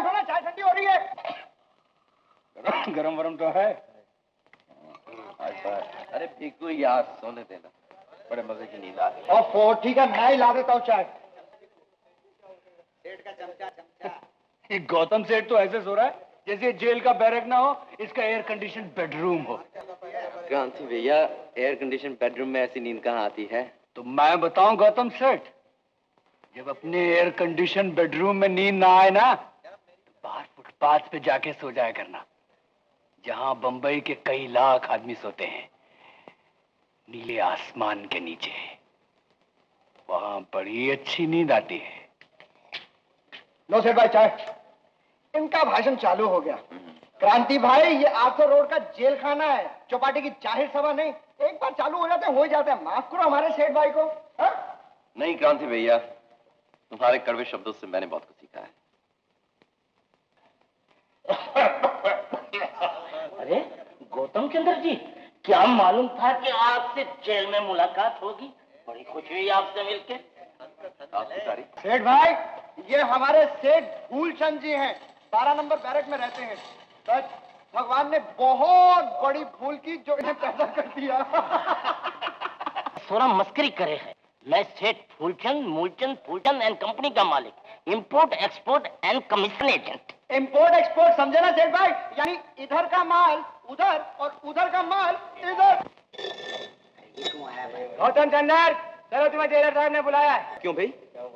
उठो ना, चाय ठंडी हो रही है। गरम वरम तो है। अरे बिल्कुल यार, सोने देना, बड़े मजे की नींद आ रही है। और ठीक है, मैं ही ला देता हूँ चाय। सेठ का चमचा। ये गौतम सेठ तो ऐसे सो रहा है जैसे जेल का बैरक ना हो, इसका एयर कंडीशन बेडरूम हो। क्रांति भैया, एयर कंडीशन बेडरूम में ऐसी नींद कहाँ आती है? तो मैं बताऊं गौतम सेठ, जब अपने एयर कंडीशन बेडरूम में नींद ना आए ना, तो बाहर फुटपाथ पे जाके सो जाया करना, जहां बंबई के कई लाख आदमी सोते हैं, नीले आसमान के नीचे। वहां बड़ी अच्छी नींद आती है। लो सेठ भाई चाय। इनका भाषण चालू हो गया। क्रांति भाई, ये आर्थर रोड का जेल खाना है, चौपाटी की जाहिर सभा नहीं। एक बार चालू हो जाते हैं, हो जाते हैं। माफ करो हमारे सेठ भाई को। हा? नहीं क्रांति भैया, तुम्हारे कड़वे शब्दों से मैंने बहुत कुछ सीखा है। अरे गौतम चंद्र जी, क्या मालूम था कि आपसे जेल में मुलाकात होगी। बड़ी खुशी हुई आपसे मिलके। सेठ भाई, ये हमारे सेठ फूलचंद जी हैं, 12 नंबर बैरक में रहते हैं। सच, भगवान ने बहुत बड़ी भूल की जो इन्हें पैदा कर दिया। थोड़ा मस्करी करे है। मैं सेठ फूलचंद मूलचंद एंड कंपनी का मालिक, import export and commission agent. Import export समझे ना सेठ भाई, यानी इधर का माल उधर और उधर का माल इधर। गौतम चंद्र, चलो तुम्हें जेलर साहब ने बुलाया है। क्यों भाई,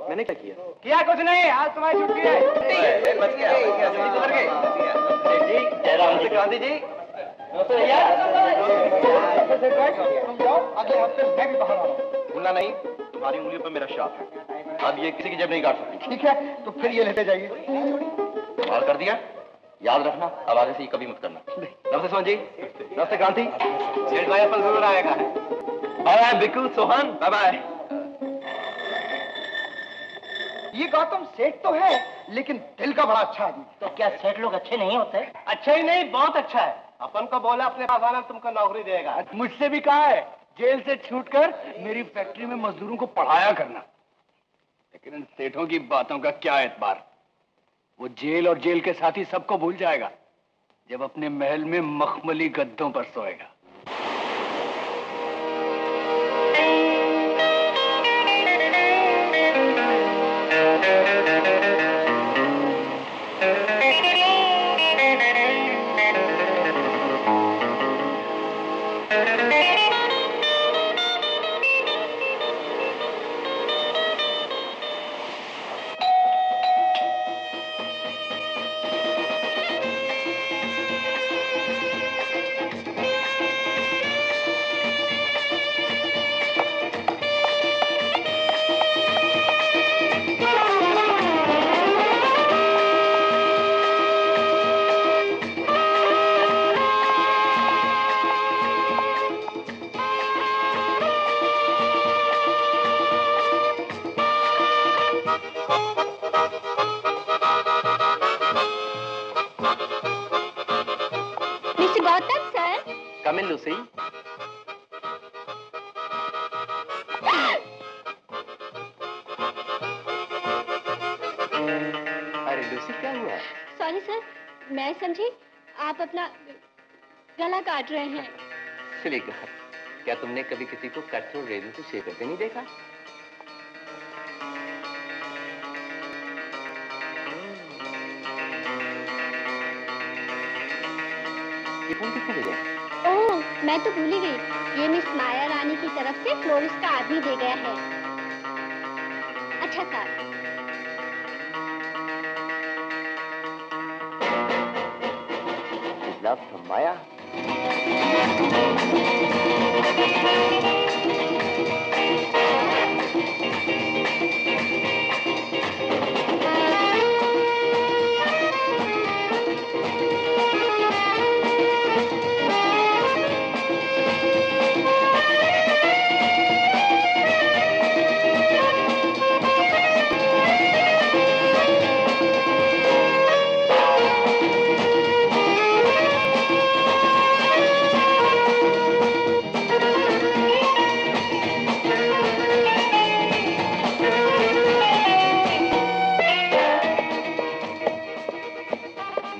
मैंने क्या किया? किया कुछ नहीं, आज तुम्हारी छुट्टी है। क्रांति जी, तुम जाओ, अगले हफ्ते मैं भी बाहर आ रहा हूँ। भूलना नहीं, तुम्हारी उंगलियों पर मेरा शाप है। अब ये किसी की जेब नहीं काट सकती। ठीक है, तो फिर ये लेते जाइए। कमाल कर दिया। याद रखना, अब आगे से ये कभी मत करना। नमस्ते सोहन जी। नमस्ते क्रांति। सेठ भाई अपन जरूर आएगा। बाय बाय बिल्कुल सोहन, बाय बाय। ये गौतम सेठ तो है, लेकिन दिल का बड़ा अच्छा आदमी। तो क्या सेठ लोग अच्छे नहीं होते? अच्छा ही नहीं, बहुत अच्छा है। अपन को बोला अपने पास आना, तुमको नौकरी देगा। मुझसे भी कहा है जेल से छूटकर मेरी फैक्ट्री में मजदूरों को पढ़ाया करना। लेकिन इन सेठों की बातों का क्या एतबार। वो जेल और जेल के साथी सबको भूल जाएगा जब अपने महल में मखमली गद्दों पर सोएगा। Come in, Lucy. अरे लूसी, क्या हुआ? सॉरी सर, मैं समझी आप अपना गला काट रहे हैं। सिली गर्ल, क्या तुमने कभी किसी को कट थ्रोट रेजर से शेव करते नहीं देखा? ये फोन किसने भेजा? ओह, मैं तो भूल ही गई। ये मिस माया रानी की तरफ से फ्लोरिस्ट का आदमी दे गया है। अच्छा सर। Love from Maya.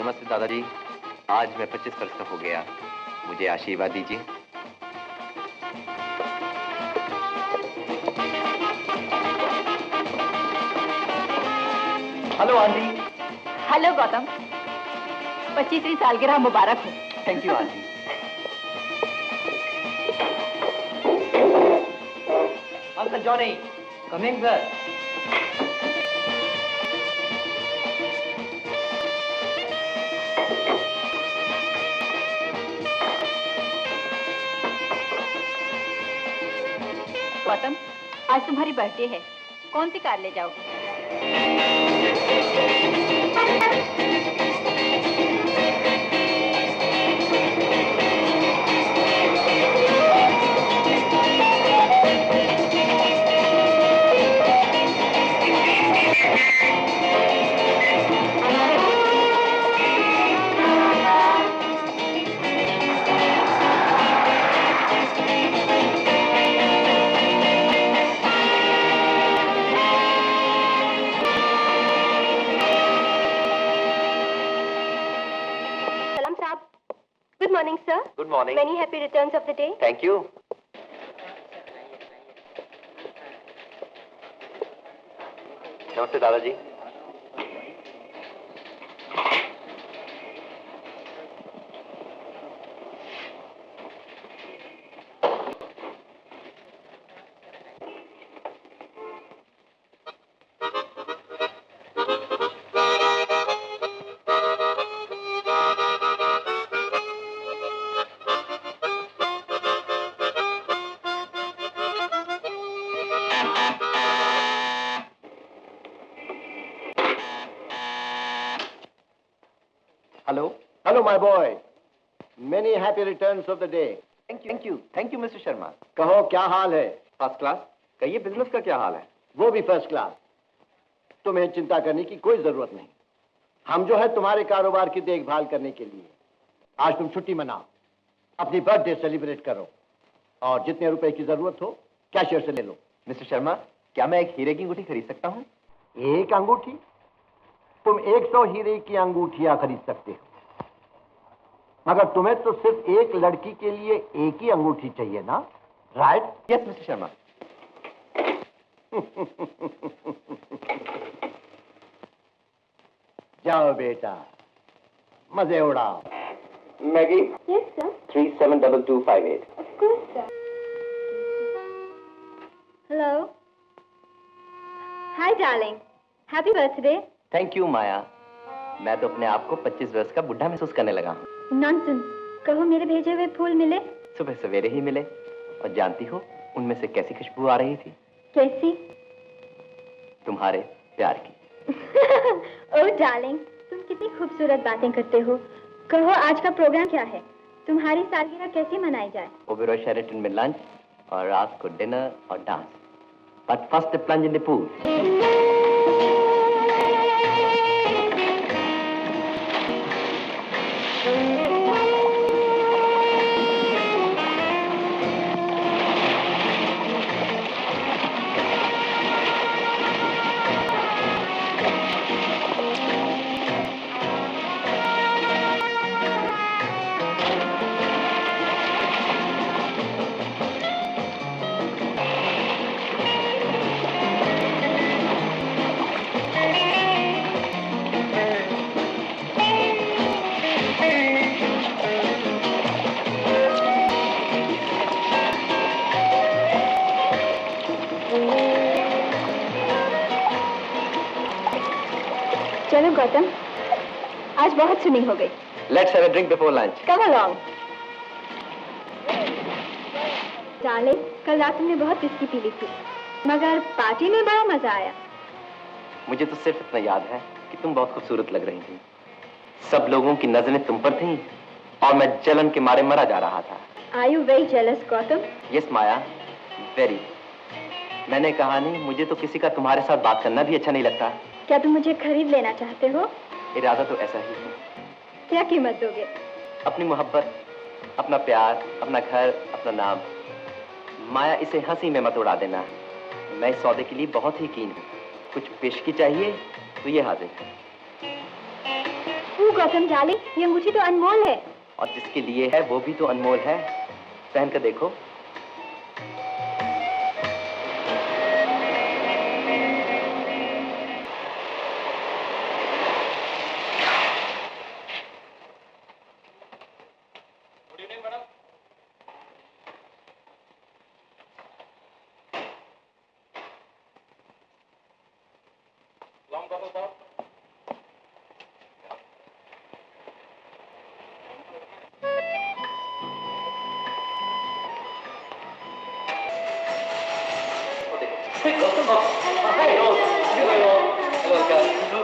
नमस्ते दादाजी। आज मैं 25 वर्ष का हो गया, मुझे आशीर्वाद दीजिए। Hello aunty. हेलो गौतम, 25वीं सालगिरह मुबारक हो। Thank you aunty. Uncle Johnny, coming sir. Gautam, आज तुम्हारी बर्थडे है, कौन सी कार ले जाओगे? Good morning, sir. Good morning. Many happy returns of the day. Thank you. नमस्ते दादाजी। Hello. Hello, my boy. Many happy returns of the day. Thank you mister Sharma. कहो क्या हाल है? First class. कहिए बिजनेस का क्या हाल है? वो भी फर्स्ट क्लास। तुम्हें चिंता करने की कोई जरूरत नहीं। हम जो है तुम्हारे कारोबार की देखभाल करने के लिए। आज तुम छुट्टी मनाओ, अपनी बर्थडे सेलिब्रेट करो और जितने रुपए की जरूरत हो कैशियर से ले लो। मिस्टर शर्मा, क्या मैं एक हीरे की अंगूठी खरीद सकता हूँ? एक अंगूठी? तुम 100 हीरे की अंगूठियां खरीद सकते हो, मगर तुम्हें तो सिर्फ एक लड़की के लिए एक ही अंगूठी चाहिए ना, राइट? Yes mister Sharma. जाओ बेटा, मजे उड़ाओ। Maggi. Yes, sir. 372258। Of course, sir. Hello. Hi, darling. Happy birthday. Thank you Maya. मैं तो अपने आप को 25 वर्ष का बुढ़ा महसूस करने लगा हूँ। Nonsense. कहो मेरे भेजे हुए फूल मिले? सुबह सवेरे ही मिले, और जानती हो उनमें से कैसी खुशबू आ रही थी? कैसी? तुम्हारे प्यार की। ओह डार्लिंग, तुम कितनी खूबसूरत बातें करते हो। कहो आज का प्रोग्राम क्या है? तुम्हारी सालगिरह कैसे मनाई जाए? ओबेरॉय शेरेटन में लंच और रात को डिनर और dance. But first plunge in the pool. चलो गौतम, आज बहुत सुनी हो गई। Let's have a drink before lunch. Come along. Darling, कल रात तुमने बहुत विस्की पी ली थी, मगर पार्टी में बड़ा मजा आया। मुझे तो सिर्फ इतना याद है कि तुम बहुत खूबसूरत लग रही थी। सब लोगों की नजरें तुम पर थीं और मैं जलन के मारे मरा जा रहा था। Are you very jealous, Gautam? Yes Maya, very. मैंने कहा नहीं, मुझे तो किसी का तुम्हारे साथ बात करना भी अच्छा नहीं लगता। क्या तुम मुझे खरीद लेना चाहते हो? इरादा तो ऐसा ही है। क्या कीमत दोगे? अपनी मोहब्बत, अपना प्यार, अपना घर, अपना नाम। माया, इसे हंसी में मत उड़ा देना। मैं इस सौदे के लिए बहुत ही कीन हूँ। कुछ पेशगी चाहिए तो ये हाजिर है। गौतम डार्लिंग, ये अंगूठी तो अनमोल है। और जिसके लिए है वो भी तो अनमोल है। पहन कर देखो।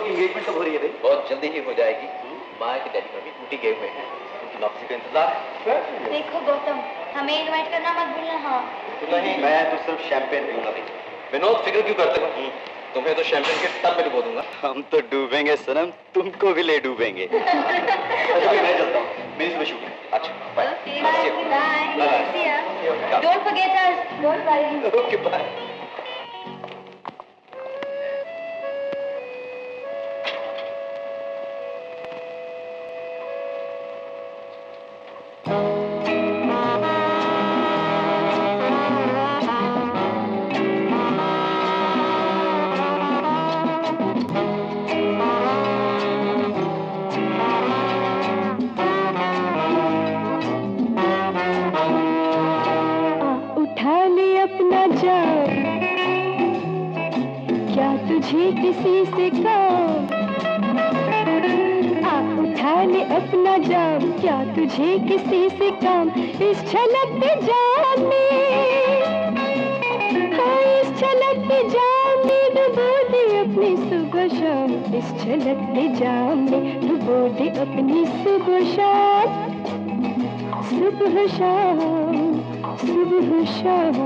एंगेजमेंट कब हो रही है? बहुत जल्दी ही हो जाएगी। माँ के डैडी अभी ड्यूटी गए हुए हैं, उनकी वापसी का इंतजार है। देखो गौतम, हमें इनवाइट करना मत भूलना। हाँ नहीं, मैं तो सिर्फ शैंपेन पीऊंगा। विनोद, फिक्र क्यों करते हो? तुम्हें तो शैंपेन के टब में डुबो दूंगा। हम तो डूबेंगे सनम, तुमको भी ले डूबेंगे। मैं चलता हूँ, मेरी सुबह शूटिंग। अच्छा bye. Don't forget us. Don't worry. Okay bye. किसी से काम आ उठा ले अपना जाम, क्या तुझे किसी से काम? इस छलकते जाम में, हाँ इस छलकते जाम में डुबो दे अपनी सुबह शाम। इस छलकते जाम में डुबो दे अपनी सुबह शाम। सुबह शाम, सुबह शाम।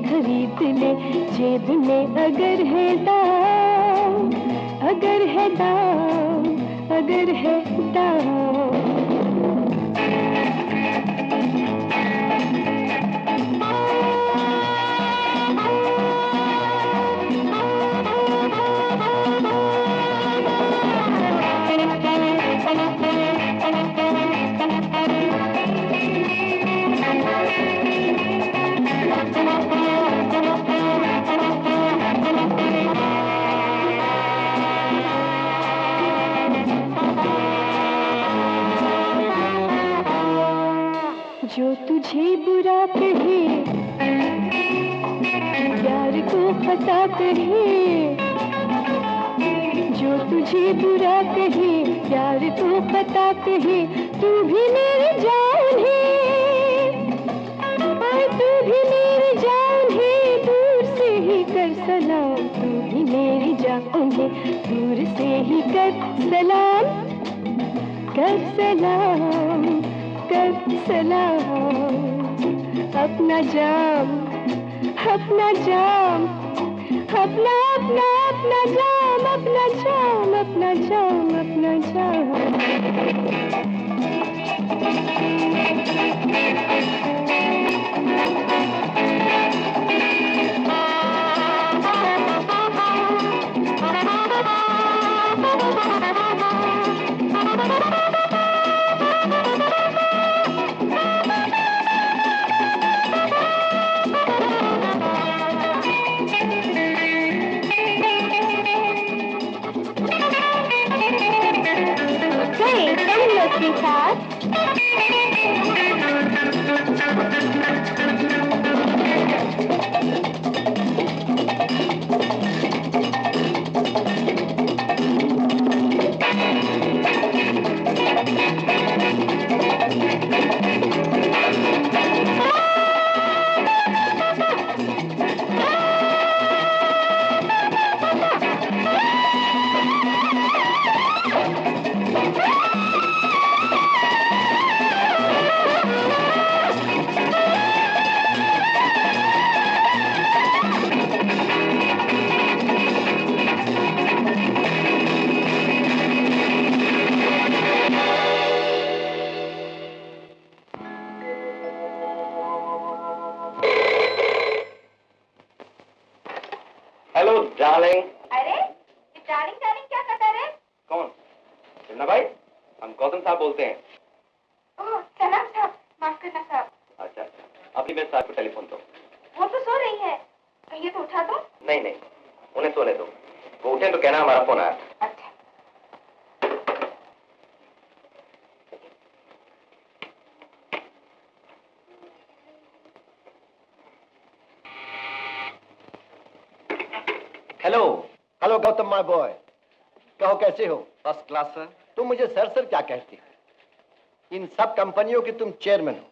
खरीद ले जेब में अगर है दाम, अगर है दाम, अगर है दाम। जो तुझे बुरा कहे, प्यार को खता कहे, जो तुझे बुरा कहे, प्यार को खता कहे, तू भी मेरी जान है, तू भी मेरी जान है, दूर से ही कर सलाम, तू भी मेरी जान है, दूर से ही कर सलाम, कर सलाम, कर सलाम। अपना जाम, अपना जाम, अपना अपना अपना जाम, अपना जाम, अपना जाम, अपना जाम। ना भाई, हम गौतम साहब बोलते हैं। ओह, सलाम साहब, माफ करना साहब। अच्छा, अभी मैं साहब को टेलीफोन दो। वो तो सो रही है, कहिए तो उठा दो। नहीं नहीं, उन्हें सोने दो, वो उठे तो कहना हमारा फोन आया। अच्छा। Hello. Hello Gautam my boy, कहो कैसे हो? First class sir. तुम मुझे सर क्या कहते हो? इन सब कंपनियों के तुम चेयरमैन हो,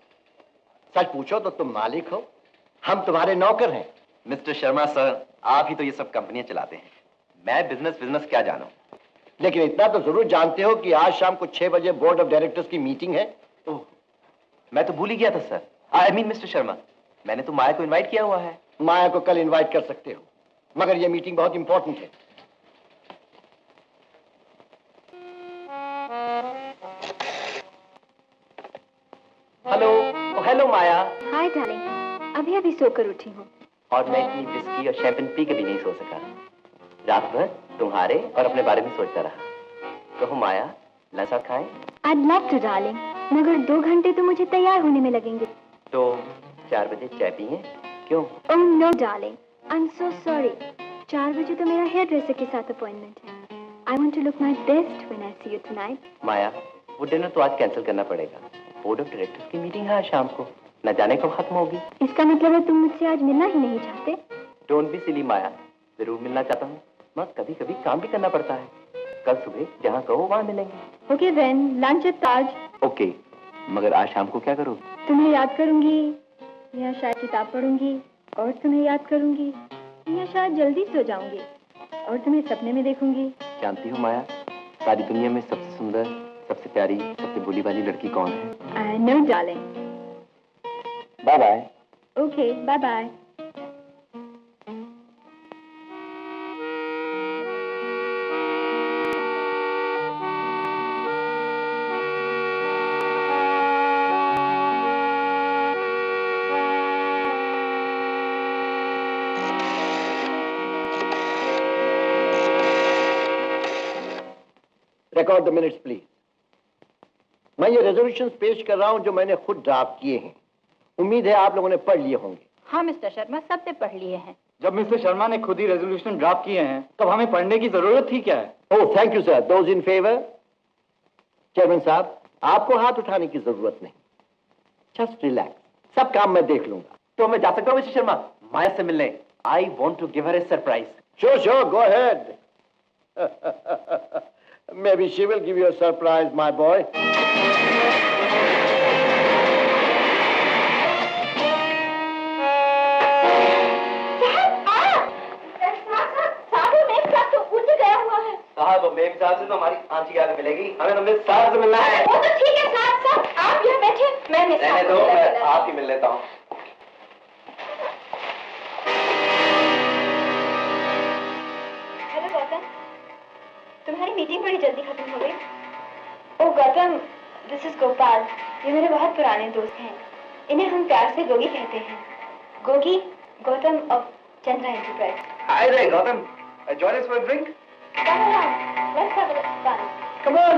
सच पूछो तो तुम मालिक हो, हम तुम्हारे नौकर हैं। मिस्टर शर्मा सर, आप ही तो ये सब कंपनियां चलाते हैं, मैं बिजनेस क्या जानूं। लेकिन इतना तो जरूर जानते हो कि आज शाम को 6 बजे बोर्ड ऑफ डायरेक्टर्स की मीटिंग है। ओह, मैं तो भूल ही गया था sir. I mean mister Sharma, मैंने तो माया को इनवाइट किया हुआ है। माया को कल इनवाइट कर सकते हो, मगर यह मीटिंग बहुत इंपॉर्टेंट है। हेलो माया। हाय डार्लिंग, अभी अभी सोकर उठी हूँ। और मैं इतनी विस्की और शैंपेन पी के भी नहीं सो सका, रात भर तुम्हारे और अपने बारे में सोचता रहा। कहो माया, लंच साथ खाएं? I'd love to डार्लिंग, मगर 2 घंटे तो मुझे तैयार होने में लगेंगे। तो 4 बजे चाय पिए? क्यों? Oh no darling, I'm so sorry। 4 बजे तो मेरा हेयर ड्रेसर के साथ अपॉइंटमेंट है। I want to look my best when I see you tonight। माया, वो डिनर तो आज कैंसिल करना पड़ेगा, बोर्ड ऑफ डायरेक्टर्स की मीटिंग है आज शाम को, न जाने कब खत्म होगी। इसका मतलब है तुम मुझसे आज मिलना ही नहीं चाहते? डोंट बी सिली माया, जरूर मिलना चाहता हूँ, मगर कभी कभी काम भी करना पड़ता है। कल सुबह जहाँ कहो वहाँ मिलेंगे। ओके देन, लंच एट ताज। ओके, मगर आज शाम को क्या करोगे? तुम्हें याद करूंगी, या शायद किताब पढ़ूंगी और तुम्हें याद करूंगी, या शायद जल्दी सो जाऊंगी और तुम्हें सपने में देखूंगी। जानती हो माया, सारी दुनिया में सबसे सुंदर, सबसे प्यारी, सबसे भोली भाली लड़की कौन है? I know darling। Bye bye. Okay, bye bye. Record the minutes please. मैं ये रेजोल्यूशंस पेश कर रहा हूं जो मैंने खुद ड्राफ्ट किए हैं। उम्मीद है आप लोगों ने पढ़ लिए होंगे। हाँ मिस्टर शर्मा, सबने पढ़ लिए हैं। जब मिस्टर शर्मा ने खुद ही रेजोल्यूशन ड्राफ्ट किए हैं, तब हमें पढ़ने की जरूरत थी क्या है? Oh thank you sir. Those in favour? Chairman साहब, आपको हाथ उठाने की जरूरत नहीं, जस्ट रिलैक्स, सब काम मैं देख लूंगा। तो मैं जा सकता हूँ मिस्टर शर्मा माया से मिलने? I want to give her a surprise. Sure, go ahead। Maybe she will give you a surprise, my boy। साहब, मेम साहब से तो हमारी आंटी आगे मिलेगी, हमें तो मिस साहब से मिलना है। वो तो ठीक है साहब, आप यहाँ बैठे, मैं मिस रहने दो, मैं आप ही मिल लेता हूँ। हेलो गौतम, तुम्हारी मीटिंग बड़ी जल्दी खत्म हो गई। ओह गौतम, दिस इज गोपाल, ये मेरे बहुत पुराने दोस्त हैं। इन्हें हम प्यार से गोगी कहते हैं। Gogi, Gautam of Chandra enterprise. Hi रे Gautam, join us for a drink? Come along, let's have a fun। Come on।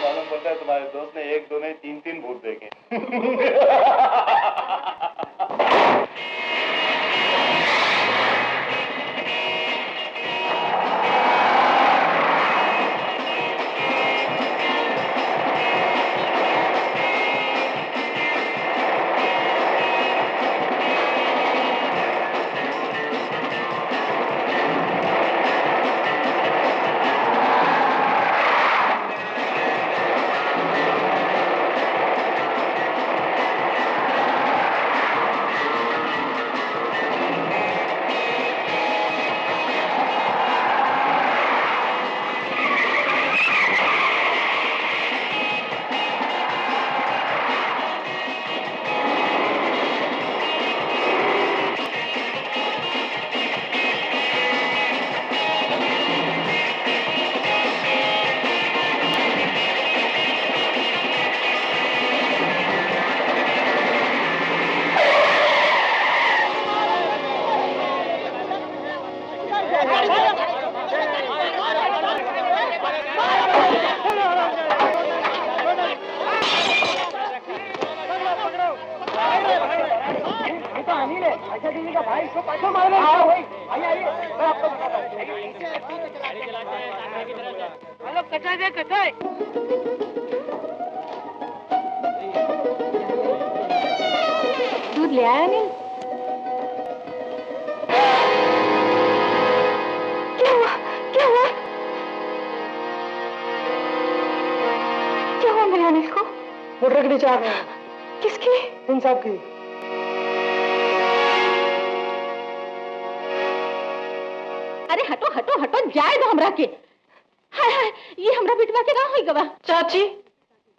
मालूम पड़ता है तुम्हारे दोस्त ने 1 2 नहीं 3 भूत देखे। का भाई इसको पाछो मारो। हाँ वही भाई आइए, मैं आपको बताता हूँ। हेलो कटाई दे कटाई। दूध ले आया अनिल? क्या हुआ? क्या हुआ? क्या हुआ मेरे अनिल को? मोटर के नीचे आ गए। किसकी? इन साहब की। अरे हटो हटो हटो, जाए दो हमरा के। हाय हाय, ये हमरा बिटवा के ना होई गवा। चाची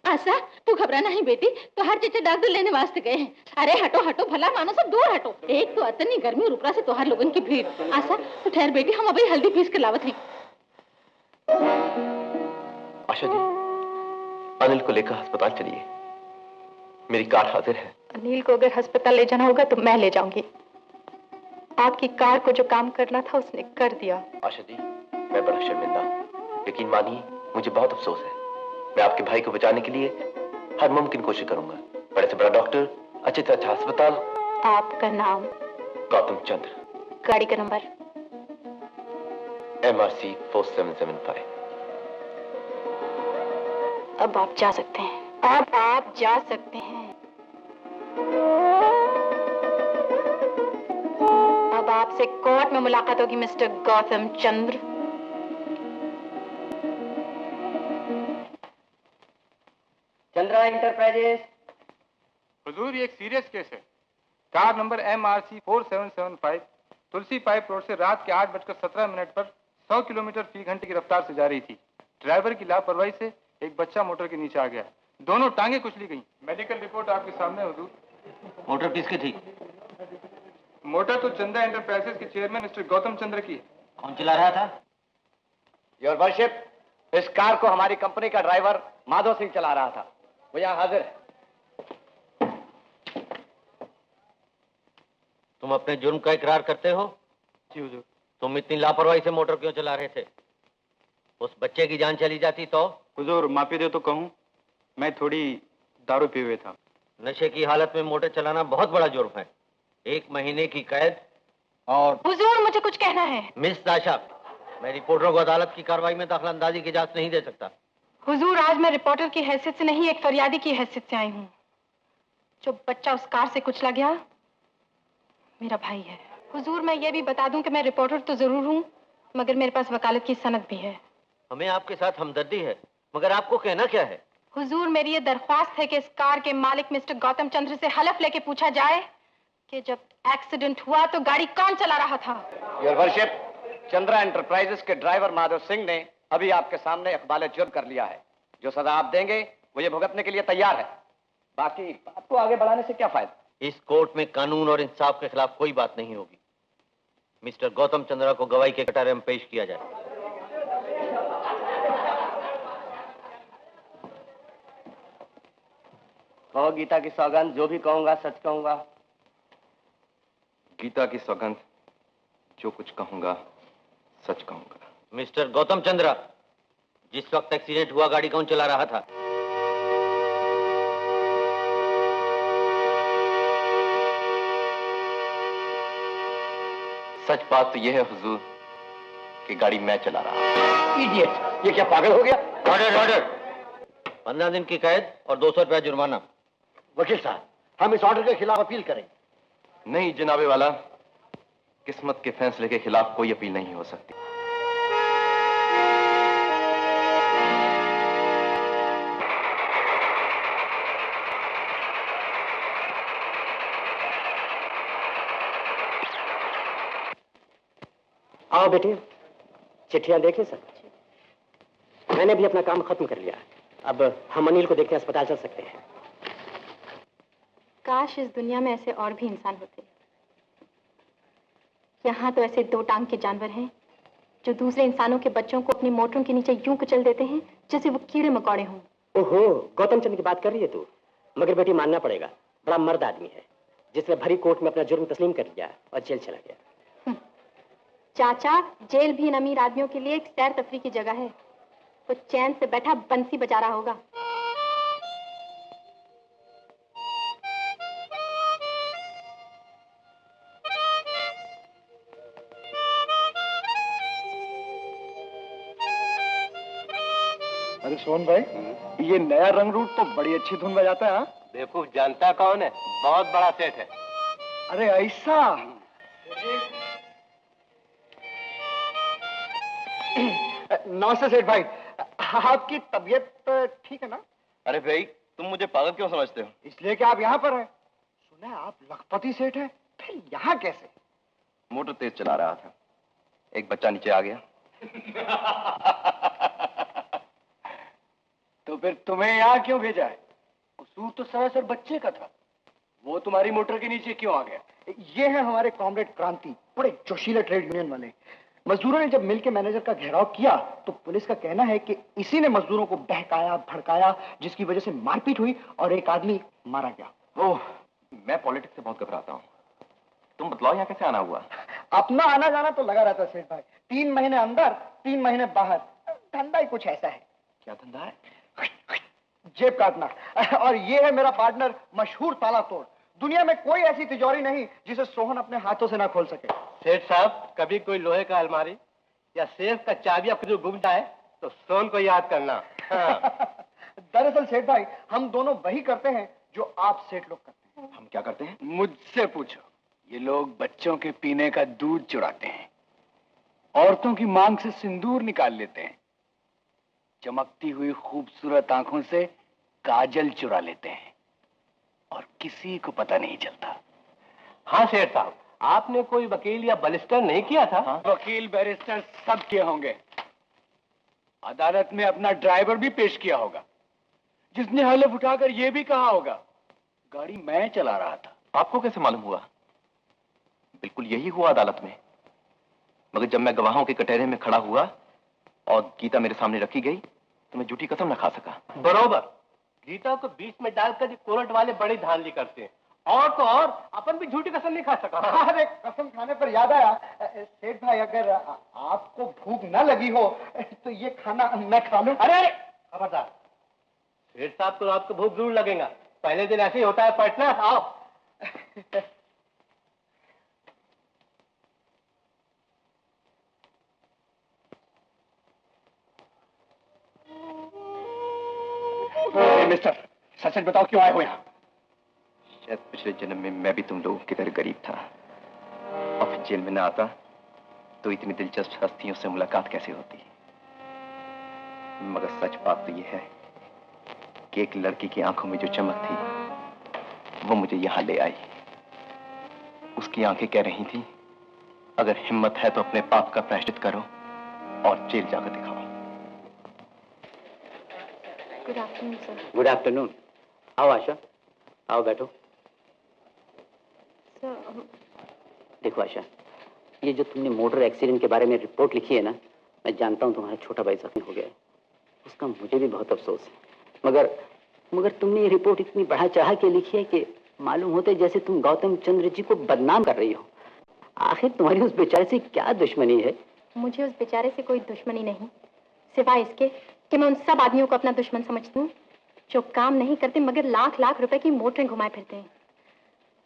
आशा तू घबरा नहीं बेटी, तो हर चीज डॉक्टर लेने वास्ते गए हैं। अरे हटो हटो, भला मानो सब दूर हटो। एक तो इतनी गर्मी और ऊपर से तोहार लोगन की भीड़। आशा तू ठहर बेटी, हम अभी हल्दी पीस के लावत हैं। आशा जी, अनिल को लेकर अस्पताल चलिए, मेरी कार हाजिर है। अनिल को अगर अस्पताल ले जाना होगा तो मैं ले जाऊंगी। आपकी कार को जो काम करना था उसने कर दिया। आशा जी, मैं बड़ा शर्मिंदा हूँ, यकीन मानिए मुझे बहुत अफसोस है। मैं आपके भाई को बचाने के लिए हर मुमकिन कोशिश करूंगा। बड़े से बड़ा डॉक्टर, अच्छे से अच्छा अस्पताल। आपका नाम? गौतम चंद्र। गाड़ी का नंबर? MRC 4775। अब आप जा सकते हैं, अब आप जा सकते हैं। अब आपसे कोर्ट में मुलाकात होगी मिस्टर गौतम चंद्र। चंद्रा इंटरप्राइजेस। हुजूर, ये एक सीरियस केस है। कार नंबर MRC 4775 तुलसी पाइप रोड से रात के 8:17 पर 100 किलोमीटर फी घंटे की रफ्तार से जा रही थी। ड्राइवर की लापरवाही से एक बच्चा मोटर के नीचे आ गया। दोनों टांगे कुचली गईं। मेडिकल रिपोर्ट आपके सामने है हुजूर। मोटर किसकी थी? मोटर तो चंदा एंटरप्राइजेस के चेयरमैन मिस्टर गौतम चंद्र की है। कौन चला रहा था? योर वर्शिप, इस कार को हमारी कंपनी का ड्राइवर माधव सिंह चला रहा था। वो यहाँ हाजिर है। तुम अपने जुर्म का इकरार करते हो? जी हुजूर। तुम इतनी लापरवाही से मोटर क्यों चला रहे थे? उस बच्चे की जान चली जाती तो? हुजूर माफी दे तो कहूँ, मैं थोड़ी दारू पिए हुए था। नशे की हालत में मोटर चलाना बहुत बड़ा जुर्म है। 1 महीने की कैद और... हुजूर मुझे कुछ कहना है। मिस आशा, मैं रिपोर्टरों को अदालत की कार्रवाई में दखलंदाजी की इजाजत नहीं दे सकता। हुजूर आज मैं रिपोर्टर की हैसियत से नहीं, एक फरियादी की हैसियत से आई हूँ। जो बच्चा उस कार से कुचला गया मेरा भाई है। हुजूर मैं ये भी बता दूं कि मैं रिपोर्टर तो जरूर हूँ, मगर मेरे पास वकालत की सनद भी है। हमें आपके साथ हमदर्दी है, मगर आपको कहना क्या है? हुजूर मेरी ये दरख्वास्त है कि इस कार के मालिक मिस्टर गौतम चंद्र से हलफ लेके पूछा जाए कि जब एक्सीडेंट हुआ तो गाड़ी कौन चला रहा था। योर वर्शिप, चंद्रा एंटरप्राइजेस के ड्राइवर माधव सिंह ने अभी आपके सामने इकबाल जुर्म कर लिया है। जो सजा आप देंगे वो ये भुगतने के लिए तैयार है। बाकी बात को आगे बढ़ाने से क्या फायदा। इस कोर्ट में कानून और इंसाफ के खिलाफ कोई बात नहीं होगी। मिस्टर गौतम चंद्रा को गवाही के कटारे में पेश किया जाए। कहो गीता की सौगंध, जो भी कहूंगा सच कहूंगा। गीता की सौगंध, जो कुछ कहूंगा सच कहूंगा। मिस्टर गौतम चंद्रा, जिस वक्त एक्सीडेंट हुआ गाड़ी कौन चला रहा था? सच बात तो यह है हुजूर कि गाड़ी मैं चला रहा हूं। इडियट, ये क्या पागल हो गया। Order order. 15 दिन की कैद और 200 रुपया जुर्माना। वकील साहब, हम इस ऑर्डर के खिलाफ अपील करें। नहीं जनाबे वाला, किस्मत के फैसले के खिलाफ कोई अपील नहीं हो सकती। आओ बेटे, चिट्ठियां देखें सर। मैंने भी अपना काम खत्म कर लिया। अब हम अनिल को देखने अस्पताल चल सकते हैं। काश इस दुनिया में ऐसे और भी इंसान होते। यहाँ तो ऐसे 2 टांग के जानवर हैं जो दूसरे इंसानों के बच्चों को अपनी मोटरों के नीचे यूं कुचल देते हैं जैसे वो कीड़े मकोड़े हों। ओहो, गौतम चंद्र की बात कर रही है तू? मगर बेटी मानना पड़ेगा, बड़ा मर्द आदमी है जिसने भरी कोर्ट में अपना जुर्म तस्लीम कर लिया और जेल चला गया। चाचा, जेल भी इन अमीर आदमियों के लिए एक सैर तफरी की जगह है। वो चैन से बैठा बंसी बजा रहा होगा। सोहन भाई, ये नया रंग रूट तो बड़ी अच्छी धुन बजाता है। हाँ? बेवकूफ जानता कौन है? बहुत बड़ा सेठ है। अरे ऐसा। नमस्ते सेठ भाई, आपकी तबीयत ठीक है ना? अरे भाई, तुम मुझे पागल क्यों समझते हो? इसलिए कि आप यहाँ पर हैं। सुना है आप लखपति सेठ हैं, फिर यहाँ कैसे? मोटर तेज चला रहा था, एक बच्चा नीचे आ गया। तो फिर तुम्हें यहाँ क्यों भेजा है? कसूर तो सरासर बच्चे का था। वो तुम्हारी मोटर के नीचे क्यों आ गया? ये है हमारे कॉमरेड क्रांति, बड़े जोशीले ट्रेड यूनियन वाले। मजदूरों ने जब मिल के मैनेजर का घेराव किया तो पुलिस का कहना है कि इसी ने मजदूरों को बहकाया भड़काया, जिसकी वजह से मारपीट हुई और एक आदमी मारा गया। ओह, मैं पॉलिटिक्स से बहुत घबराता हूँ। तुम बतलाओ यहाँ कैसे आना हुआ? अपना आना जाना तो लगा रहता है सेठ भाई, 3 महीने अंदर 3 महीने बाहर। धंधा ही कुछ ऐसा है। क्या धंधा है? जेब काटना। और ये है मेरा पार्टनर मशहूर ताला तोड़। दुनिया में कोई ऐसी तिजोरी नहीं जिसे सोहन अपने हाथों से ना खोल सके। सेठ साहब, कभी कोई लोहे का अलमारी या सेफ का चाबी आपको जो गुम जाए तो सोहन को याद करना। हाँ। दरअसल सेठ भाई, हम दोनों वही करते हैं जो आप सेठ लोग करते हैं। हम क्या करते हैं? मुझसे पूछो। ये लोग बच्चों के पीने का दूध चुराते हैं, औरतों की मांग से सिंदूर निकाल लेते हैं, चमकती हुई खूबसूरत आंखों से काजल चुरा लेते हैं और किसी को पता नहीं चलता। हाँ सेठ साहब, आपने कोई वकील या बलिस्टर नहीं किया था? हाँ? वकील बैरिस्टर सब किए होंगे। अदालत में अपना ड्राइवर भी पेश किया होगा, जिसने हलफ उठाकर यह भी कहा होगा गाड़ी मैं चला रहा था। आपको कैसे मालूम हुआ? बिल्कुल यही हुआ अदालत में। मगर जब मैं गवाहों के कटहरे में खड़ा हुआ और गीता मेरे सामने रखी गई तो मैं झूठी कसम न खा सका। बरोबर। गीता को बीच में डालकर कोर्ट वाले बड़ी धांधली करते हैं। और तो और अपन भी झूठी कसम नहीं खा सका। अरे कसम खाने पर याद आया सेठ भाई, अगर आपको भूख न लगी हो तो ये खाना मैं खा लूं। अरे खबरदार, सेठ साहब को रात को भूख जरूर लगेगा। पहले दिन ऐसे ही होता है पार्टनर। आओ। मिस्टर, सच सच बताओ क्यों आए हो यहाँ? शायद पिछले जन्म में मैं भी तुम लोगों की तरह गरीब था और फिर जेल में न आता तो इतनी दिलचस्प हस्तियों से मुलाकात कैसे होती। मगर सच बात तो यह है कि एक लड़की की आंखों में जो चमक थी वो मुझे यहां ले आई। उसकी आंखें कह रही थी, अगर हिम्मत है तो अपने पाप का प्रायश्चित करो और जेल जाकर दिखाओ। Good afternoon sir. Good afternoon. आओ आशा, आओ बैठो। सर देखो आशा, ये जो तुमने मोटर एक्सीडेंट के बारे में रिपोर्ट लिखी है ना, मैं जानता हूँ तुम्हारा छोटा भाई जख्मी हो गया है, उसका मुझे भी बहुत अफसोस है। मगर तुमने ये रिपोर्ट इतनी बढ़ा चढ़ा के लिखी है कि मालूम होता है जैसे तुम गौतम चंद्र जी को बदनाम कर रही हो। आखिर तुम्हारी उस बेचारे से क्या दुश्मनी है? मुझे उस बेचारे से कोई दुश्मनी नहीं, सिवाय इसके कि मैं उन सब आदमियों को अपना दुश्मन समझती हूँ जो काम नहीं करते मगर लाख लाख रुपए की मोटरें घुमाए फिरते हैं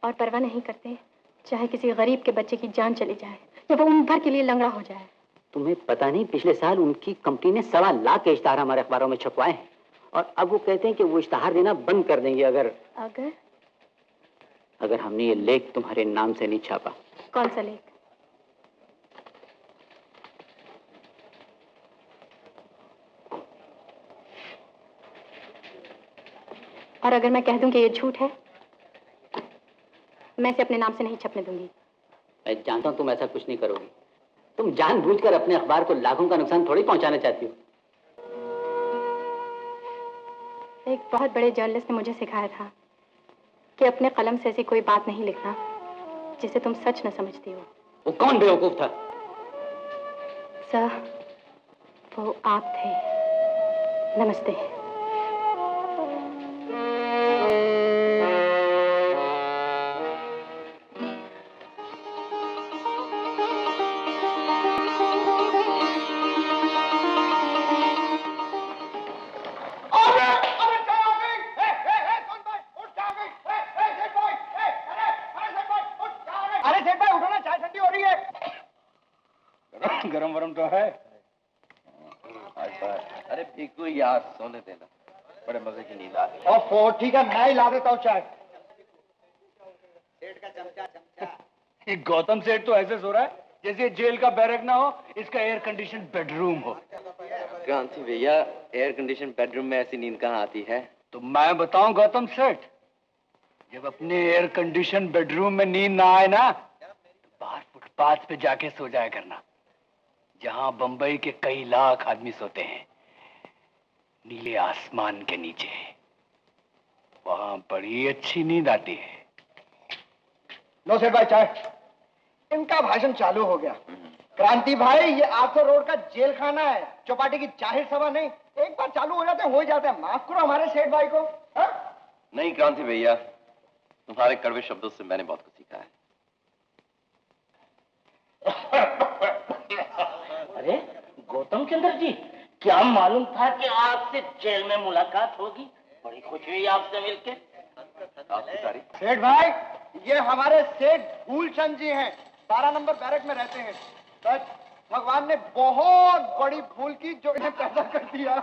और परवाह नहीं करते चाहे किसी गरीब के बच्चे की जान चली जाए या वो उम्र भर के लिए लंगड़ा हो जाए। तुम्हें पता नहीं, पिछले साल उनकी कंपनी ने 1.25 लाख के इश्तहार हमारे अखबारों में छपवाए हैं और अब वो कहते हैं कि वो इश्तहार देना बंद कर देंगे अगर हमने ये लेख तुम्हारे नाम से नहीं छापा। कौन सा लेख? और अगर मैं कह दूं कि ये झूठ है, मैं इसे अपने नाम से नहीं छपने दूंगी। मैं जानता हूं तुम ऐसा कुछ नहीं करोगी। तुम जानबूझकर अपने अखबार को लाखों का नुकसान थोड़ी पहुंचाना चाहती हो। एक बहुत बड़े जर्नलिस्ट ने मुझे सिखाया था कि अपने कलम से ऐसी कोई बात नहीं लिखना जिसे तुम सच न समझती हो। वो कौन बेवकूफ था? सर, वो आप थे। नमस्ते। गरम वरम तो है। अरे भिक्कू यार सोने देना, बड़े मजे की नींद आ रही और ठीक है, मैं ही ला देता हूँ चाय। ये गौतम सेठ तो ऐसे सो रहा है जैसे जेल का बैरक ना हो, इसका एयर कंडीशन बेडरूम हो। क्रांति भैया, एयर कंडीशन बेडरूम में ऐसी नींद कहाँ आती है? तो मैं बताऊं गौतम सेठ, जब अपने एयर कंडीशन बेडरूम में नींद ना आए ना, तो बाहर फुटपाथ पे जाके सो जाया करना, जहां बंबई के कई लाख आदमी सोते हैं, नीले आसमान के नीचे। वहां बड़ी अच्छी नींद आती है। लो सेठ भाई चाय। इनका भाषण चालू हो गया। क्रांति भाई, ये आर्थर रोड का जेल खाना है, चौपाटी की जाहिर सभा नहीं। एक बार चालू हो जाते हैं, हो ही जाते हैं। माफ करो हमारे सेठ भाई को। हा? नहीं क्रांति भैया, तुम्हारे कड़वे शब्दों से मैंने बहुत कुछ सीखा है। अरे गौतम चंद्र जी, क्या मालूम था कि आपसे जेल में मुलाकात होगी। बड़ी खुशी हुई आपसे मिलके। आपकी तारीफ। सेठ भाई, ये हमारे सेठ फूलचंद जी हैं, 12 नंबर बैरक में रहते हैं। सच, भगवान ने बहुत बड़ी भूल की जो इन्हें पैदा कर दिया।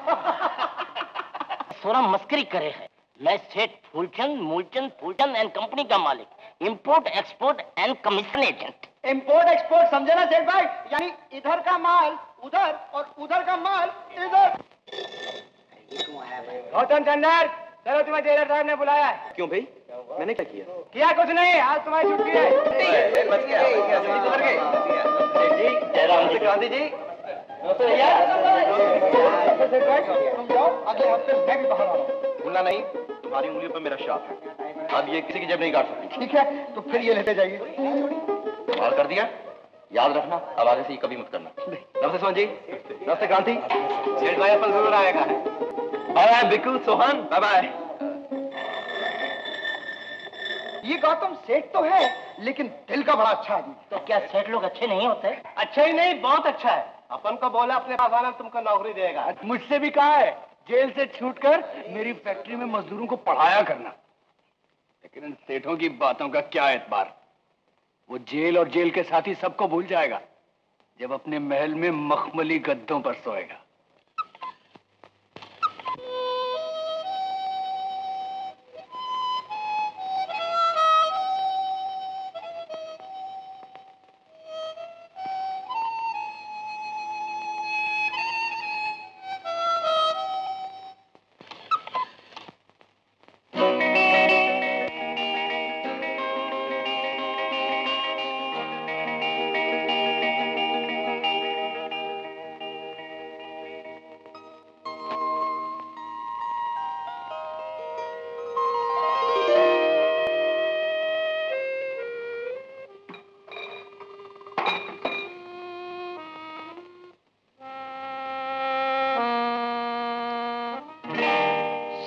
थोड़ा मस्करी करे है। मैं सेठ फूलचंद एंड कंपनी का मालिक, import export and commission agent. Import export समझे ना सेठ भाई? यानी इधर का माल उधर और उधर का माल इधर। गौतम चंद्र, चलो तुम्हें जेलर साहब ने बुलाया है। क्यों भाई, मैंने क्या किया? किया कुछ नहीं, आज तुम्हारी छुट्टी है। बच गया, जयराम जी। क्रांति जी, तुम जाओ, अगले हफ्ते मैं भी बाहर आ रहा हूँ। भूलना नहीं, तुम्हारी उंगलियों पर मेरा शाप है। अब ये किसी की जेब नहीं काट सकती। ठीक है, तो फिर ये लेते जाइए। कमाल कर दिया। याद रखना, अब आगे से ये कभी मत करना। नमस्ते सोहन जी। नमस्ते क्रांति। जेठ भाई अपन जरूर आएगा। बाय बाय बिल्कुल सोहन, बाय बाय। ये गौतम सेठ तो है, लेकिन दिल का बड़ा अच्छा आदमी। तो क्या सेठ लोग अच्छे नहीं होते? अच्छा ही नहीं, बहुत अच्छा है। अपन को बोला अपने पास आना, तुमको नौकरी देगा। मुझसे भी कहा है, जेल से छूटकर मेरी फैक्ट्री में मजदूरों को पढ़ाया करना। लेकिन इन सेठों की बातों का क्या एतबार। वो जेल और जेल के साथी सबको भूल जाएगा जब अपने महल में मखमली गद्दों पर सोएगा।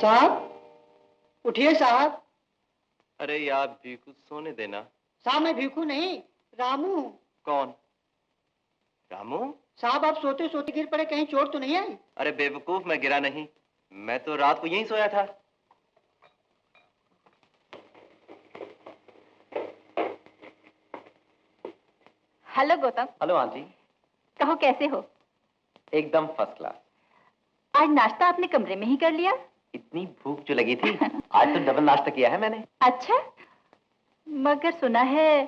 साहब, उठिए साहब। अरे यार भीखू, सोने देना। साहब मैं भीखू नहीं, रामू। कौन? रामू? साहब आप सोते सोते गिर पड़े, कहीं चोट तो नहीं आई? अरे बेवकूफ, मैं गिरा नहीं, मैं तो रात को यहीं सोया था। हेलो गौतम। Hello aunty. कहो कैसे हो? एकदम फर्स्ट क्लास। आज नाश्ता आपने कमरे में ही कर लिया? इतनी भूख जो लगी थी, आज तो डबल नाश्ता किया है मैंने। अच्छा, मगर सुना है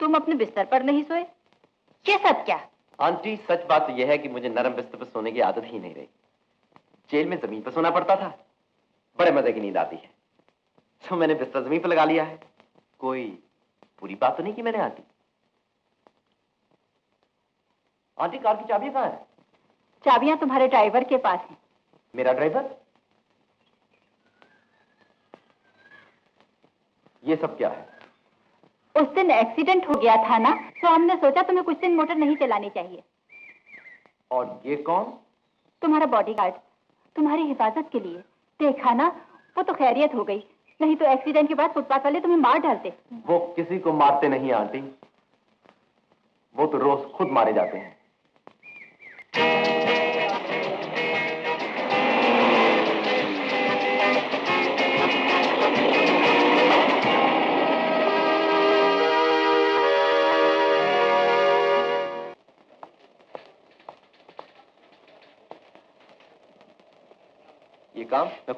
तुम अपने बिस्तर पर नहीं सोए। ये सब क्या? आंटी सच बात तो यह है कि मुझे नरम बिस्तर पर सोने की आदत ही नहीं रही। जेल में जमीन पर सोना पड़ता था, बड़े मजे की नींद आती है, तो मैंने बिस्तर जमीन पर लगा लिया है। कोई बुरी बात तो नहीं की मैंने आंटी? आंटी कार की चाबी कहाँ है? चाबियां तुम्हारे ड्राइवर के पास हैं। मेरा ड्राइवर? ये सब क्या है? उस दिन एक्सीडेंट हो गया था ना, तो हमने सोचा तुम्हें कुछ दिन मोटर नहीं चलानी चाहिए। और ये कौन? तुम्हारा बॉडीगार्ड, तुम्हारी हिफाजत के लिए। देखा ना, वो तो खैरियत हो गई, नहीं तो एक्सीडेंट के बाद फुटपाथ वाले तुम्हें मार डालते। वो किसी को मारते नहीं आंटी, वो तो रोज खुद मारे जाते हैं।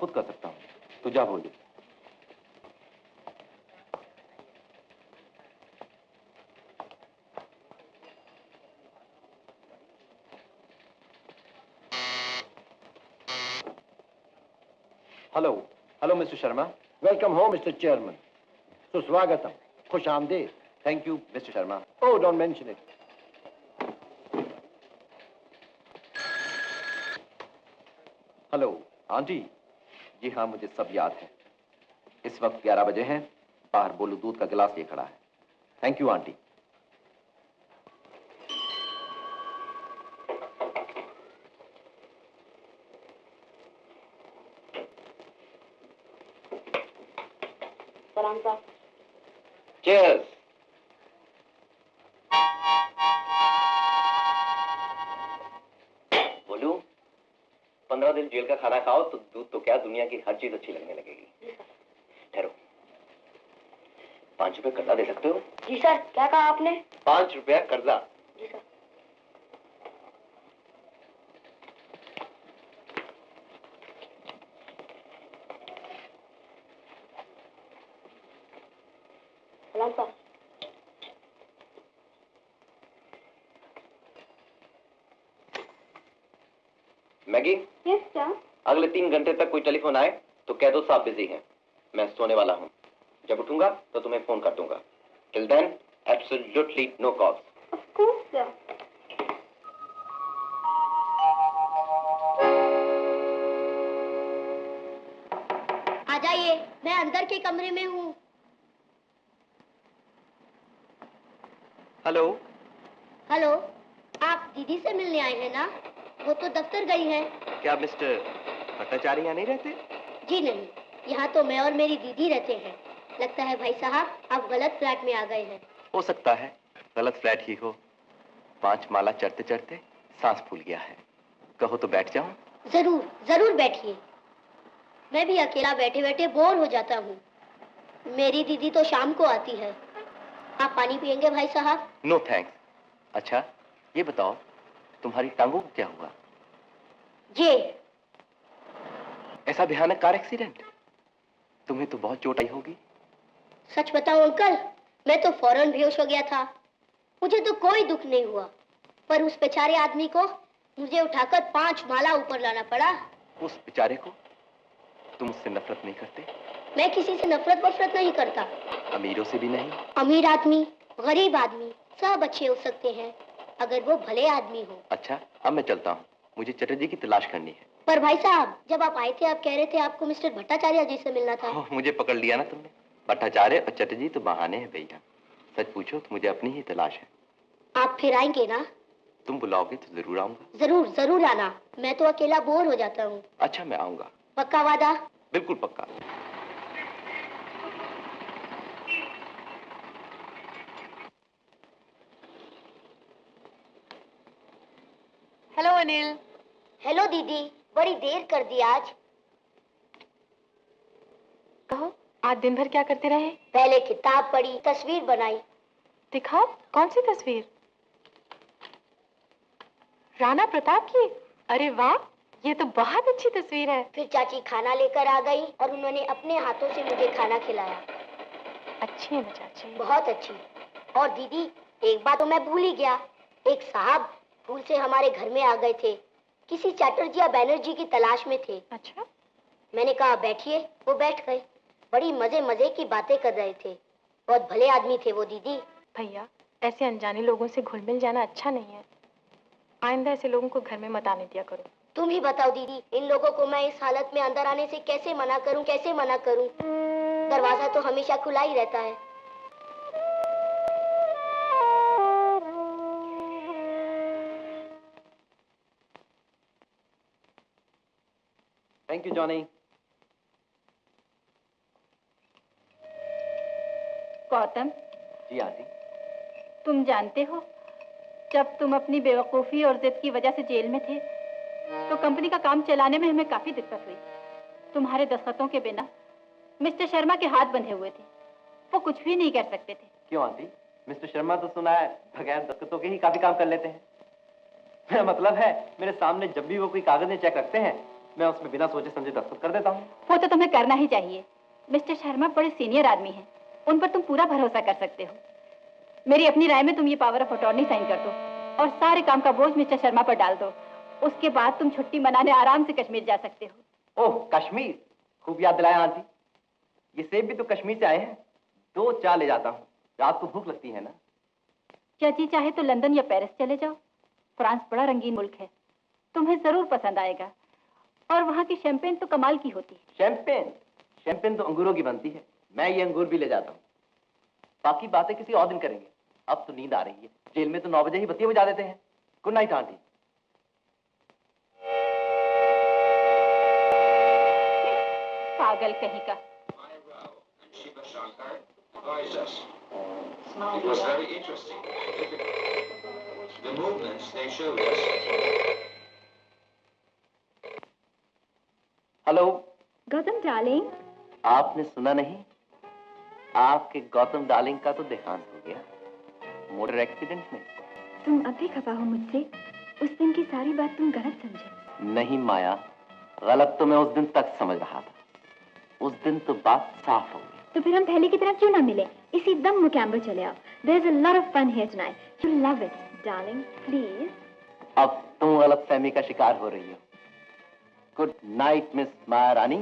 खुद कर सकता हूँ, तू जा बोल दे। Hello hello mister Sharma. Welcome home mister chairman. सुस्वागतम, खुश आमदीद। Thank you mister Sharma. Oh don't mention it. Hello aunty. जी हाँ, मुझे सब याद है। इस वक्त 11 बजे हैं, बाहर बोलू दूध का गिलास लिए खड़ा है। Thank you aunty. Cheers. बोलू, 15 दिन जेल का खाना खाओ तो दूध तो क्या दुनिया की हर चीज अच्छी लगने लगेगी। ठहरो, 5 रुपए कर्जा दे सकते हो? जी सर, क्या कहा आपने? 5 रुपया कर्जा। जी सर। सलाम सर। Maggi, yes sir. अगले 3 घंटे तक कोई टेलीफोन आए तो कह दो साहब बिजी हैं, मैं सोने वाला हूँ। जब उठूंगा तो तुम्हें फोन कर दूंगा। Till then absolutely no calls. Of course sir. आ जाइए, मैं अंदर के कमरे में हूँ। हेलो। हेलो, आप दीदी से मिलने आए हैं ना? वो तो दफ्तर गई है। क्या मिस्टर भट्टाचार्य यहाँ नहीं रहते? जी नहीं, यहाँ तो मैं और मेरी दीदी रहते हैं। लगता है भाई साहब आप गलत फ्लैट में आ गए हैं। हो सकता है गलत फ्लैट ही हो। 5 माला चढ़ते चढ़ते सांस फूल गया है। कहो तो बैठ जाऊं? जरूर जरूर बैठिए। मैं भी अकेला बैठे बैठे बोर हो जाता हूँ। मेरी दीदी तो शाम को आती है। आप पानी पियेंगे भाई साहब? No thanks. अच्छा ये बताओ, तुम्हारी टांगों को क्या हुआ? ये ऐसा भयानक कार एक्सीडेंट? तुम्हें तो बहुत चोट आई होगी। सच बताऊं अंकल, मैं तो फौरन बेहोश हो गया था। मुझे तो कोई दुख नहीं हुआ, पर उस बेचारे आदमी को मुझे उठाकर 5 माला ऊपर लाना पड़ा। उस बेचारे को? तुम उससे नफरत नहीं करते? मैं किसी से नफरत वफरत नहीं करता। अमीरों से भी नहीं? अमीर आदमी, गरीब आदमी सब अच्छे हो सकते हैं अगर वो भले आदमी हो। अच्छा अब मैं चलता हूँ, मुझे चटर्जी की तलाश करनी है। पर भाई साहब, जब आप आए थे आप कह रहे थे आपको मिस्टर भट्टाचार्य जी से मिलना था। मुझे पकड़ लिया ना तुमने। भट्टाचार्य और चटर्जी तो बहाने हैं भैया। सच पूछो तो मुझे अपनी ही तलाश है। आप फिर आएंगे ना? तुम बुलाओगे तो जरूर आऊंगा। जरूर जरूर आना, मैं तो अकेला बोर हो जाता हूँ। अच्छा मैं आऊंगा। पक्का वादा? बिल्कुल पक्का। हेलो अनिल। हेलो दीदी, बड़ी देर कर दी आज। कहो, आज दिन भर क्या करते रहे? पहले किताब पढ़ी, तस्वीर बनाई। दिखाओ, कौन सी तस्वीर? राणा प्रताप की? अरे वाह, ये तो बहुत अच्छी तस्वीर है। फिर चाची खाना लेकर आ गई और उन्होंने अपने हाथों से मुझे खाना खिलाया। अच्छी है ना चाची? बहुत अच्छी। और दीदी, एक बात तो मैं भूल ही गया। एक साहब भूल से हमारे घर में आ गए थे, किसी चैटर्जी या बैनर्जी की तलाश में थे। अच्छा? मैंने कहा बैठिए, वो बैठ गए। बड़ी मजे मजे की बातें कर रहे थे। बहुत भले आदमी थे वो दीदी। भैया, ऐसे अनजाने लोगों से घुल मिल जाना अच्छा नहीं है। आइंदा ऐसे लोगों को घर में मत आने दिया करो। तुम ही बताओ दीदी, इन लोगों को मैं इस हालत में अंदर आने से कैसे मना करूं, कैसे मना करूं? दरवाजा तो हमेशा खुला ही रहता है। Thank you Johnny. गौतम, जी आंटी। तुम जानते हो, जब तुम अपनी बेवकूफ़ी और जिद की वजह से जेल में थे, तो कंपनी का काम चलाने में हमें काफी दिक्कत हुई। तुम्हारे दस्तखतों के बिना मिस्टर शर्मा के हाथ बंधे हुए थे, वो कुछ भी नहीं कर सकते थे। क्यों आंटी? मिस्टर शर्मा तो सुना है बगैर दस्तखतों के ही काफी काम कर लेते हैं। मेरा मतलब है, मेरे सामने जब भी वो कोई कागज में चेक रखते हैं मैं उसमें बिना सोचे समझे दस्तखत कर देता हूँ। वो तो तुम्हें करना ही चाहिए। मिस्टर शर्मा बड़े सीनियर आदमी हैं, उन पर तुम पूरा भरोसा कर सकते हो। मेरी अपनी राय में तुम ये पावर ऑफ अटॉर्नी साइन कर दो और सारे काम का बोझ मिस्टर शर्मा पर डाल दो। उसके बाद तुम छुट्टी मनाने आराम से कश्मीर जा सकते हो। ओह कश्मीर, खूब याद दिलाया आंटी। ये सेब भी तो कश्मीर से आए हैं। 2 चार ले जाता हूँ, रात को भूख लगती है ना। चाची चाहे तो लंदन या पेरिस चले जाओ। फ्रांस बड़ा रंगीन मुल्क है, तुम्हें जरूर पसंद आएगा। और वहाँ की शैंपेन तो कमाल की होती है। शैंपेन तो अंगूरों की बनती है। मैं ये अंगूर भी ले जाता हूँ। बाकी बातें किसी और दिन करेंगे। अब तो नींद आ रही है। जेल में तो 9 बजे ही बत्तियां बुझा देते हैं। Good night aunty. पागल कहीं का। It was very interesting. The movements they showed us. Hello Gautam darling, आपने सुना नहीं? आपके गौतम डार्लिंग का तो देहांत हो गया मोटर एक्सीडेंट में। तुम अब भी खफा हो मुझसे? उस दिन की सारी बात तुम गलत समझे। नहीं माया, गलत तो मैं उस दिन तक समझ रहा था। उस दिन तो बात साफ हो गई। तो फिर हम पहले की तरह क्यों ना मिले? इसी दम मुकैम्बो चले आओ। There's a lot of fun here tonight. You'll love it, darling. Please. अब तुम गलतफहमी का शिकार हो रही हो। गुड नाइट मिस माया रानी।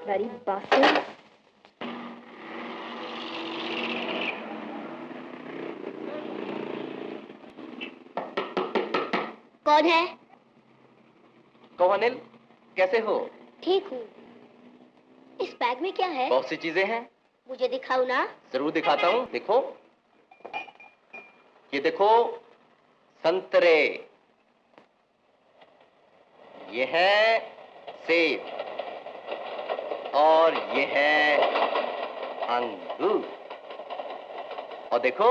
Bloody bastard. कौन है? कहो अनिल, कैसे हो? ठीक हूँ। इस बैग में क्या है? बहुत सी चीजें हैं। मुझे दिखाओ ना। जरूर दिखाता हूँ। देखो, ये देखो संतरे, ये है सेब और ये है अंगूर। और देखो,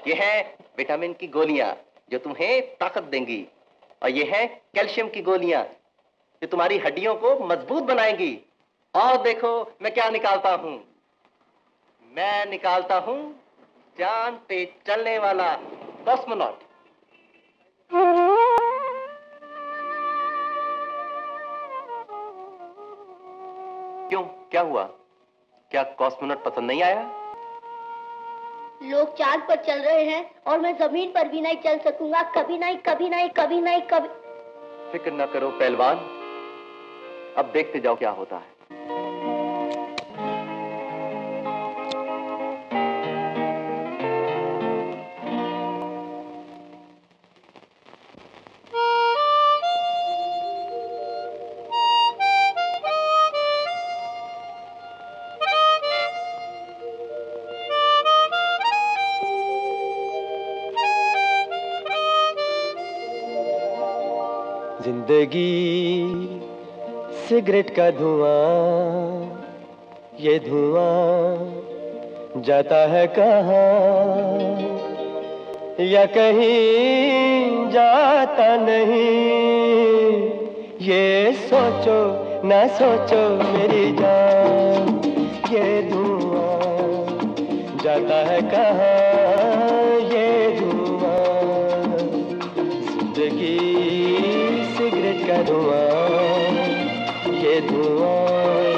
ये है विटामिन की गोलियां जो तुम्हें ताकत देंगी। और ये है कैल्शियम की गोलियां जो तुम्हारी हड्डियों को मजबूत बनाएंगी। और देखो मैं क्या निकालता हूं। मैं निकालता हूं चांद पे चलने वाला कॉस्मोनॉट। क्यों, क्या हुआ? क्या कॉस्मोनॉट पसंद नहीं आया? लोग चांद पर चल रहे हैं और मैं जमीन पर भी नहीं चल सकूंगा। कभी नहीं, कभी नहीं, कभी नहीं, कभी। फिक्र न करो पहलवान, अब देखते जाओ क्या होता है। जिंदगी सिगरेट का धुआं, ये धुआं जाता है कहाँ या कहीं जाता नहीं। ये सोचो ना सोचो मेरी जान, ये धुआं जाता है कहाँ ये धुआं। जिंदगी सिगरेट का धुआं, ये धुआं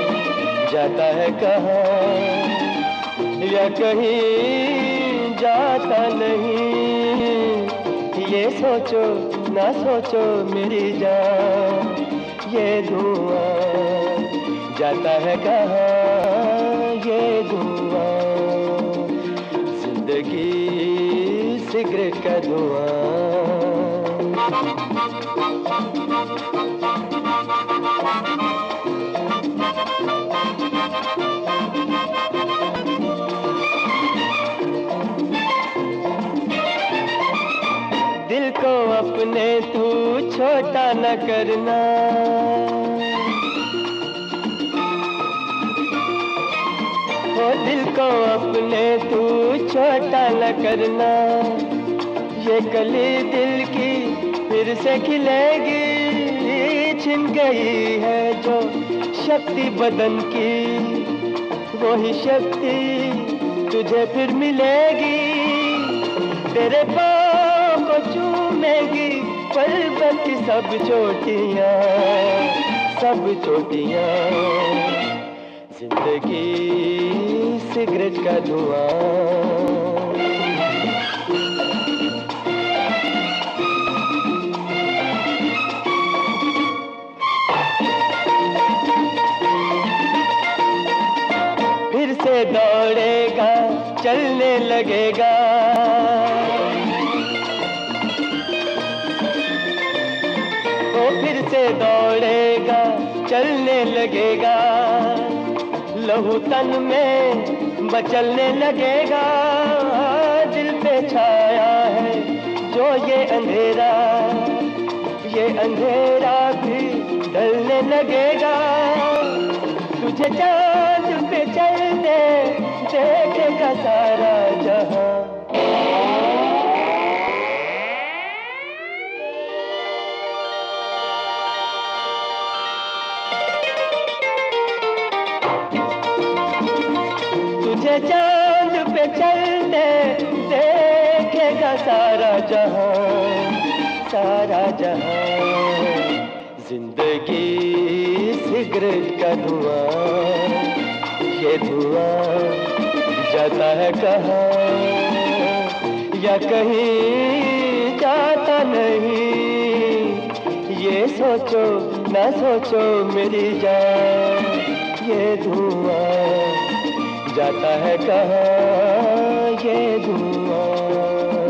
जाता है कहाँ या कहीं जाता नहीं। ये सोचो ना सोचो मेरी जान, ये धुआं जाता है कहाँ ये धुआं। जिंदगी सिगरेट का धुआं। दिल को अपने तू छोटा न करना, ओ दिल को अपने तू छोटा न करना। ये कली दिल की फिर से खिलेगी, छिन गई है जो शक्ति बदन की, वही शक्ति तुझे फिर मिलेगी। तेरे पाँव को चूमेगी पल मोहब्बत की सब चोटियां, सब चोटियां, जिंदगी सिगरेट का धुआं। फिर से दौड़ेगा, चलने लगेगा, वो फिर से दौड़ेगा, चलने लगेगा, लहू तन में मचलने लगेगा। दिल पे छाया है जो ये अंधेरा भी ढलने लगेगा। तुझे चांद पे चलते देखेगा सारा जहां। तुझे चांद पे चलते देखेगा सारा जहां, सारा जहां। जिंदगी सिगरेट का धुआं, ये धुआं जाता है कहाँ, या कहीं जाता नहीं। ये सोचो ना सोचो मेरी जान, ये धुआं जाता है कहाँ, ये धुआं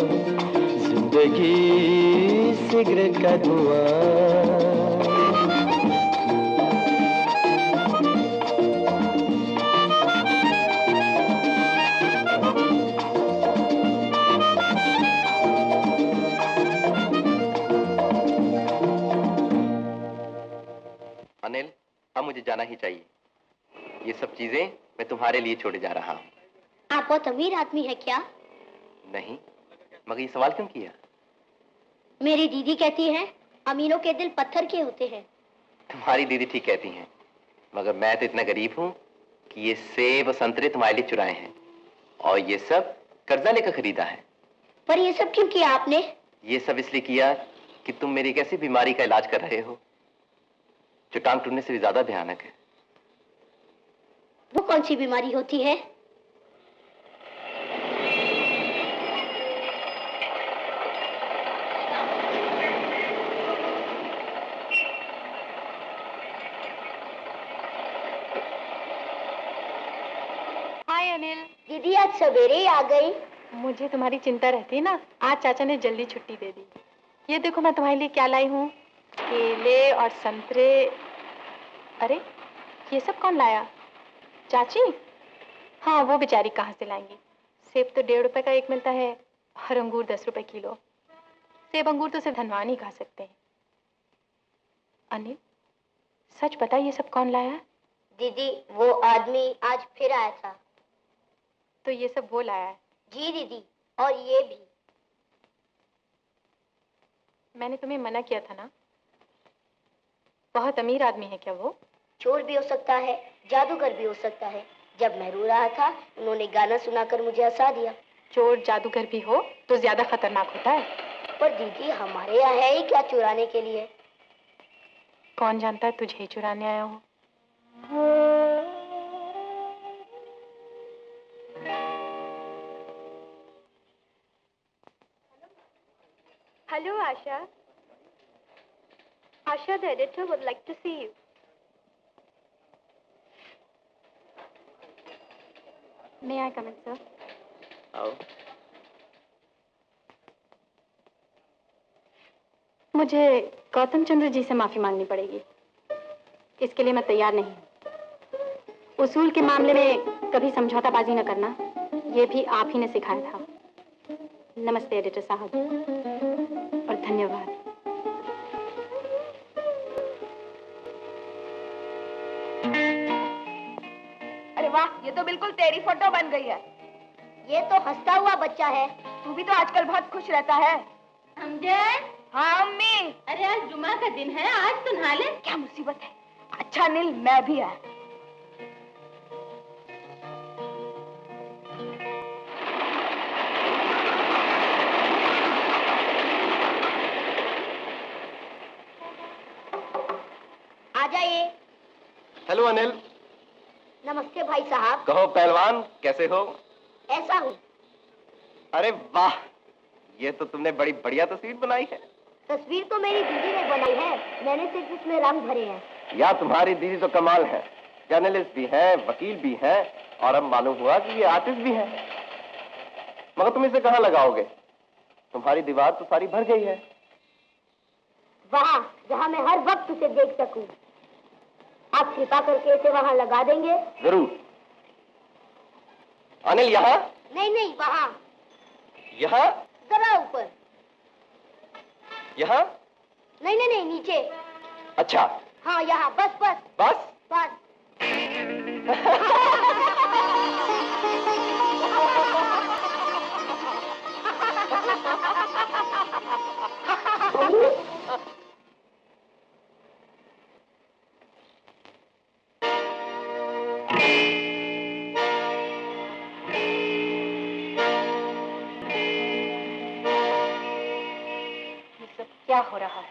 जिंदगी सिगरेट का धुआं। अनिल, अब मुझे जाना ही चाहिए। ये सब चीजें मैं तुम्हारे लिए छोड़े जा रहा हूँ। आप बहुत अमीर आदमी है क्या? नहीं, मगर ये सवाल क्यों किया? मेरी दीदी कहती है अमीरों के दिल पत्थर के होते हैं। तुम्हारी दीदी ठीक कहती हैं, मगर मैं तो इतना गरीब हूँ कि ये सेब और संतरे तुम्हारे लिए चुराए हैं, और ये सब कर्जा लेकर खरीदा है। पर ये सब क्यों किया आपने? ये सब इसलिए किया कि तुम मेरी एक ऐसी बीमारी का इलाज कर रहे हो जो टांग टूटने से भी ज्यादा भयानक है। वो कौन सी बीमारी होती है? हाय अनिल। दीदी आज सवेरे ही आ गई। मुझे तुम्हारी चिंता रहती है ना, आज चाचा ने जल्दी छुट्टी दे दी। ये देखो मैं तुम्हारे लिए क्या लाई हूँ, केले और संतरे। अरे ये सब कौन लाया? चाची? हाँ, वो बेचारी कहाँ से लाएंगी। सेब तो 1.5 रुपए का एक मिलता है और अंगूर 10 रुपए किलो। सेब अंगूर तो सिर्फ धनवान ही खा सकते हैं। अनिल सच बता, ये सब कौन लाया? दीदी वो आदमी आज फिर आया था। तो ये सब वो लाया है? जी दीदी, और ये भी। मैंने तुम्हें मना किया था ना। बहुत अमीर आदमी है क्या वो? चोर भी हो सकता है, जादूगर भी हो सकता है। जब मैं रो रहा था उन्होंने गाना सुनाकर मुझे हंसा दिया। चोर जादूगर भी हो तो ज्यादा खतरनाक होता है। पर दीदी हमारे यहाँ है ही क्या चुराने के लिए? कौन जानता है तुझे ही चुराने आया हो। Hello, Asha. Asha, the editor would like to see you. May I come in, sir? आओ। मुझे गौतम चंद्र जी से माफी मांगनी पड़ेगी। इसके लिए मैं तैयार नहीं हूँ। उसूल के मामले में कभी समझौताबाजी न करना, ये भी आप ही ने सिखाया था। नमस्ते एडिटर साहब, और धन्यवाद। अरे वाह, ये तो बिल्कुल तेरी फोटो बन गई है। ये तो हंसता हुआ बच्चा है। तू भी तो आजकल बहुत खुश रहता है। अमजद। हाँ अम्मी। अरे आज जुमा का दिन है, आज तो नहा ले। क्या मुसीबत है। अच्छा नील, मैं भी है। हेलो अनिल। नमस्ते भाई साहब। कहो पहलवान, कैसे हो? ऐसा हूँ। अरे वाह, ये तो तुमने बड़ी बढ़िया तस्वीर बनाई है। तस्वीर तो मेरी दीदी ने बनाई है, मैंने सिर्फ इसमें रंग भरे हैं। यार तुम्हारी दीदी तो कमाल है, जर्नलिस्ट भी है, वकील भी है, और अब मालूम हुआ कि ये आर्टिस्ट भी है। मगर तुम इसे कहाँ लगाओगे? तुम्हारी दीवार तो सारी भर गई है। वहाँ जहाँ मैं हर वक्त उसे देख सकूं। आप कृपा करके इसे वहाँ लगा देंगे? जरूर। अनिल, यहाँ? नहीं नहीं, वहाँ। यहाँ? जरा ऊपर। यहाँ? नहीं नहीं नहीं, नीचे। अच्छा। हाँ यहाँ, बस बस। बस? बस। क्या हो रहा है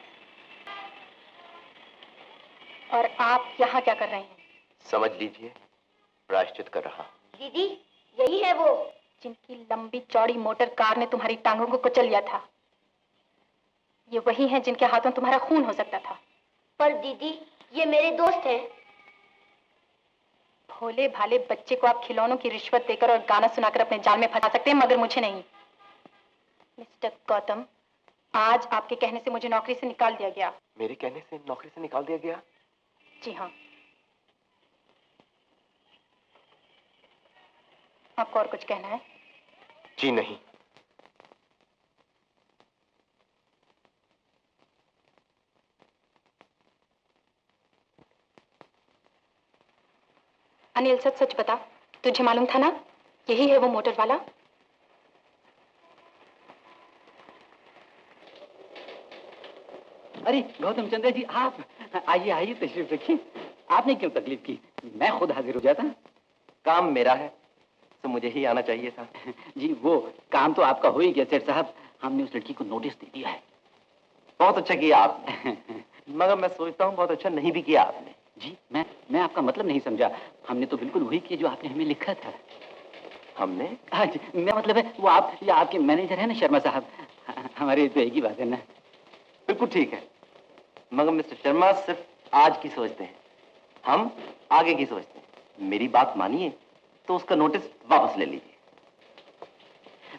और आप यहाँ क्या कर रहे हैं? समझ लीजिए, प्रायश्चित कर रहा। दीदी, यही है वो जिनकी लंबी चौड़ी मोटर कार ने तुम्हारी टांगों को कुचल लिया था। ये वही हैं जिनके हाथों तुम्हारा खून हो सकता था। पर दीदी, ये मेरे दोस्त हैं। भोले भाले बच्चे को आप खिलौनों की रिश्वत देकर और गाना सुनाकर अपने जाल में फंसा सकते हैं, मगर मुझे नहीं। मिस्टर गौतम, आज आपके कहने से मुझे नौकरी से निकाल दिया गया। मेरे कहने से नौकरी से निकाल दिया गया? जी हाँ। आपको और कुछ कहना है? जी नहीं। अनिल, सच सच बता, तुझे मालूम था ना यही है वो मोटर वाला? अरे गौतम चंद्र जी, आप आइए आइए, तशरीफ रखिए। आपने क्यों तकलीफ की, मैं खुद हाजिर हो जाता। काम मेरा है तो मुझे ही आना चाहिए था। जी वो काम तो आपका हो ही गया सेठ साहब, हमने उस लड़की को नोटिस दे दिया है। बहुत अच्छा किया आपने। मगर मैं सोचता हूँ बहुत अच्छा नहीं भी किया आपने। जी मैं आपका मतलब नहीं समझा। हमने तो बिल्कुल वही किया जो आपने हमें लिखा था। हमने? हाँ जी, मेरा मतलब है वो आप या आपके मैनेजर है ना शर्मा साहब, हमारी तो एक ही बात है ना। बिल्कुल ठीक है, मगर मिस्टर शर्मा सिर्फ आज की सोचते हैं, हम आगे की सोचते हैं। मेरी बात मानिए तो उसका नोटिस वापस ले लीजिए।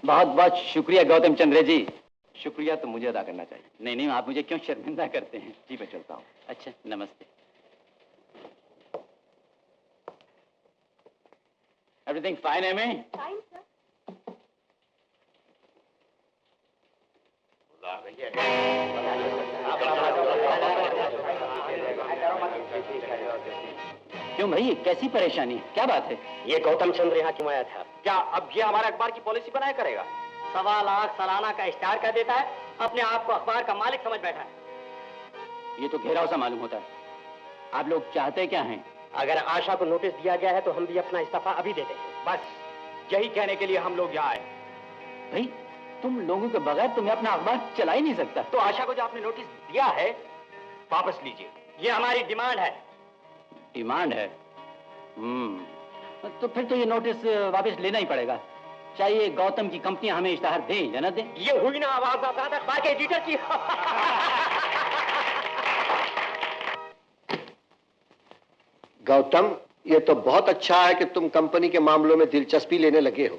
बहुत बहुत शुक्रिया गौतम चंद्र जी। शुक्रिया तो मुझे अदा करना चाहिए। नहीं नहीं, आप मुझे क्यों शर्मिंदा करते हैं। जी मैं चलता हूँ। अच्छा, नमस्ते। एवरीथिंग फाइन है मैं? Fine sir. क्यों भाई, कैसी परेशानी, क्या बात है? ये गौतम चंद्र यहाँ क्यों आया था? क्या अब ये हमारे अखबार की पॉलिसी बनाया करेगा? 1.25 लाख सालाना का इश्तेहार कर देता है, अपने आप को अखबार का मालिक समझ बैठा है। ये तो घेराव सा मालूम होता है। आप लोग चाहते क्या हैं? अगर आशा को नोटिस दिया गया है तो हम भी अपना इस्तीफा अभी दे देंगे। बस यही कहने के लिए हम लोग यहाँ आए। भाई तुम लोगों के बगैर तुम्हें अपना अखबार चला ही नहीं सकता। तो आशा को जो आपने नोटिस दिया है वापस लीजिए। ये हमारी डिमांड है। डिमांड है? तो फिर तो ये नोटिस वापस लेना ही पड़ेगा, चाहे गौतम की कंपनी हमें इश्तेहार दे या न दे। ये हुई ना आवाज अखबार के एडिटर की। गौतम, ये तो बहुत अच्छा है कि तुम कंपनी के मामलों में दिलचस्पी लेने लगे हो,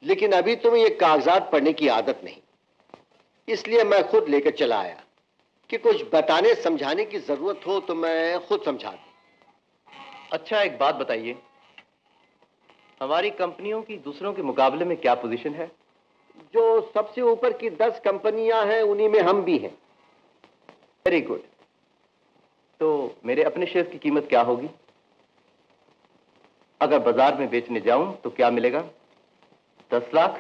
लेकिन अभी तुम्हें ये कागजात पढ़ने की आदत नहीं, इसलिए मैं खुद लेकर चला आया कि कुछ बताने समझाने की जरूरत हो तो मैं खुद समझा दूं। अच्छा, एक बात बताइए, हमारी कंपनियों की दूसरों के मुकाबले में क्या पोजीशन है? जो सबसे ऊपर की 10 कंपनियां हैं उन्हीं में हम भी हैं। Very good. तो मेरे अपने शेयर की कीमत क्या होगी? अगर बाजार में बेचने जाऊं तो क्या मिलेगा? 10 लाख?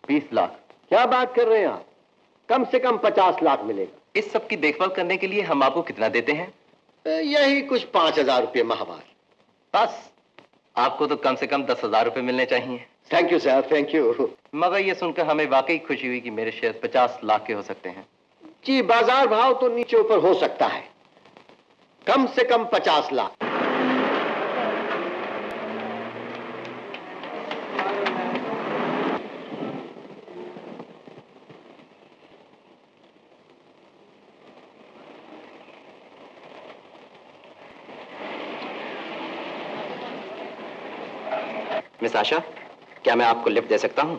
20 लाख? क्या बात कर रहे हैं आप? कम से कम 50 लाख मिलेगा। इस सब की देखभाल करने के लिए हम आपको कितना देते हैं? यही कुछ 5,000 रुपये माहवार। बस? आपको तो कम से कम 10,000 रुपये मिलने चाहिए। Thank you sir, thank you. मगर ये सुनकर हमें वाकई खुशी हुई कि मेरे शेयर 50 लाख के हो सकते हैं। जी, बाजार भाव तो नीचे ऊपर हो सकता है, कम से कम 50 लाख। मिस आशा, क्या मैं आपको लिफ्ट दे सकता हूं?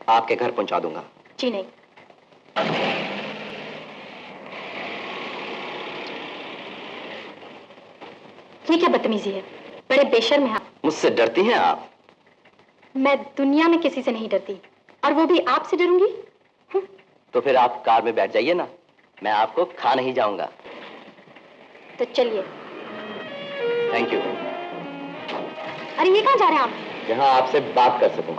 आपके घर पहुंचा दूंगा। जी नहीं। ये क्या बदतमीजी है? बड़े बेशर्म हैं आप। मुझसे डरती हैं आप? मैं दुनिया में किसी से नहीं डरती, और वो भी आपसे डरूंगी? तो फिर आप कार में बैठ जाइए ना, मैं आपको खा नहीं जाऊंगा। तो चलिए। Thank you. अरे ये कहाँ जा रहे हैं आप? जहां आपसे बात कर सकूं।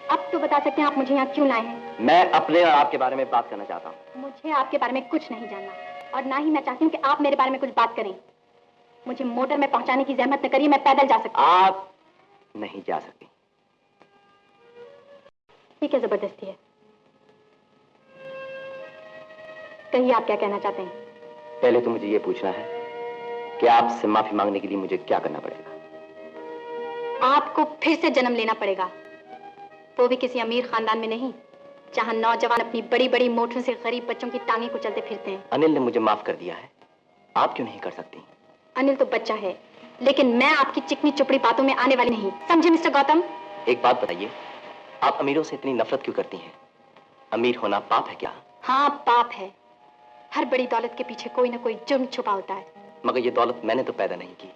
अब तो बता सकते हैं आप मुझे यहाँ क्यों लाए हैं? मैं अपने और आपके बारे में बात करना चाहता हूँ। मुझे आपके बारे में कुछ नहीं जानना, और ना ही मैं चाहती हूँ कि आप मेरे बारे में कुछ बात करें। मुझे मोटर में पहुंचाने की जहमत न करिए, मैं पैदल जा सकती हूँ। आप नहीं जा सकती। ये क्या जबरदस्ती है? कहिए आप क्या कहना चाहते हैं? पहले तो मुझे ये पूछना है कि आपसे माफी मांगने के लिए मुझे क्या करना पड़ेगा? आपको फिर से जन्म लेना पड़ेगा, वो भी किसी अमीर खानदान में नहीं, जहां नौजवान अपनी बड़ी बड़ी मोटरों से गरीब बच्चों की टांगे को चलते फिरते हैं। अनिल ने मुझे माफ कर दिया है, आप क्यों नहीं कर सकती? अनिल तो बच्चा है, लेकिन मैं आपकी चिकनी चुपड़ी बातों में आने वाली नहीं, समझे मिस्टर गौतम? एक बात बताइए, आप अमीरों से इतनी नफरत क्यों करती हैं? अमीर होना पाप है क्या? हाँ पाप है। हर बड़ी दौलत के पीछे कोई ना कोई जुर्म छुपा होता है। मगर ये दौलत मैंने तो पैदा नहीं की,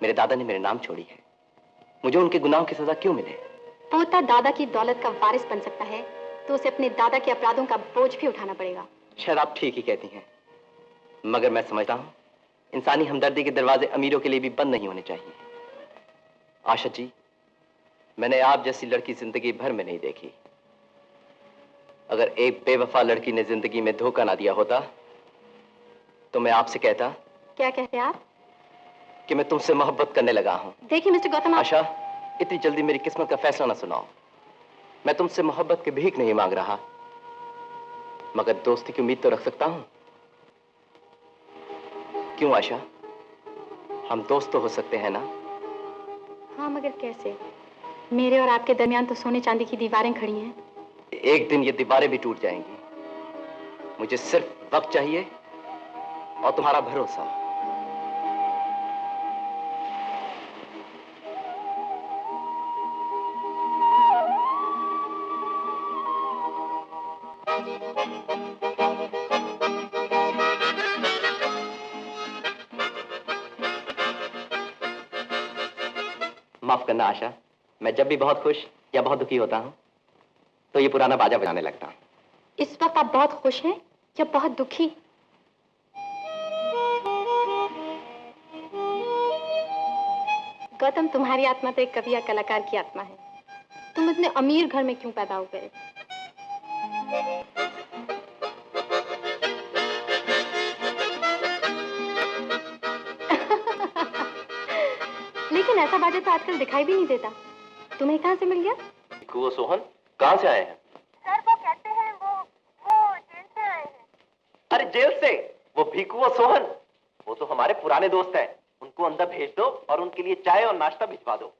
मेरे दादा ने मेरे नाम छोड़ी है। मुझे उनके गुनाहों की सजा क्यों मिले? पोता दादा की दौलत का वारिस बन सकता है तो उसे अपने दादा के अपराधों का बोझ भी उठाना पड़ेगा। शायद आप ठीक ही कहती हैं, मगर मैं समझता हूँ इंसानी हमदर्दी के दरवाजे अमीरों के लिए भी बंद नहीं होने चाहिए। आशा जी, मैंने आप जैसी लड़की जिंदगी भर में नहीं देखी। अगर एक बेवफा लड़की ने जिंदगी में धोखा ना दिया होता तो मैं आपसे कहता। क्या कहते हैं आप? कि मैं तुमसे मोहब्बत करने लगा हूँ। देखिए मिस्टर गौतम, आशा, इतनी जल्दी मेरी किस्मत का फैसला ना सुनाओ। मैं तुमसे मोहब्बत की भीख नहीं मांग रहा, मगर दोस्ती की उम्मीद तो रख सकता हूं। क्यों आशा, हम दोस्त तो हो सकते हैं ना? हाँ मगर कैसे? मेरे और आपके दरमियान तो सोने चांदी की दीवारें खड़ी हैं। एक दिन ये दीवारें भी टूट जाएंगी। मुझे सिर्फ वक्त चाहिए और तुम्हारा भरोसा। माफ करना आशा, मैं जब भी बहुत खुश या बहुत दुखी होता हूं तो ये पुराना बाजा बजाने लगता हूं। इस वक्त आप बहुत खुश हैं या बहुत दुखी? गौतम, तुम्हारी आत्मा तो एक कवि या कलाकार की आत्मा है। तुम इतने अमीर घर में क्यों पैदा हो गए? लेकिन ऐसा बाजा तो आजकल दिखाई भी नहीं देता। तुम्हें कहाँ से मिल गया? वो सोहन कहाँ से आए हैं? सर वो कहते हैं वो जेल से आए हैं। अरे जेल से? वो भीखू और सोहन, वो तो हमारे पुराने दोस्त हैं। उनको अंदर भेज दो और उनके लिए चाय और नाश्ता भिजवा दो।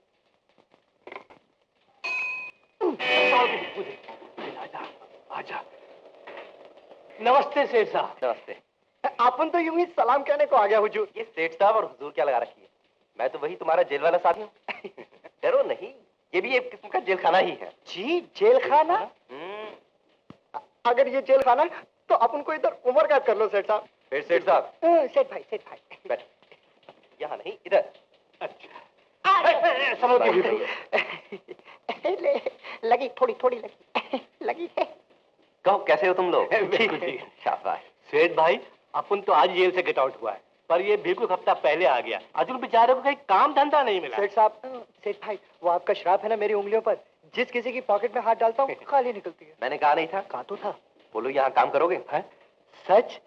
आजा। नमस्ते सेठ साहब। नमस्ते। अपन तो यूं ही सलाम कहने को आ गया हुजूर। ये सेठ साहब और हुजूर क्या लगा रखी है? मैं तो वही तुम्हारा जेल वाला साथी हूँ। डरो नहीं, ये भी एक किस्म का जेल खाना ही है। जी जेल खाना? अगर ये जेल खाना है तो अपन को इधर उम्र कैद कर लो सेठ साहब। फिर सेठ साहब? सेठ भाई, सेठ भाई। बैठो। यहाँ नहीं, इधर। समों की ले, लगी थोड़ी थोड़ी लगी लगी है। कहो कैसे हो तुम लोग? बिल्कुल ठीक। शाबाश। सेठ भाई अपन तो आज जेल से गेट आउट हुआ है, पर ये बिल्कुल हफ्ता पहले आ गया। अजून बेचारे को कहीं काम धंधा नहीं मिला। सेठ साहब, सेठ भाई, वो आपका श्राप है ना मेरी उंगलियों पर। जिस किसी की पॉकेट में हाथ डालता हूँ खाली निकलती है। मैंने कहा नहीं था? कहा तो था। बोलो यहाँ काम करोगे? है सच?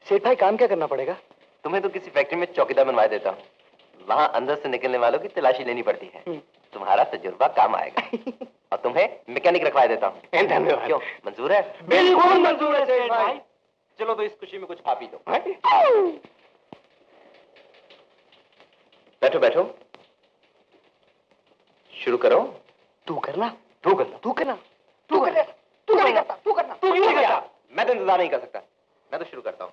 सेठ भाई काम क्या करना पड़ेगा? तुम्हें तो किसी फैक्ट्री में चौकीदार बनवा देता हूँ। वहाँ अंदर से निकलने वालों की तलाशी लेनी पड़ती है। तुम्हारा तजुर्बा काम आएगा। और तुम्हें मैकेनिक रखवा देता हूँ। धन्यवाद। क्यों, मंजूर है? बिल्कुल मंजूर है सेठ भाई। चलो तो इस खुशी में कुछ खा पी दो। बैठो बैठो, शुरू करो। तू करना, तू करना, तू करना, तू करना, तू नहीं करता, तू करना, तू क्यों नहीं करता? मैं तो इंतजार नहीं कर सकता, मैं तो शुरू करता हूँ।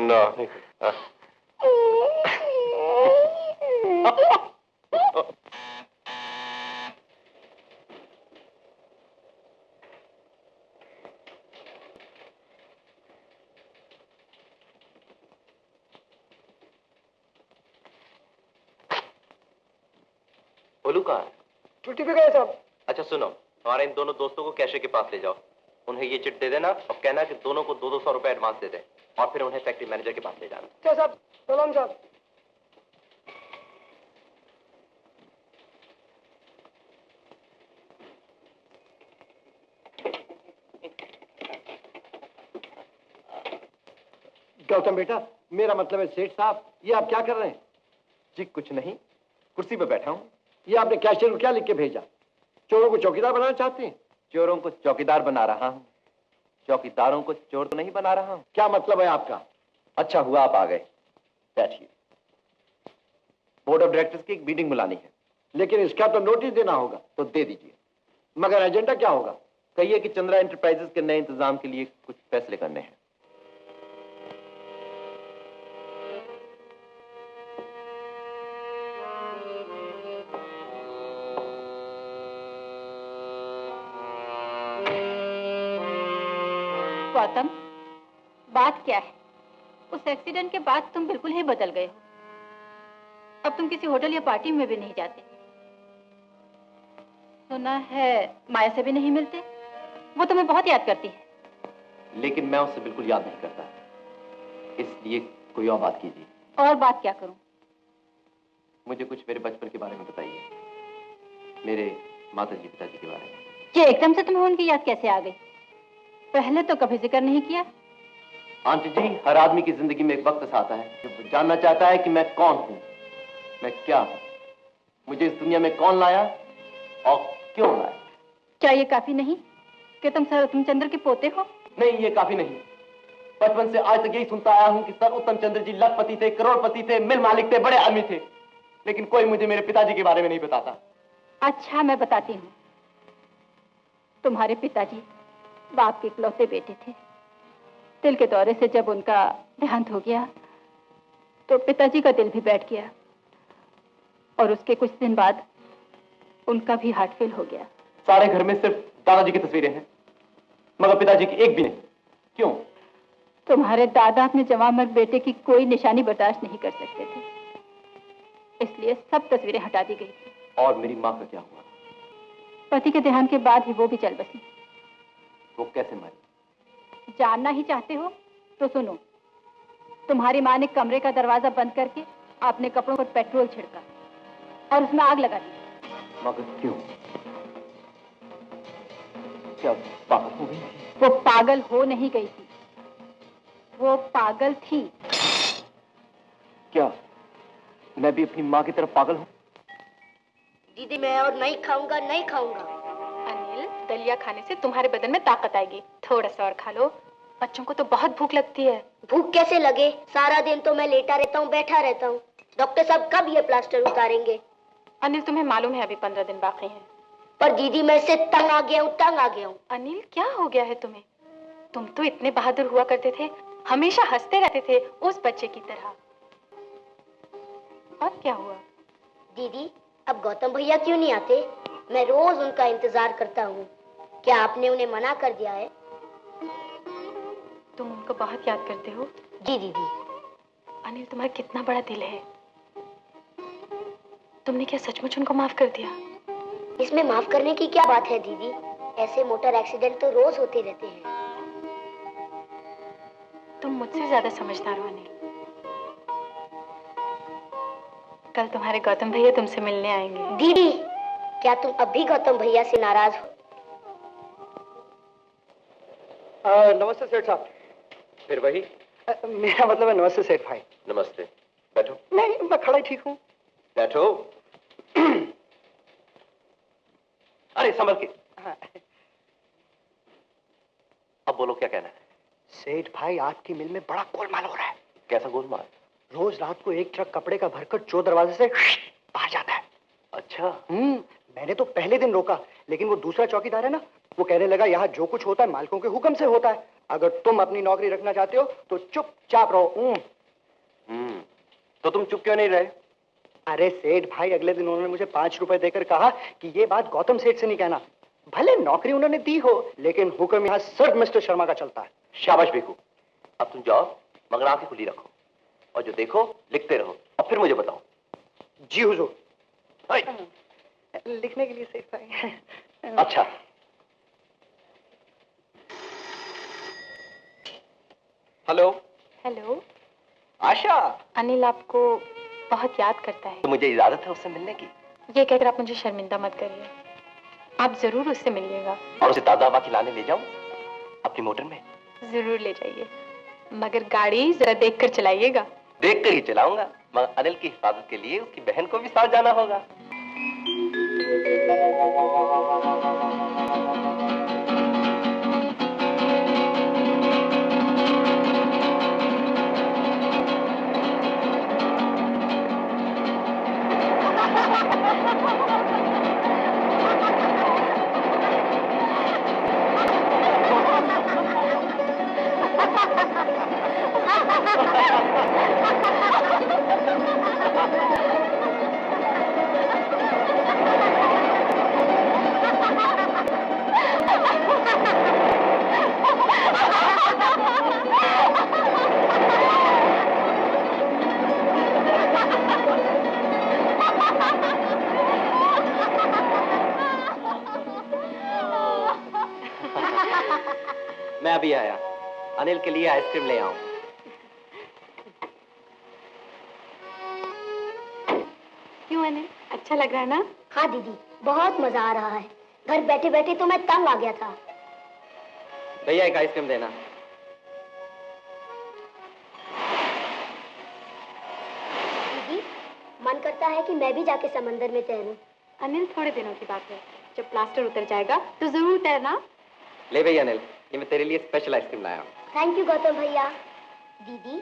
No. बोलू कहाँ है? छुट्टी पे गए साहब। अच्छा सुनो, हमारे इन दोनों दोस्तों को कैशे के पास ले जाओ। उन्हें ये चिट दे देना और कहना कि दोनों को 200 रुपए एडवांस दे दें और फिर उन्हें फैक्ट्री मैनेजर के पास ले जाना। क्या साहब? सलाम साहब। गौतम बेटा, मेरा मतलब है सेठ साहब, ये आप क्या कर रहे हैं? जी कुछ नहीं, कुर्सी पे बैठा हूँ। ये आपने कैशियर को क्या लिख के भेजा? चोरों को चौकीदार बनाना चाहते हैं? चोरों को चौकीदार बना रहा हूँ, चौकीदारों को चोर तो नहीं बना रहा हूँ। क्या मतलब है आपका? अच्छा हुआ आप आ गए, बैठिए। बोर्ड ऑफ डायरेक्टर्स की एक मीटिंग बुलानी है। लेकिन इसका तो नोटिस देना होगा। तो दे दीजिए। मगर एजेंडा क्या होगा? कहिए कि चंद्रा एंटरप्राइजेस के नए इंतजाम के लिए कुछ फैसले करने हैं। गौतम, बात क्या है? उस एक्सीडेंट के बाद तुम बिल्कुल ही बदल गए हो। अब तुम किसी होटल या पार्टी में भी नहीं जाते। सुना है माया से भी नहीं मिलते। वो तुम्हें बहुत याद करती है। लेकिन मैं उससे बिल्कुल याद नहीं करता, इसलिए कोई और बात कीजिए। और बात क्या करूं? मुझे कुछ मेरे बचपन के बारे में बताइए, मेरे माताजी पिताजी के बारे में। ये एकदम से तुम्हें उनकी याद कैसे आ गई? पहले तो कभी जिक्र नहीं किया। आंटी जी, हर आदमी की जिंदगी में एक वक्त ऐसा आता है जब वो जानना चाहता है कि मैं कौन हूँ, मैं क्या हूँ, मुझे इस दुनिया में कौन लाया और क्यों लाया। क्या ये काफी नहीं कि तुम सर उत्तम चंद्र के पोते हो? नहीं, ये काफी नहीं। बचपन से आज तक यही सुनता आया हूँ कि सर उत्तम चंद्र जी लखपति थे, करोड़पति थे, मिल मालिक थे, बड़े आदमी थे, लेकिन कोई मुझे मेरे पिताजी के बारे में नहीं बताता। अच्छा, मैं बताती हूँ। तुम्हारे पिताजी बाप के इकलौते बेटे थे। दिल के दौरे से जब उनका देहांत हो गया तो पिताजी का दिल भी बैठ गया और उसके कुछ दिन बाद उनका भी हार्ट फेल हो गया। सारे घर में सिर्फ दादाजी की तस्वीरें हैं, मगर पिताजी की एक भी नहीं। क्यों? तुम्हारे दादा अपने जवान बेटे की कोई निशानी बर्दाश्त नहीं कर सकते थे, इसलिए सब तस्वीरें हटा दी गई थी। और मेरी माँ का क्या हुआ? पति के देहांत के बाद ही वो भी चल बसी। वो कैसे मरी? जानना ही चाहते हो तो सुनो। तुम्हारी माँ ने कमरे का दरवाजा बंद करके अपने कपड़ों पर पेट्रोल छिड़का और उसमें आग लगा दी। मगर क्यों? क्या पागल हो गई? वो पागल हो नहीं गई थी, वो पागल थी। क्या मैं भी अपनी माँ की तरफ पागल हूँ? दीदी मैं और नहीं खाऊंगा, नहीं खाऊंगा। अनिल, दलिया खाने से तुम्हारे बदन में ताकत आएगी। थोड़ा सा और खा लो। बच्चों को तो बहुत भूख लगती है। भूख कैसे लगे, सारा दिन तो मैं लेटा रहता हूँ, बैठा रहता हूँ। डॉक्टर साहब कब ये प्लास्टर उतारेंगे? अनिल तुम्हें मालूम है अभी 15 दिन बाकी हैं। पर दीदी मैं इससे तंग आ गया हूँ, तंग आ गया हूँ। अनिल क्या हो गया है तुम्हें? तुम तो इतने बहादुर हुआ करते थे, हमेशा हंसते रहते थे उस बच्चे की तरह। अब क्या हुआ? दीदी अब गौतम भैया क्यों नहीं आते? मैं रोज उनका इंतजार करता हूँ। क्या आपने उन्हें मना कर दिया है? तुम उनको बहुत याद करते हो? जी दीदी। अनिल तुम्हारा कितना बड़ा दिल है। तुमने क्या सचमुच उनको माफ कर दिया? इसमें माफ करने की क्या बात है दीदी? ऐसे मोटर एक्सीडेंट तो रोज होते रहते हैं। तुम मुझसे ज्यादा समझदार हो अनिल। कल तुम्हारे गौतम भैया तुमसे मिलने आएंगे। दीदी क्या तुम अब भी गौतम भैया से नाराज हो? नमस्ते सेठ साहब। फिर वही? मेरा मतलब है नमस्ते सेठ भाई। नमस्ते, बैठो। नहीं मैं खड़ा ही ठीक हूँ। बैठो। अरे संभल के। हाँ। अब बोलो क्या कहना है? सेठ भाई आपकी मिल में बड़ा गोलमाल हो रहा है। कैसा गोलमाल? रोज रात को एक ट्रक कपड़े का भरकर चो दरवाजे से बाहर जाता है। अच्छा। मैंने तो पहले दिन रोका, लेकिन वो दूसरा चौकीदार है ना, वो कहने लगा यहाँ जो कुछ होता है मालिकों के हुक्म से होता है। अगर तुम अपनी नौकरी रखना चाहते हो तो चुपचाप रहो। तो तुम चुप क्यों नहीं रहे? अरे सेठ भाई अगले दिन उन्होंने मुझे 5 रुपए देकर कहा कि ये बात गौतम सेठ से नहीं कहना। भले नौकरी उन्होंने दी हो, लेकिन हुक्म यहाँ सिर्फ मिस्टर शर्मा का चलता है। शाबाश भिखू, अब तुम जाओ मगर आंखें खुली रखो और जो देखो लिखते रहो और फिर मुझे बताओ। जी हुजूर। लिखने के लिए सेठ भाई। अच्छा। हेलो। हेलो। आशा। अनिल आपको बहुत याद करता है। तो मुझे इजाजत है उससे मिलने की? ये कहकर आप मुझे शर्मिंदा मत करिए, आप जरूर उससे मिलिएगा। और उसे ताजा हवा खिलाने ले जाऊं अपनी मोटर में? जरूर ले जाइए, मगर गाड़ी जरा देखकर चलाइएगा। देखकर ही चलाऊंगा, मगर अनिल की हिफाजत के लिए उसकी बहन को भी साथ जाना होगा। मैं अभी आया, अनिल के लिए आइसक्रीम ले आऊं। क्यों अनिल, अच्छा लग रहा है ना? हाँ दीदी बहुत मजा आ रहा है। घर बैठे बैठे तो मैं तंग आ गया था। भैया एक आइसक्रीम देना। दीदी मन करता है कि मैं भी जाके समंदर में तैरूं। अनिल थोड़े दिनों की बात है, जब प्लास्टर उतर जाएगा तो जरूर तैरना। ले भैया अनिल, ये मैं तेरे लिए स्पेशल आइसक्रीम लाया हूँ। थैंक यू गौतम भैया। दीदी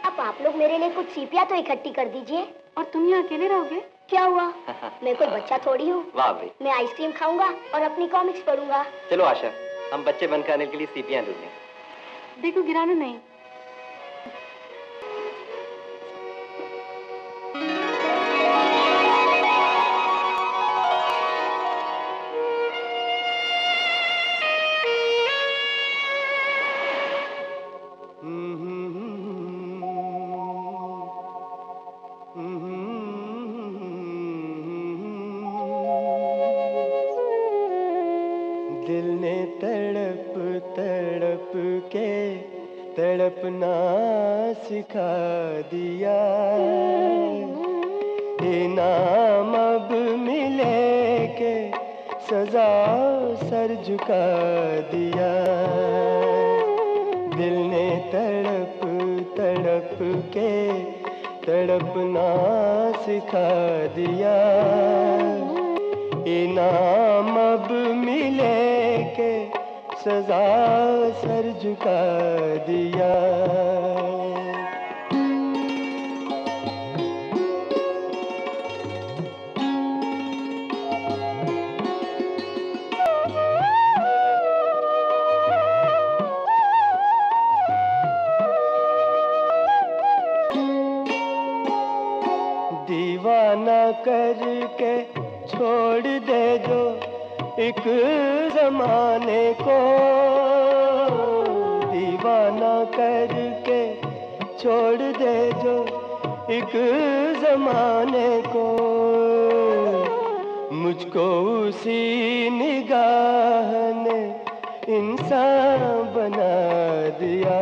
अब आप लोग मेरे लिए कुछ सीपियां तो इकट्ठी कर दीजिए। और तुम यहाँ अकेले रहोगे? क्या हुआ, मैं कोई बच्चा थोड़ी हूँ। वाह भाई। मैं आइसक्रीम खाऊंगा और अपनी कॉमिक्स पढ़ूंगा। चलो आशा, हम बच्चे बनकर अनिल के लिए सीपियां ढूंढें। देखो गिराना नहीं। दिल ने तड़प तड़प के तड़पना सिखा दिया, इनाम अब मिले के सजा सर झुका दिया। दिल ने तड़प तड़प के तड़पना सिखा दिया, इनाम अब मिले के सजा सर झुका दिया। दीवाना करके छोड़ दे जो एक जमाने को, दीवाना करके छोड़ दे जो एक जमाने को, मुझको उसी निगाह ने इंसान बना दिया,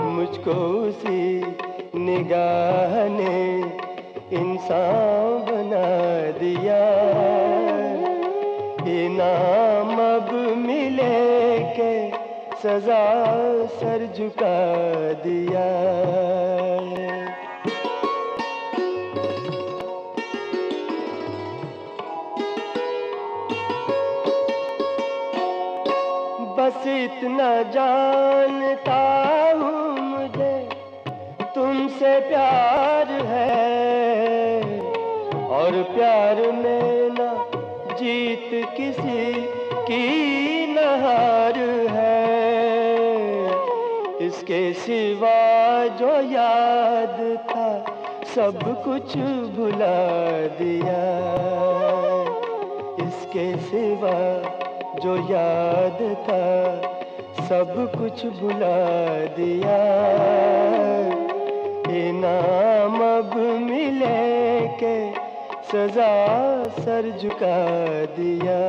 मुझको उसी निगाह ने इंसान बना दिया। इनाम अब मिले के सजा सर झुका दिया। बस इतना जानता हूँ मुझे तुमसे प्यार है, और प्यार में ना जीत किसी की न हार है। इसके सिवा जो याद था सब कुछ भुला दिया, इसके सिवा जो याद था सब कुछ भुला दिया। इनाम अब मिले के सजा सर झुका दिया।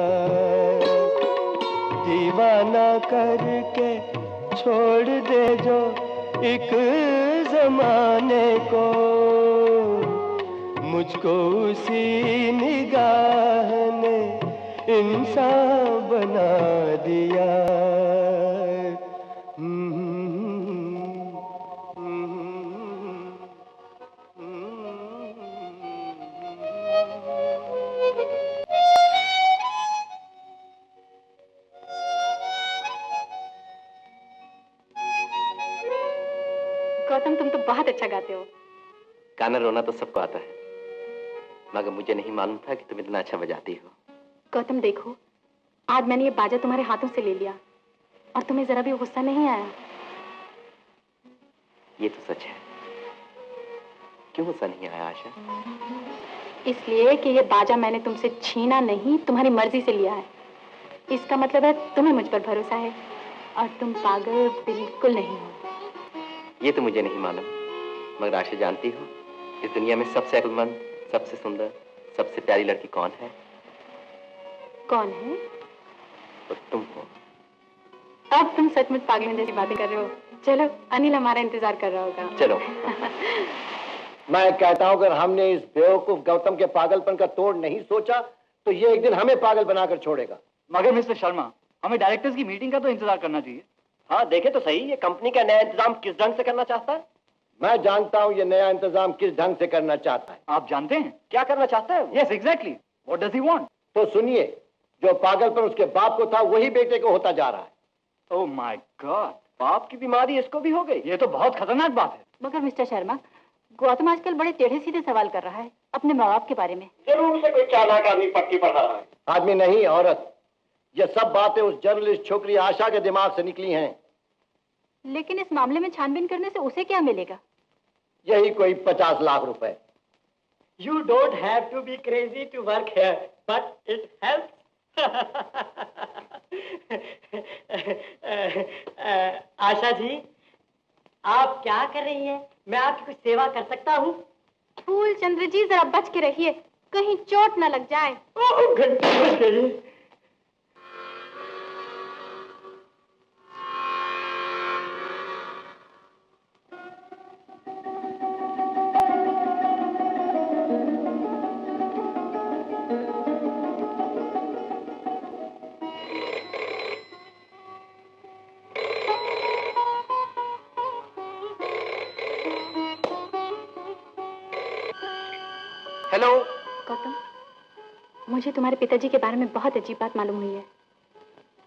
दीवाना करके छोड़ दे जो एक जमाने को, मुझको उसी निगाह ने इंसान बना दिया। गौतम, तुम तो बहुत अच्छा गाते हो। गाना रोना तो सबको आता है, मगर मुझे नहीं मालूम था कि तुम इतना अच्छा बजाती हो। गौतम देखो, आज मैंने ये बाजा तुम्हारे हाथों से ले लिया और तुम्हें जरा भी गुस्सा नहीं आया। ये तो सच है। क्यों गुस्सा नहीं आया आशा? इसलिए कि ये बाजा मैंने तुमसे छीना नहीं, तुम्हारी मर्जी से लिया है। इसका मतलब है तुम्हें मुझ पर भरोसा है और तुम पागल बिल्कुल नहीं हो। ये तो मुझे नहीं मालूम, मगर आशा जानती हो इस दुनिया में सबसे अक्लमंद, सबसे सुंदर, सबसे प्यारी लड़की कौन है? कौन है? तो तुम हो। अब तुम सचमुच पागलों जैसी बातें कर रहे हो। चलो, अनिल हमारा इंतजार कर रहा होगा। चलो। मैं कहता हूं अगर हमने इस बेवकूफ गौतम के पागलपन का तोड़ नहीं सोचा तो ये एक दिन हमें पागल बनाकर छोड़ेगा। मगर मिस्टर शर्मा, हमें डायरेक्टर्स की मीटिंग का तो इंतजार करना चाहिए। हाँ, देखे तो सही, ये कंपनी का नया इंतजाम किस ढंग से करना चाहता है। मैं जानता हूं ये नया इंतजाम किस ढंग से करना चाहता है। आप जानते हैं क्या करना चाहता है? Yes exactly, what does he want? तो सुनिए, जो पागलपन उसके बाप को था वही बेटे को होता जा रहा है। ओह माय गॉड, बाप की बीमारी इसको भी हो गई। ये तो बहुत खतरनाक बात है। मगर मिस्टर शर्मा, गौतम आजकल बड़े टेढ़े सीधे सवाल कर रहा है अपने माँ बाप के बारे में। जरूर उसे कोई चालाक आदमी पट्टी पढ़ा रहा है। आदमी नहीं, औरत। ये सब बातें उस जर्नलिस्ट छोकरी आशा के दिमाग से निकली हैं। लेकिन इस मामले में छानबीन करने से उसे क्या मिलेगा? यही कोई 50 लाख रुपए। You don't have to be crazy to work here, but it helps. Asha ji, आप क्या कर रही हैं? मैं आपकी कुछ सेवा कर सकता हूँ? फूल चंद्र जी, जरा बच के रहिए, कहीं चोट न लग जाए। घंटी बज गई। हेलो गौतम, मुझे तुम्हारे पिताजी के बारे में बहुत अजीब बात मालूम हुई है।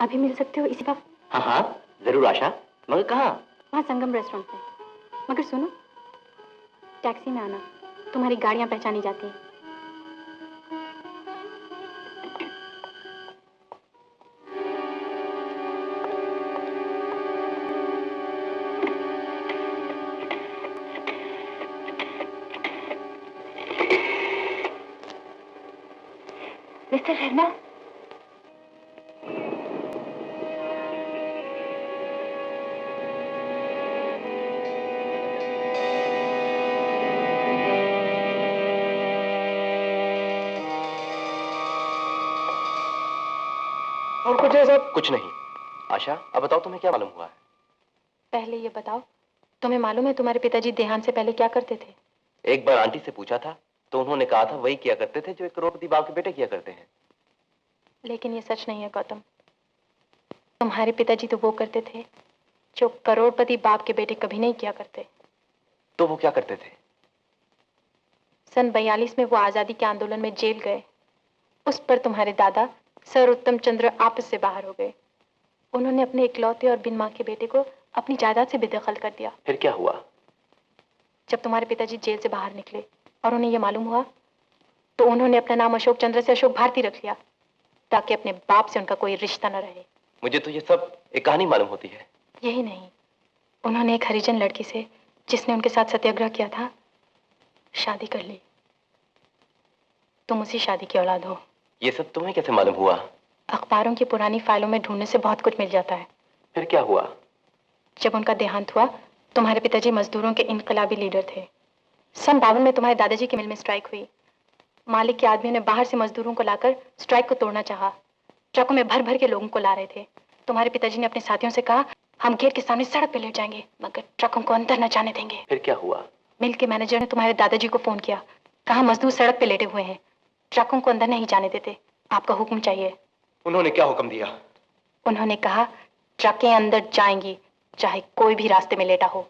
अभी मिल सकते हो इसी वक्त? हाँ हाँ जरूर आशा, मगर कहाँ? वहाँ संगम रेस्टोरेंट में। मगर सुनो, टैक्सी में आना, तुम्हारी गाड़ियाँ पहचानी जाती हैं। मिस्टर शर्मा, और कुछ है सब? कुछ नहीं। आशा, अब बताओ तुम्हें क्या मालूम हुआ है? पहले ये बताओ, तुम्हें मालूम है तुम्हारे पिताजी देहांत से पहले क्या करते थे? एक बार आंटी से पूछा था तो उन्होंने कहा था वही किया करते थे जो एक करोड़पति बाप के बेटे किया करते हैं। लेकिन ये सच नहीं है गौतम। तुम्हारे पिताजी तो वो करते थे जो करोड़पति बाप के बेटे कभी नहीं किया करते। तो वो क्या करते थे? सन 42 में वो आजादी के आंदोलन में जेल गए। उस पर तुम्हारे दादा सर उत्तम चंद्र आपस से बाहर हो गए। उन्होंने अपने इकलौते और बिन माँ के बेटे को अपनी जायदाद से बेदखल कर दिया। फिर क्या हुआ? जब तुम्हारे पिताजी जेल से बाहर निकले और उन्हें यह मालूम हुआ तो उन्होंने अपना नाम अशोक चंद्र से अशोक भारती रख लिया ताकि अपने बाप से उनका कोई रिश्ता न रहे। मुझे तो ये सब एक कहानी मालूम होती है। यही नहीं, उन्होंने एक हरिजन लड़की से जिसने उनके साथ सत्याग्रह किया था शादी कर ली। तुम उसी शादी की औलाद हो। ये सब तुम्हें कैसे मालूम हुआ? अखबारों की पुरानी फाइलों में ढूंढने से बहुत कुछ मिल जाता है। फिर क्या हुआ? जब उनका देहांत हुआ तुम्हारे पिताजी मजदूरों के इनकलाबी लीडर थे। सन 52 में तुम्हारे दादाजी की मिल में स्ट्राइक हुई। मालिक के आदमियों ने बाहर से मजदूरों को लाकर स्ट्राइक को तोड़ना चाहा। ट्रकों में भर भर के लोगों को ला रहे थे। तुम्हारे पिताजी ने अपने साथियों से कहा हम गेट के सामने सड़क पे लेट जाएंगे मगर ट्रकों को अंदर न जाने देंगे। फिर क्या हुआ? मिल के मैनेजर ने तुम्हारे दादाजी को फोन किया, कहा मजदूर सड़क पे लेटे हुए हैं, ट्रकों को अंदर नहीं जाने देते, आपका हुक्म चाहिए। उन्होंने क्या हुक्म दिया? उन्होंने कहा ट्रकें अंदर जाएंगी चाहे कोई भी रास्ते में लेटा हो।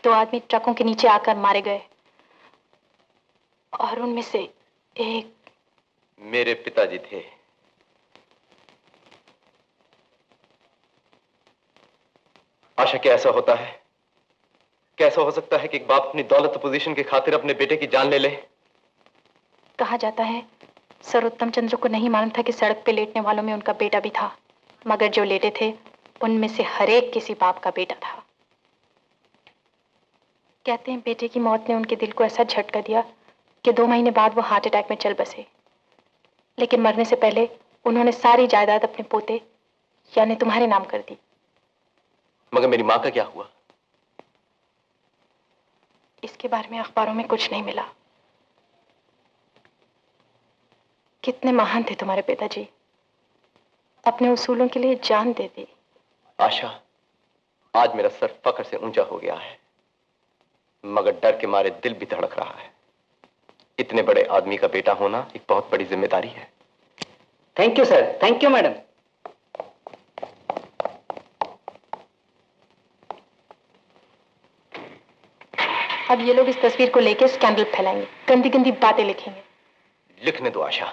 दो आदमी ट्रकों के नीचे आकर मारे गए और उनमें से एक मेरे पिताजी थे। आशा, क्या ऐसा होता है? कैसा हो सकता है कि एक बाप अपनी दौलत पोजीशन की खातिर अपने बेटे की जान ले ले? कहा जाता है सर उत्तम चंद्र को नहीं मालूम था कि सड़क पे लेटने वालों में उनका बेटा भी था, मगर जो लेटे थे उनमें से हर एक किसी बाप का बेटा था। कहते हैं बेटे की मौत ने उनके दिल को ऐसा झटका दिया कि 2 महीने बाद वो हार्ट अटैक में चल बसे। लेकिन मरने से पहले उन्होंने सारी जायदाद अपने पोते यानी तुम्हारे नाम कर दी। मगर मेरी माँ का क्या हुआ? इसके बारे में अखबारों में कुछ नहीं मिला। कितने महान थे तुम्हारे पिताजी, अपने उसूलों के लिए जान दे दी। आशा, आज मेरा सर फख्र से ऊंचा हो गया है मगर डर के मारे दिल भी धड़क रहा है। इतने बड़े आदमी का बेटा होना एक बहुत बड़ी जिम्मेदारी है। Thank you sir. Thank you madam. अब ये लोग इस तस्वीर को लेकर स्कैंडल फैलाएंगे, गंदी गंदी बातें लिखेंगे। लिखने दो आशा।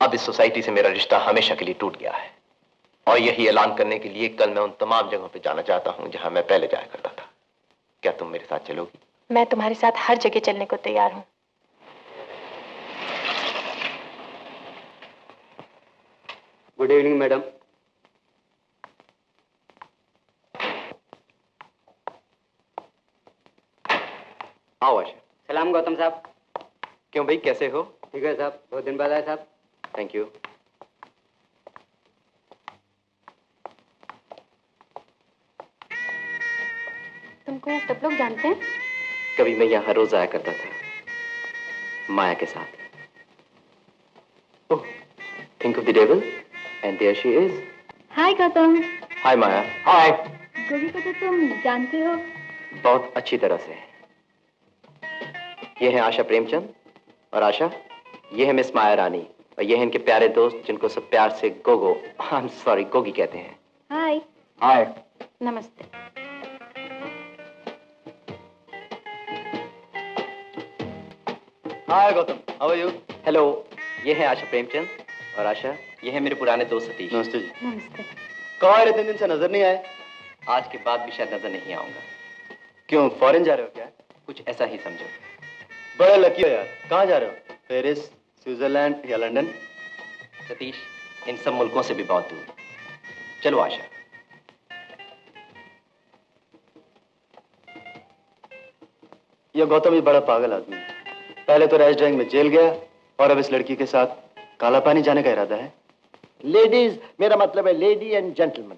अब इस सोसाइटी से मेरा रिश्ता हमेशा के लिए टूट गया है और यही ऐलान करने के लिए कल मैं उन तमाम जगहों पे जाना चाहता हूं जहां मैं पहले जाया करता था। क्या तुम मेरे साथ चलोगी? मैं तुम्हारे साथ हर जगह चलने को तैयार हूं। Good evening madam. आओ आशा। सलाम गौतम साहब। क्यों भाई, कैसे हो? ठीक है साहब, बहुत दिन बाद आए साहब। Thank you. तुमको ये सब लोग जानते हैं? कभी मैं यहाँ हर रोज आया करता था माया के साथ। ओह, think of the devil and there she is. हाय गौतम। हाय माया। हाय। गोगी को तो तुम जानते हो? बहुत अच्छी तरह से। ये है आशा प्रेमचंद और आशा ये है मिस माया रानी और ये है इनके प्यारे दोस्त जिनको सब प्यार से Gogo I am sorry Gogi कहते हैं। हाय। हाय। नमस्ते। Hi Gautam, how are you? Hello, ये है आशा प्रेमचंद और आशा ये है मेरे पुराने दोस्त सतीश। नमस्ते जी। नमस्ते। कहाँ है, इतने दिन से नजर नहीं आए? आज के बाद भी शायद नजर नहीं आऊंगा। क्यों, फॉरेन जा रहे हो क्या? कुछ ऐसा ही समझो। बड़ा लकी हो यार। कहाँ जा रहे हो? पेरिस, स्विट्जरलैंड या लंदन? सतीश, इन सब मुल्कों से भी बहुत दूर। चलो आशा। ये गौतम ही बड़ा पागल आदमी है। पहले तो रैश ड्राइविंग में जेल गया और अब इस लड़की के साथ काला पानी जाने का इरादा है। लेडीज, मेरा मतलब है लेडी एंड जेंटलमैन।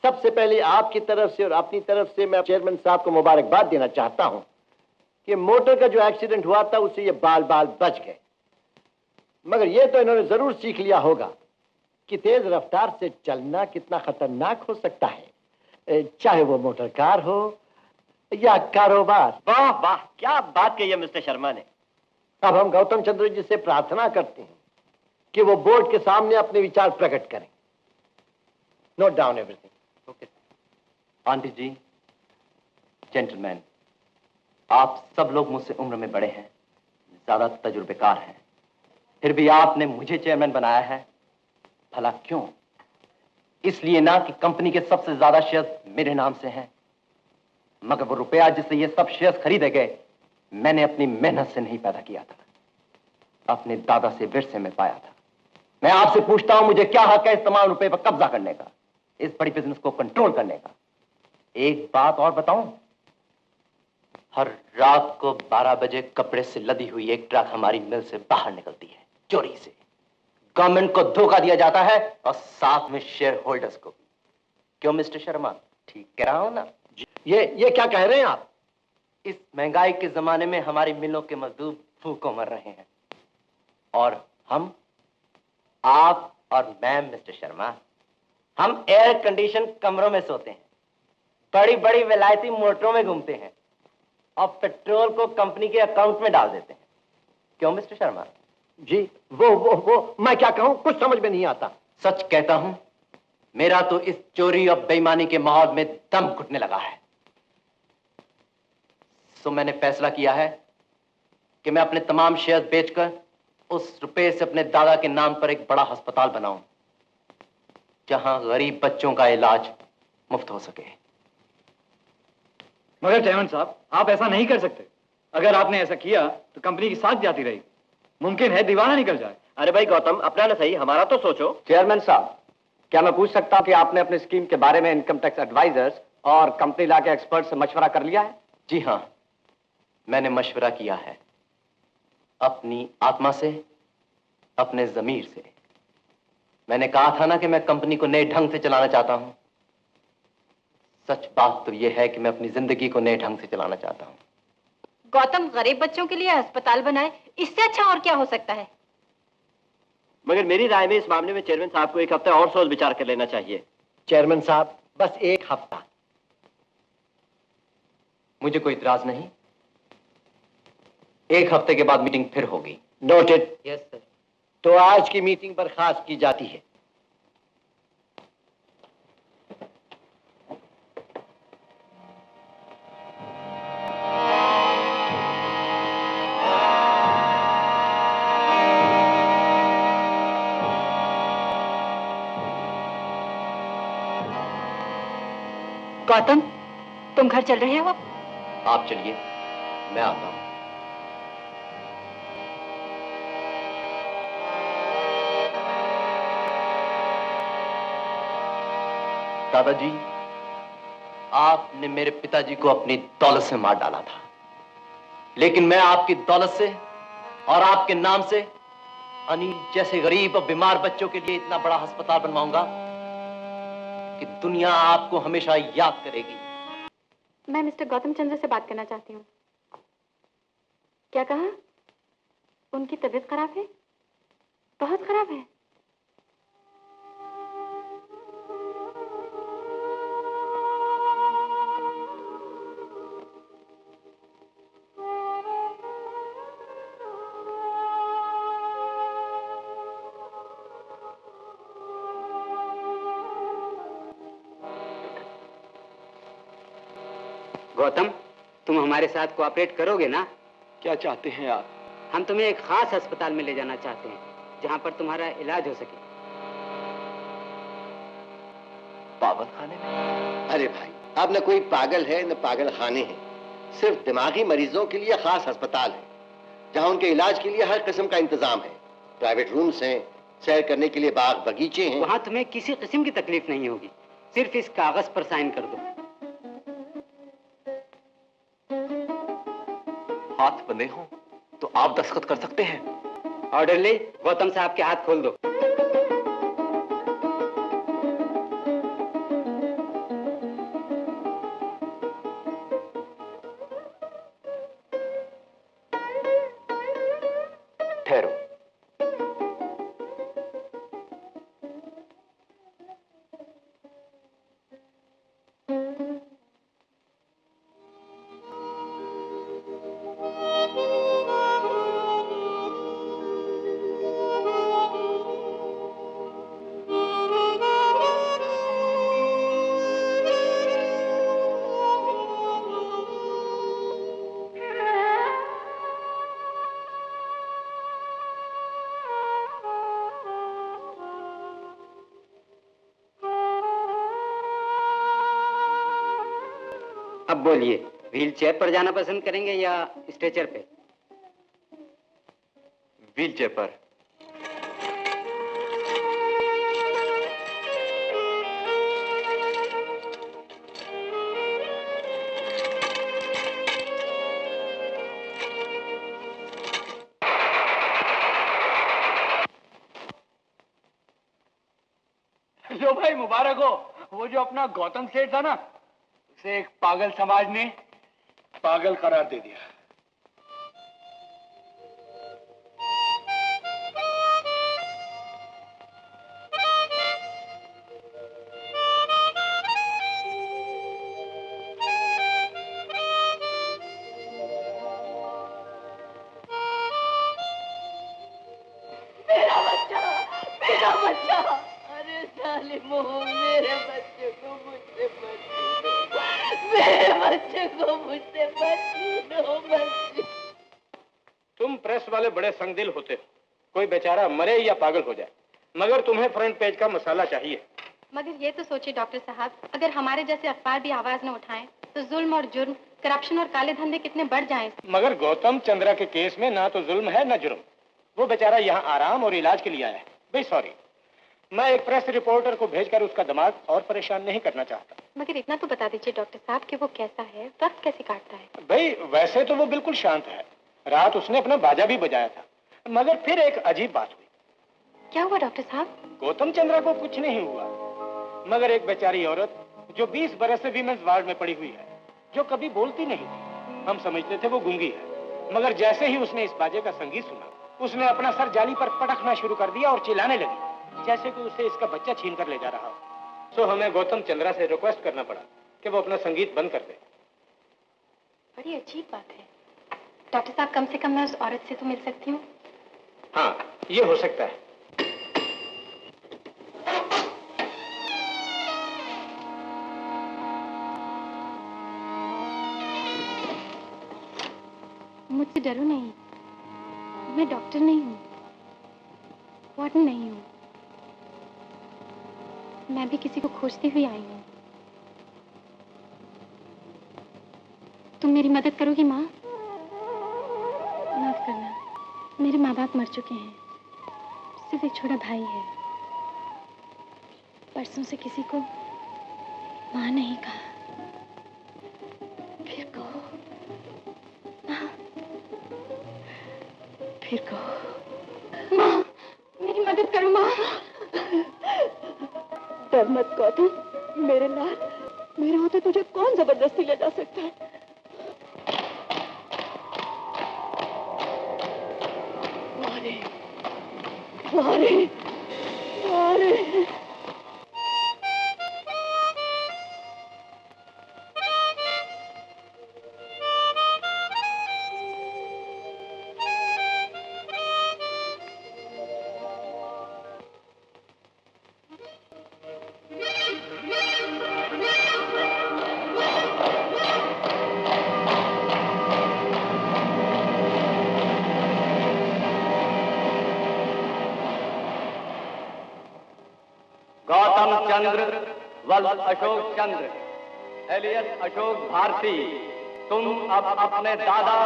सबसे पहले आपकी तरफ से और अपनी तरफ से मैं चेयरमैन साहब को मुबारकबाद देना चाहता हूं कि मोटर का जो एक्सीडेंट हुआ था उससे ये बाल बाल बच गए। मगर ये तो इन्होंने जरूर सीख लिया होगा कि तेज रफ्तार से चलना कितना खतरनाक हो सकता है, चाहे वो मोटर कार हो या कारोबार। वाह वाह, क्या बात कही है मिस्टर शर्मा ने। अब हम गौतम चंद्र जी से प्रार्थना करते हैं कि वो बोर्ड के सामने अपने विचार प्रकट करें। Note down everything. Okay. Aunty ji, gentleman, आप सब लोग मुझसे उम्र में बड़े हैं, ज्यादा तजुर्बेकार हैं, फिर भी आपने मुझे चेयरमैन बनाया है। भला क्यों? इसलिए ना कि कंपनी के सबसे ज्यादा शेयर्स मेरे नाम से हैं, मगर वो रुपया जिससे ये सब शेयर्स खरीदे गए मैंने अपनी मेहनत से नहीं पैदा किया था, अपने दादा से विरसे में पाया था। मैं आपसे पूछता हूं, मुझे क्या हक है इस तमाम रुपए पर कब्जा करने का, इस बड़ी बिजनेस को कंट्रोल करने का? एक बात और बताऊं, हर रात को 12 बजे कपड़े से लदी हुई एक ट्रक हमारी मिल से बाहर निकलती है, चोरी से। गवर्नमेंट को धोखा दिया जाता है और साथ में शेयर होल्डर्स को भी। क्यों मिस्टर शर्मा, ठीक कह रहा हूं ना? ये क्या कह रहे हैं आप? इस महंगाई के जमाने में हमारी मिलों के मजदूर भूखों मर रहे हैं और हम, आप और मैं मिस्टर शर्मा, हम एयर कंडीशन कमरों में सोते हैं, बड़ी बड़ी विलायती मोटरों में घूमते हैं और पेट्रोल को कंपनी के अकाउंट में डाल देते हैं। क्यों मिस्टर शर्मा? जी, वो मैं क्या कहूं, कुछ समझ में नहीं आता। सच कहता हूं, मेरा तो इस चोरी और बेईमानी के माहौल में दम घुटने लगा है। तो मैंने फैसला किया है कि मैं अपने तमाम शेयर बेचकर उस रुपए से अपने दादा के नाम पर एक बड़ा अस्पताल बनाऊं, जहां गरीब बच्चों का इलाज मुफ्त हो सके। मगर चेयरमैन साहब, आप ऐसा नहीं कर सकते। अगर आपने ऐसा किया तो कंपनी की साथ जाती रहेगी, मुमकिन है दीवाना निकल जाए। अरे भाई गौतम, अपना ना सही, हमारा तो सोचो। चेयरमैन साहब, क्या मैं पूछ सकता हूं कि आपने अपनी स्कीम के बारे में इनकम टैक्स एडवाइजर्स और कंपनी लॉ के एक्सपर्ट से मशवरा कर लिया है? जी हां, मैंने मशवरा किया है, अपनी आत्मा से, अपने जमीर से। मैंने कहा था ना कि मैं कंपनी को नए ढंग से चलाना चाहता हूं। सच बात तो यह है कि मैं अपनी जिंदगी को नए ढंग से चलाना चाहता हूं। गौतम गरीब बच्चों के लिए अस्पताल बनाए, इससे अच्छा और क्या हो सकता है? मगर मेरी राय में इस मामले में चेयरमैन साहब को एक हफ्ता और सोच विचार कर लेना चाहिए। चेयरमैन साहब, बस एक हफ्ता। मुझे कोई इतराज नहीं। एक हफ्ते के बाद मीटिंग फिर होगी। नोटेड। Yes sir. तो आज की मीटिंग बर्खास्त की जाती है। गौतम, तुम घर चल रहे हो? आप चलिए, मैं आता हूं। दादाजी, आपने मेरे पिताजी को अपनी दौलत से मार डाला था, लेकिन मैं आपकी दौलत से और आपके नाम से अनिल जैसे गरीब और बीमार बच्चों के लिए इतना बड़ा अस्पताल बनवाऊंगा कि दुनिया आपको हमेशा याद करेगी। मैं मिस्टर गौतम चंद्र से बात करना चाहती हूँ। क्या कहा? उनकी तबीयत खराब है? बहुत खराब है? गौतम, तुम हमारे साथ कोऑपरेट करोगे ना? क्या चाहते हैं आप? हम तुम्हें एक खास अस्पताल में ले जाना चाहते हैं जहां पर तुम्हारा इलाज हो सके। पागल खाने में? अरे भाई, अब न कोई पागल है न पागल खाने हैं। सिर्फ दिमागी मरीजों के लिए खास अस्पताल है जहां उनके इलाज के लिए हर किस्म का इंतजाम है। प्राइवेट रूम्स हैं, सैर करने के लिए बाग बगीचे हैं। वहां तुम्हें किसी किस्म की तकलीफ नहीं होगी। सिर्फ इस कागज पर साइन कर दो। हाथ बंधे हों तो आप दस्तखत कर सकते हैं। ऑर्डरली, गौतम साहब के हाथ खोल दो। ठहरो। अब बोलिए, व्हील चेयर पर जाना पसंद करेंगे या स्ट्रेचर पे? व्हील चेयर पर। लो भाई, मुबारक हो। वो जो अपना गौतम सेठ था ना, उसे एक पागल समाज ने पागल करार दे दिया। मेरा बच्चा, मेरा बच्चा। अरे जालिमो, मेरे बच्चे को मुझसे बची दो। मेरे बच्चे को मुझसे बची दो, बच्ची। तुम प्रेस वाले बड़े संगदिल होते हो। कोई बेचारा मरे या पागल हो जाए, मगर तुम्हें फ्रंट पेज का मसाला चाहिए। मगर ये तो सोचिए डॉक्टर साहब, अगर हमारे जैसे अखबार भी आवाज न उठाएं तो जुल्म और जुर्म, करप्शन और काले धंधे कितने बढ़ जाएं। मगर गौतम चंद्रा के केस में ना तो जुल्म है ना जुर्म। वो बेचारा यहाँ आराम और इलाज के लिए आया है। भाई सॉरी, मैं एक प्रेस रिपोर्टर को भेजकर उसका दिमाग और परेशान नहीं करना चाहता। मगर इतना तो बता दीजिए डॉक्टर साहब कि वो कैसा है, वक्त कैसे काटता है। भाई वैसे तो वो बिल्कुल शांत है। रात उसने अपना बाजा भी बजाया था, मगर फिर एक अजीब बात हुई। क्या हुआ डॉक्टर साहब? गौतम चंद्रा को कुछ नहीं हुआ, मगर एक बेचारी औरत जो 20 बरस से वीमेंस वार्ड में पड़ी हुई है, जो कभी बोलती नहीं थी, हम समझते थे वो गूंगी है, मगर जैसे ही उसने इस बाजे का संगीत सुना, उसने अपना सर जाली पर पटकना शुरू कर दिया और चिल्लाने लगी जैसे कि उसे इसका बच्चा छीन कर ले जा रहा हो। सो हमें गौतम चंद्रा से रिक्वेस्ट करना पड़ा कि वो अपना संगीत बंद कर दे। बड़ी अजीब बात है। डॉक्टर साहब, कम से कम मैं उस औरत से तो मिल सकती हूँ? हाँ, ये हो सकता है। मुझसे डरो नहीं, मैं डॉक्टर नहीं हूँ, वार्डन नहीं हूँ। मैं भी किसी को खोजती हुई आई हूँ। तुम मेरी मदद करोगी माँ? माफ करना, मेरे माँ बाप मर चुके हैं, सिर्फ एक छोटा भाई है। परसों से किसी को माँ नहीं कहा। फिर कहो माँ, फिर कहो माँ, मेरी मदद करो माँ। डर मत गौतम, मेरे लाल, मेरे होते तुझे कौन जबरदस्ती ले जा सकता है। मारे, मारे, मारे। गौतम चंद्र वल्द अशोक चंद्र एलियस अशोक भारती, तुम अब अपने दादा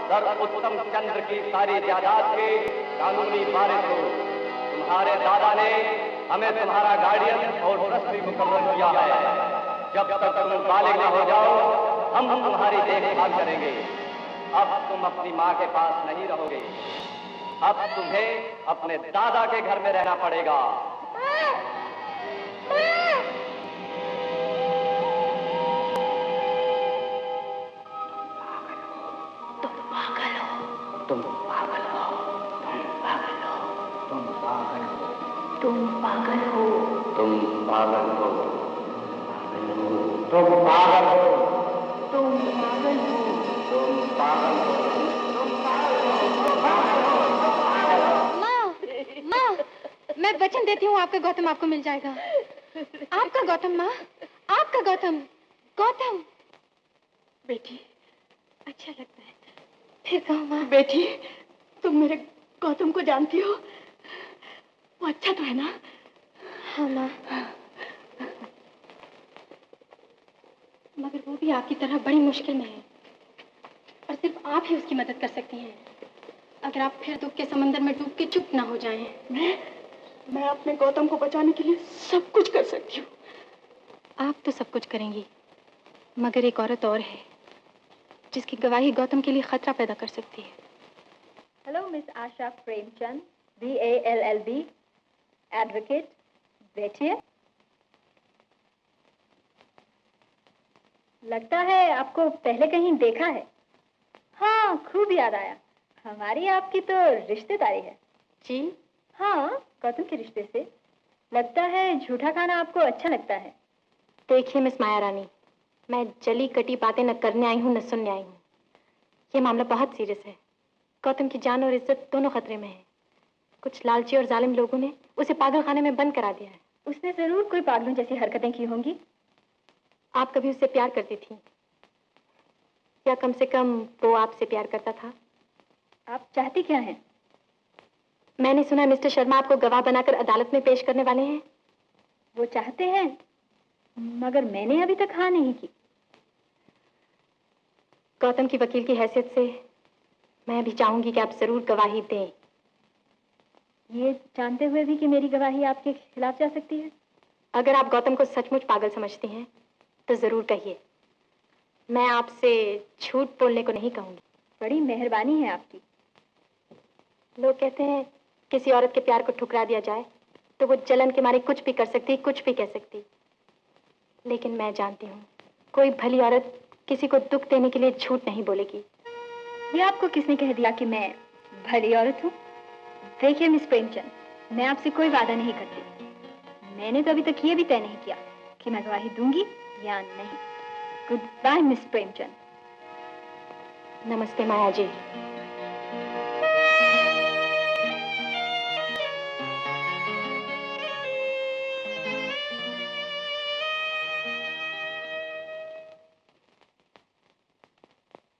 सर उत्तम चंद्र की सारी जायदाद के कानूनी वारिस हो। तुम्हारे दादा ने हमें तुम्हारा गार्डियन और ट्रस्टी मुकर्रर किया है। जब तक तुम बालिग न हो जाओ हम तुम्हारी देखभाल करेंगे। अब तुम अपनी माँ के पास नहीं रहोगे, अब तुम्हें अपने दादा के घर में रहना पड़ेगा। तुम पागल हो, तुम पागल हो, तुम पागल हो, तुम पागल हो, तुम पागल हो, तुम पागल हो, तुम पागल हो। माँ, मैं वचन देती हूँ आपका गौतम आपको मिल जाएगा। आपका गौतम माँ, आपका गौतम। गौतम बेटी, अच्छा लगता है। फिर कहो माँ। बेटी, तुम मेरे गौतम को जानती हो? वो अच्छा तो है ना? हाँ माँ, मगर वो भी आपकी तरह बड़ी मुश्किल में है और सिर्फ आप ही उसकी मदद कर सकती हैं। अगर आप फिर दुख के समंदर में डूब के चुप ना हो जाएं। मैं अपने गौतम को बचाने के लिए सब कुछ कर सकती हूँ। आप तो सब कुछ करेंगी, मगर एक औरत और है जिसकी गवाही गौतम के लिए खतरा पैदा कर सकती है। हेलो मिस आशा प्रेमचंद, BALLB, एडवोकेट, बैठिए। लगता है आपको पहले कहीं देखा है। हाँ, खूब याद आया। हमारी आपकी तो रिश्तेदारी है। जी? हाँ, गौतम के रिश्ते से। लगता है झूठा खाना आपको अच्छा लगता है। देखिए मिस माया रानी, मैं जली कटी बातें न करने आई हूँ न सुनने आई हूँ। ये मामला बहुत सीरियस है। गौतम की जान और इज्जत दोनों खतरे में है। कुछ लालची और जालिम लोगों ने उसे पागल खाने में बंद करा दिया है। उसने जरूर कोई पागलों जैसी हरकतें की होंगी। आप कभी उससे प्यार करती थी, या कम से कम वो आपसे प्यार करता था? आप चाहती क्या हैं? मैंने सुना मिस्टर शर्मा आपको गवाह बनाकर अदालत में पेश करने वाले हैं। वो चाहते हैं, मगर मैंने अभी तक हाँ नहीं की। गौतम की वकील की हैसियत से मैं भी चाहूंगी कि आप जरूर गवाही दें। ये जानते हुए भी कि मेरी गवाही आपके खिलाफ जा सकती है? अगर आप गौतम को सचमुच पागल समझती हैं तो जरूर कहिए। मैं आपसे झूठ बोलने को नहीं कहूंगी। बड़ी मेहरबानी है आपकी। लोग कहते हैं किसी औरत के प्यार को ठुकरा दिया जाए तो वो जलन के मारे कुछ भी कर सकती, कुछ भी कह सकती। लेकिन मैं जानती हूँ कोई भली औरत किसी को दुख देने के लिए झूठ नहीं बोलेगी। ये आपको किसने कह दिया कि मैं भली औरत हूँ? देखिए मिस प्रेमचंद, मैं आपसे कोई वादा नहीं करती। मैंने तो अभी तक ये भी तय नहीं किया कि मैं गवाही दूंगी या नहीं। Good bye miss Premchand. नमस्ते Maya ji.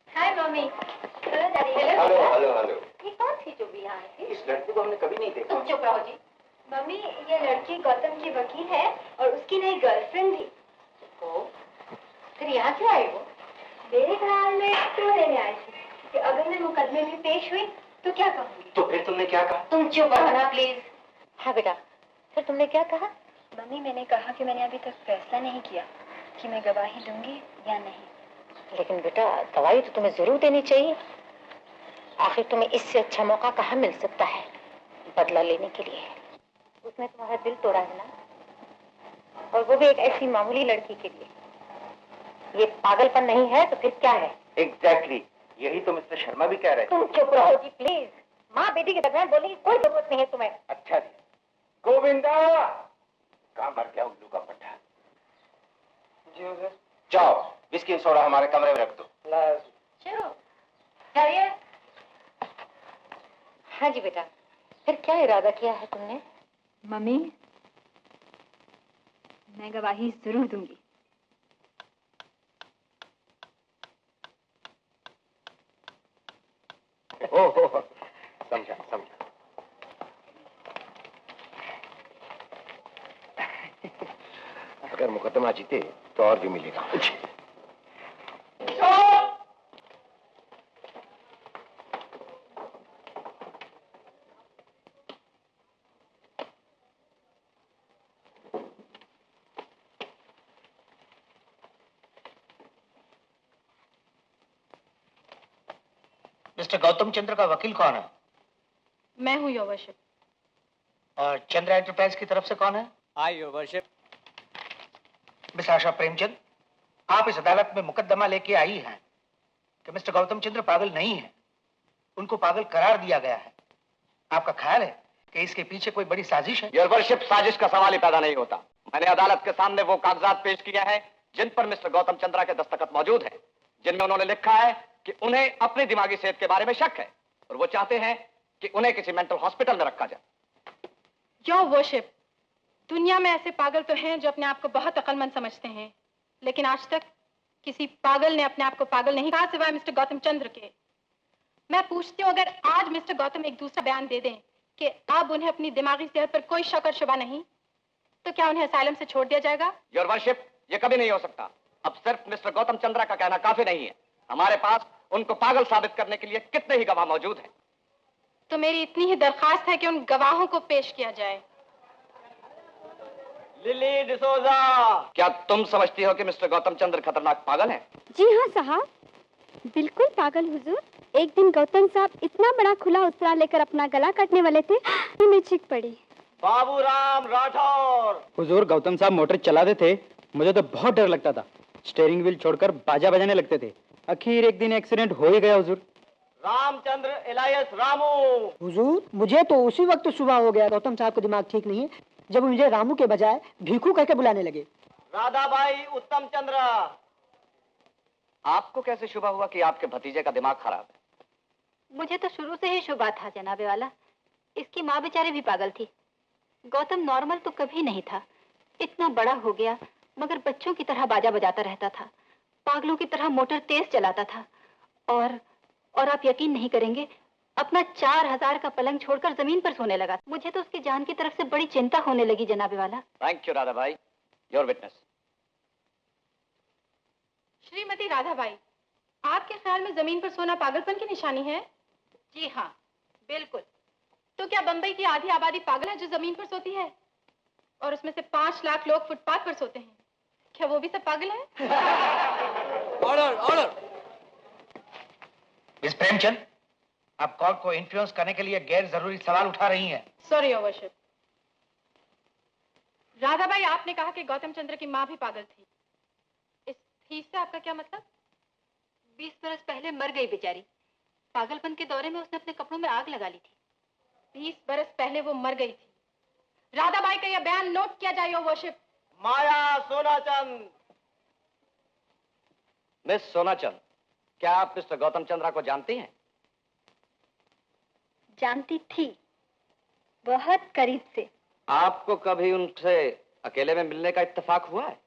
Hi mummy. Hello daddy. Hello hello hello. ये कौन थी जो भी यहाँ आई थी? इस लड़की को हमने कभी नहीं देखा। तुम चुप रहो जी। मम्मी, ये लड़की गौतम की वकील है और उसकी नई गर्लफ्रेंड भी। ओ, फिर यहाँ क्यों आई वो? मेरे ख्याल में क्यों लेने आई थी कि अगर मैं मुकदमे में पेश हुई तो क्या कहूँगी? तो फिर तुमने क्या कहा? तुम चुप रहो ना प्लीज। हाँ बेटा, फिर तुमने क्या कहा? मम्मी, मैंने कहा कि मैंने अभी तक फैसला नहीं किया कि मैं गवाही दूंगी या नहीं। लेकिन बेटा, गवाही तो तुम्हें जरूर देनी चाहिए। आखिर तुम्हें इससे अच्छा मौका कहाँ मिल सकता है बदला लेने के लिए। उसने तुम्हारा दिल तोड़ा है ना, और वो भी एक ऐसी मामूली लड़की के लिए। ये पागलपन नहीं है तो फिर क्या है? एग्जैक्टली, यही तो मिस्टर शर्मा भी कह रहे थे। तुम चुप रहो जी प्लीज। माँ बेटी के दरमियान बोलने की कोई जरूरत नहीं है तुम्हें। अच्छा जी। गोविंदा, कहाँ मर गया उल्लू का पट्टा? जी जाओ, बिस्किट सोडा हमारे कमरे में रख दो। चलो खैरिए। हाँ जी बेटा, फिर क्या इरादा किया है तुमने? मम्मी, मैं गवाही जरूर दूंगी। ओह, समझा समझा। अगर मुकदमा जीते तो और भी मिलेगा। मिस्टर गौतम चंद्र का वकील कौन है? मैं हूँ योर वर्शिप। और चंद्र एंटरप्राइज की तरफ से कौन है? I your worship. मिस आशा प्रेमचंद, आप इस अदालत में मुकदमा लेके आई हैं कि मिस्टर गौतम चंद्र पागल नहीं है, उनको पागल करार दिया गया है। आपका ख्याल है कि इसके पीछे कोई बड़ी साजिश है? योर वर्शिप, साजिश का सवाल ही पैदा नहीं होता। मैंने अदालत के सामने वो कागजात पेश किए हैं जिन पर मिस्टर गौतम चंद्रा के दस्तखत मौजूद हैं, जिनमें उन्होंने लिखा है कि उन्हें अपनी दिमागी सेहत के बारे में शक है और वो चाहते हैं कि उन्हें किसी मेंटल हॉस्पिटल में रखा जाए। योर वर्शिप, दुनिया में ऐसे पागल तो हैं जो अपने आप को बहुत अक्लमंद समझते हैं, लेकिन आज तक किसी पागल ने अपने आप को पागल नहीं कहा सिवाय मिस्टर गौतम चंद्र के। मैं पूछती हूँ, अगर आज मिस्टर गौतम एक दूसरा बयान दे दें कि अब उन्हें अपनी दिमागी सेहत पर कोई शक और शुबा नहीं, तो क्या उन्हें असाइलम से छोड़ दिया जाएगा? योर वर्शिप, ये कभी नहीं हो सकता। अब सिर्फ मिस्टर गौतम चंद्रा का कहना काफी नहीं है। हमारे पास उनको पागल साबित करने के लिए कितने ही गवाह मौजूद हैं। तो मेरी इतनी ही दरखास्त है कि उन गवाहों को पेश किया जाए। लिली डिसोजा, क्या तुम समझती हो कि मिस्टर गौतम चंद्र खतरनाक पागल हैं? जी हाँ साहब, बिल्कुल पागल हुजूर। एक दिन गौतम साहब इतना बड़ा खुला उसरा लेकर अपना गला काटने वाले थे कि मैं चीख पड़ी। बाबूराम राठौर। हुजूर, गौतम साहब मोटर चलाते थे, मुझे तो बहुत डर लगता था। स्टीयरिंग व्हील छोड़कर बाजा बजाने लगते थे। आखिर एक दिन एक्सीडेंट हो ही गया हुजूर। रामचंद्र इलायस रामू। हुजूर, मुझे तो उसी वक्त सुबह हो गया। गौतम साहब को दिमाग ठीक नहीं है, जब मुझे रामू के बजाय भीखू कहकर बुलाने लगे। राधाबाई उत्तम चंद्र। आपको कैसे शुबा हुआ कि आपके भतीजे का दिमाग खराब है? मुझे तो शुरू से ही शुबा था जनाबे वाला। इसकी माँ बेचारी भी पागल थी। गौतम नॉर्मल तो कभी नहीं था। इतना बड़ा हो गया मगर बच्चों की तरह बाजा बजाता रहता था, पागलों की तरह मोटर तेज चलाता था। और आप यकीन नहीं करेंगे, अपना 4000 का पलंग छोड़कर जमीन पर सोने लगा। मुझे तो उसकी जान की तरफ से बड़ी चिंता होने लगी जनाबे वाला। Thank you Radhabai, your witness. Shrimati Radhabai, आपके ख्याल में जमीन पर सोना पागलपन की निशानी है? जी हाँ, बिल्कुल। तो क्या बंबई की आधी आबादी पागल है जो जमीन पर सोती है? और उसमें से 5 लाख लोग फुटपाथ पर सोते हैं। क्या वो भी सब पागल हैं? Order, order. मिस प्रेमचंद, आप कोर्ट को इन्फ्लुएंस करने के लिए गैर जरूरी सवाल उठा रही हैं। Sorry your worship. राधाबाई, आपने कहा कि गौतम चंद्र की माँ भी पागल थी। इस फीस से आपका क्या मतलब? 20 बरस पहले मर गई बेचारी। पागलपन के दौरे में उसने अपने कपड़ों में आग लगा ली थी। 20 बरस पहले वो मर गई थी। राधाबाई का यह बयान नोट किया जाए your worship. Maya Sonachand. Miss Sonachand, क्या आप मिस्टर गौतम चंद्रा को जानती हैं? जानती थी, बहुत करीब से। आपको कभी उनसे अकेले में मिलने का इत्तेफाक हुआ है?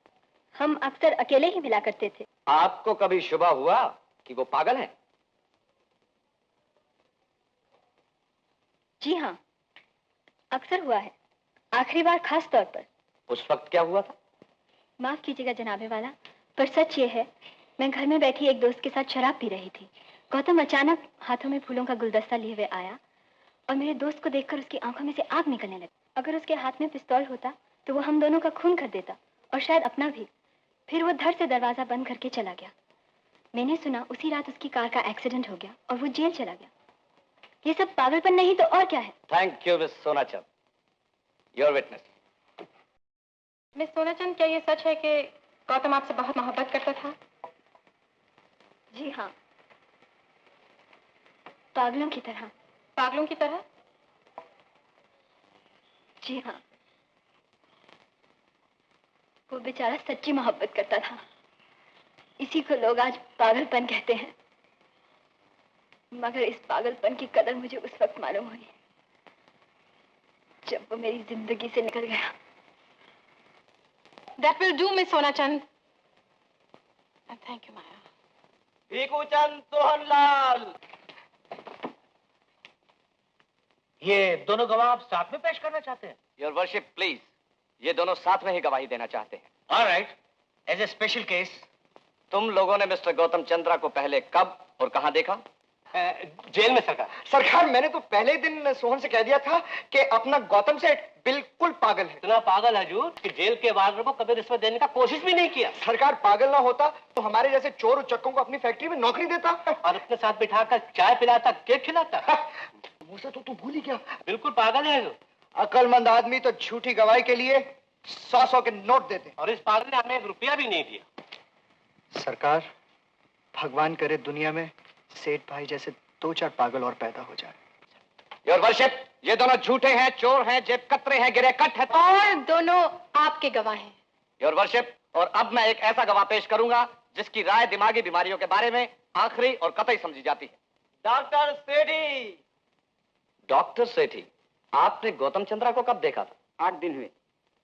हम अक्सर अकेले ही मिला करते थे। आपको कभी शुबा हुआ कि वो पागल हैं? जी हाँ, अक्सर हुआ है, आखिरी बार खास तौर पर। उस वक्त क्या हुआ था? माफ कीजिएगा जनाबे वाला, पर सच ये है, मैं घर में बैठी एक दोस्त के साथ शराब पी रही थी। गौतम अचानक हाथों में फूलों का गुलदस्ता लिए हुए आया और मेरे दोस्त को देखकर उसकी आंखों में से आग निकलने लगी। अगर उसके हाथ में पिस्तौल होता तो वो हम दोनों का खून कर देता और शायद अपना भी। फिर वो धड़ से दरवाजा बंद करके चला गया। मैंने सुना उसी रात उसकी कार का एक्सीडेंट हो गया और वो जेल चला गया। ये सब पागलपन नहीं तो और क्या है? Thank you miss Sonachand, your witness. Miss Sonachand, क्या ये सच है कि गौतम आपसे बहुत मोहब्बत करता था? जी हाँ, पागलों की तरह। पागलों की तरह? जी हाँ, वो बेचारा सच्ची मोहब्बत करता था। इसी को लोग आज पागलपन कहते हैं। मगर इस पागलपन की कदर मुझे उस वक्त मालूम हुई जब वो मेरी जिंदगी से निकल गया। That will do, Miss Sonachand. And thank you, Maya. भीखूचंद Sohanlal. ये दोनों गवाह आप साथ में पेश करना चाहते हैं? योर वर्शिप प्लीज, ये दोनों साथ में ही गवाही देना चाहते हैं। Alright, as a special case. तुम लोगों ने मिस्टर गौतम चंद्रा को पहले कब और कहां देखा? जेल में सरकार। सरकार, मैंने तो पहले दिन सोहन से कह दिया था कि अपना गौतम सेठ बिल्कुल पागल है। इतना पागल है झूठ कि जेल के वार्डर को कभी रिश्वत देने का कोशिश भी नहीं किया। सरकार, पागल ना होता तो हमारे जैसे चोर उचक्कों को अपनी फैक्ट्री में नौकरी देता और अपने साथ बिठाकर चाय पिलाता, केक खिलाता। मुझसे तो तू भूल ही गया। बिल्कुल पागल है जो। अक्लमंद आदमी तो झूठी गवाही के लिए 100-100 के नोट देते। और इस पागल ने हमें 1 रुपया भी नहीं दिया। सरकार, भगवान करे दुनिया में सेठ भाई जैसे 2-4 पागल और पैदा हो जाए। योर वर्शिप, ये दोनों झूठे हैं, चोर हैं, जेब कतरे हैं, गिरे कट हैं। और दोनों आपके गवाह हैं। योर वर्शिप, और अब मैं एक ऐसा गवाह पेश करूंगा जिसकी राय दिमागी बीमारियों के बारे में आखिरी और कतई समझी जाती है। डॉक्टर सेठी। डॉक्टर सेठी, आपने गौतम चंद्रा को कब देखा था? 8 दिन हुए,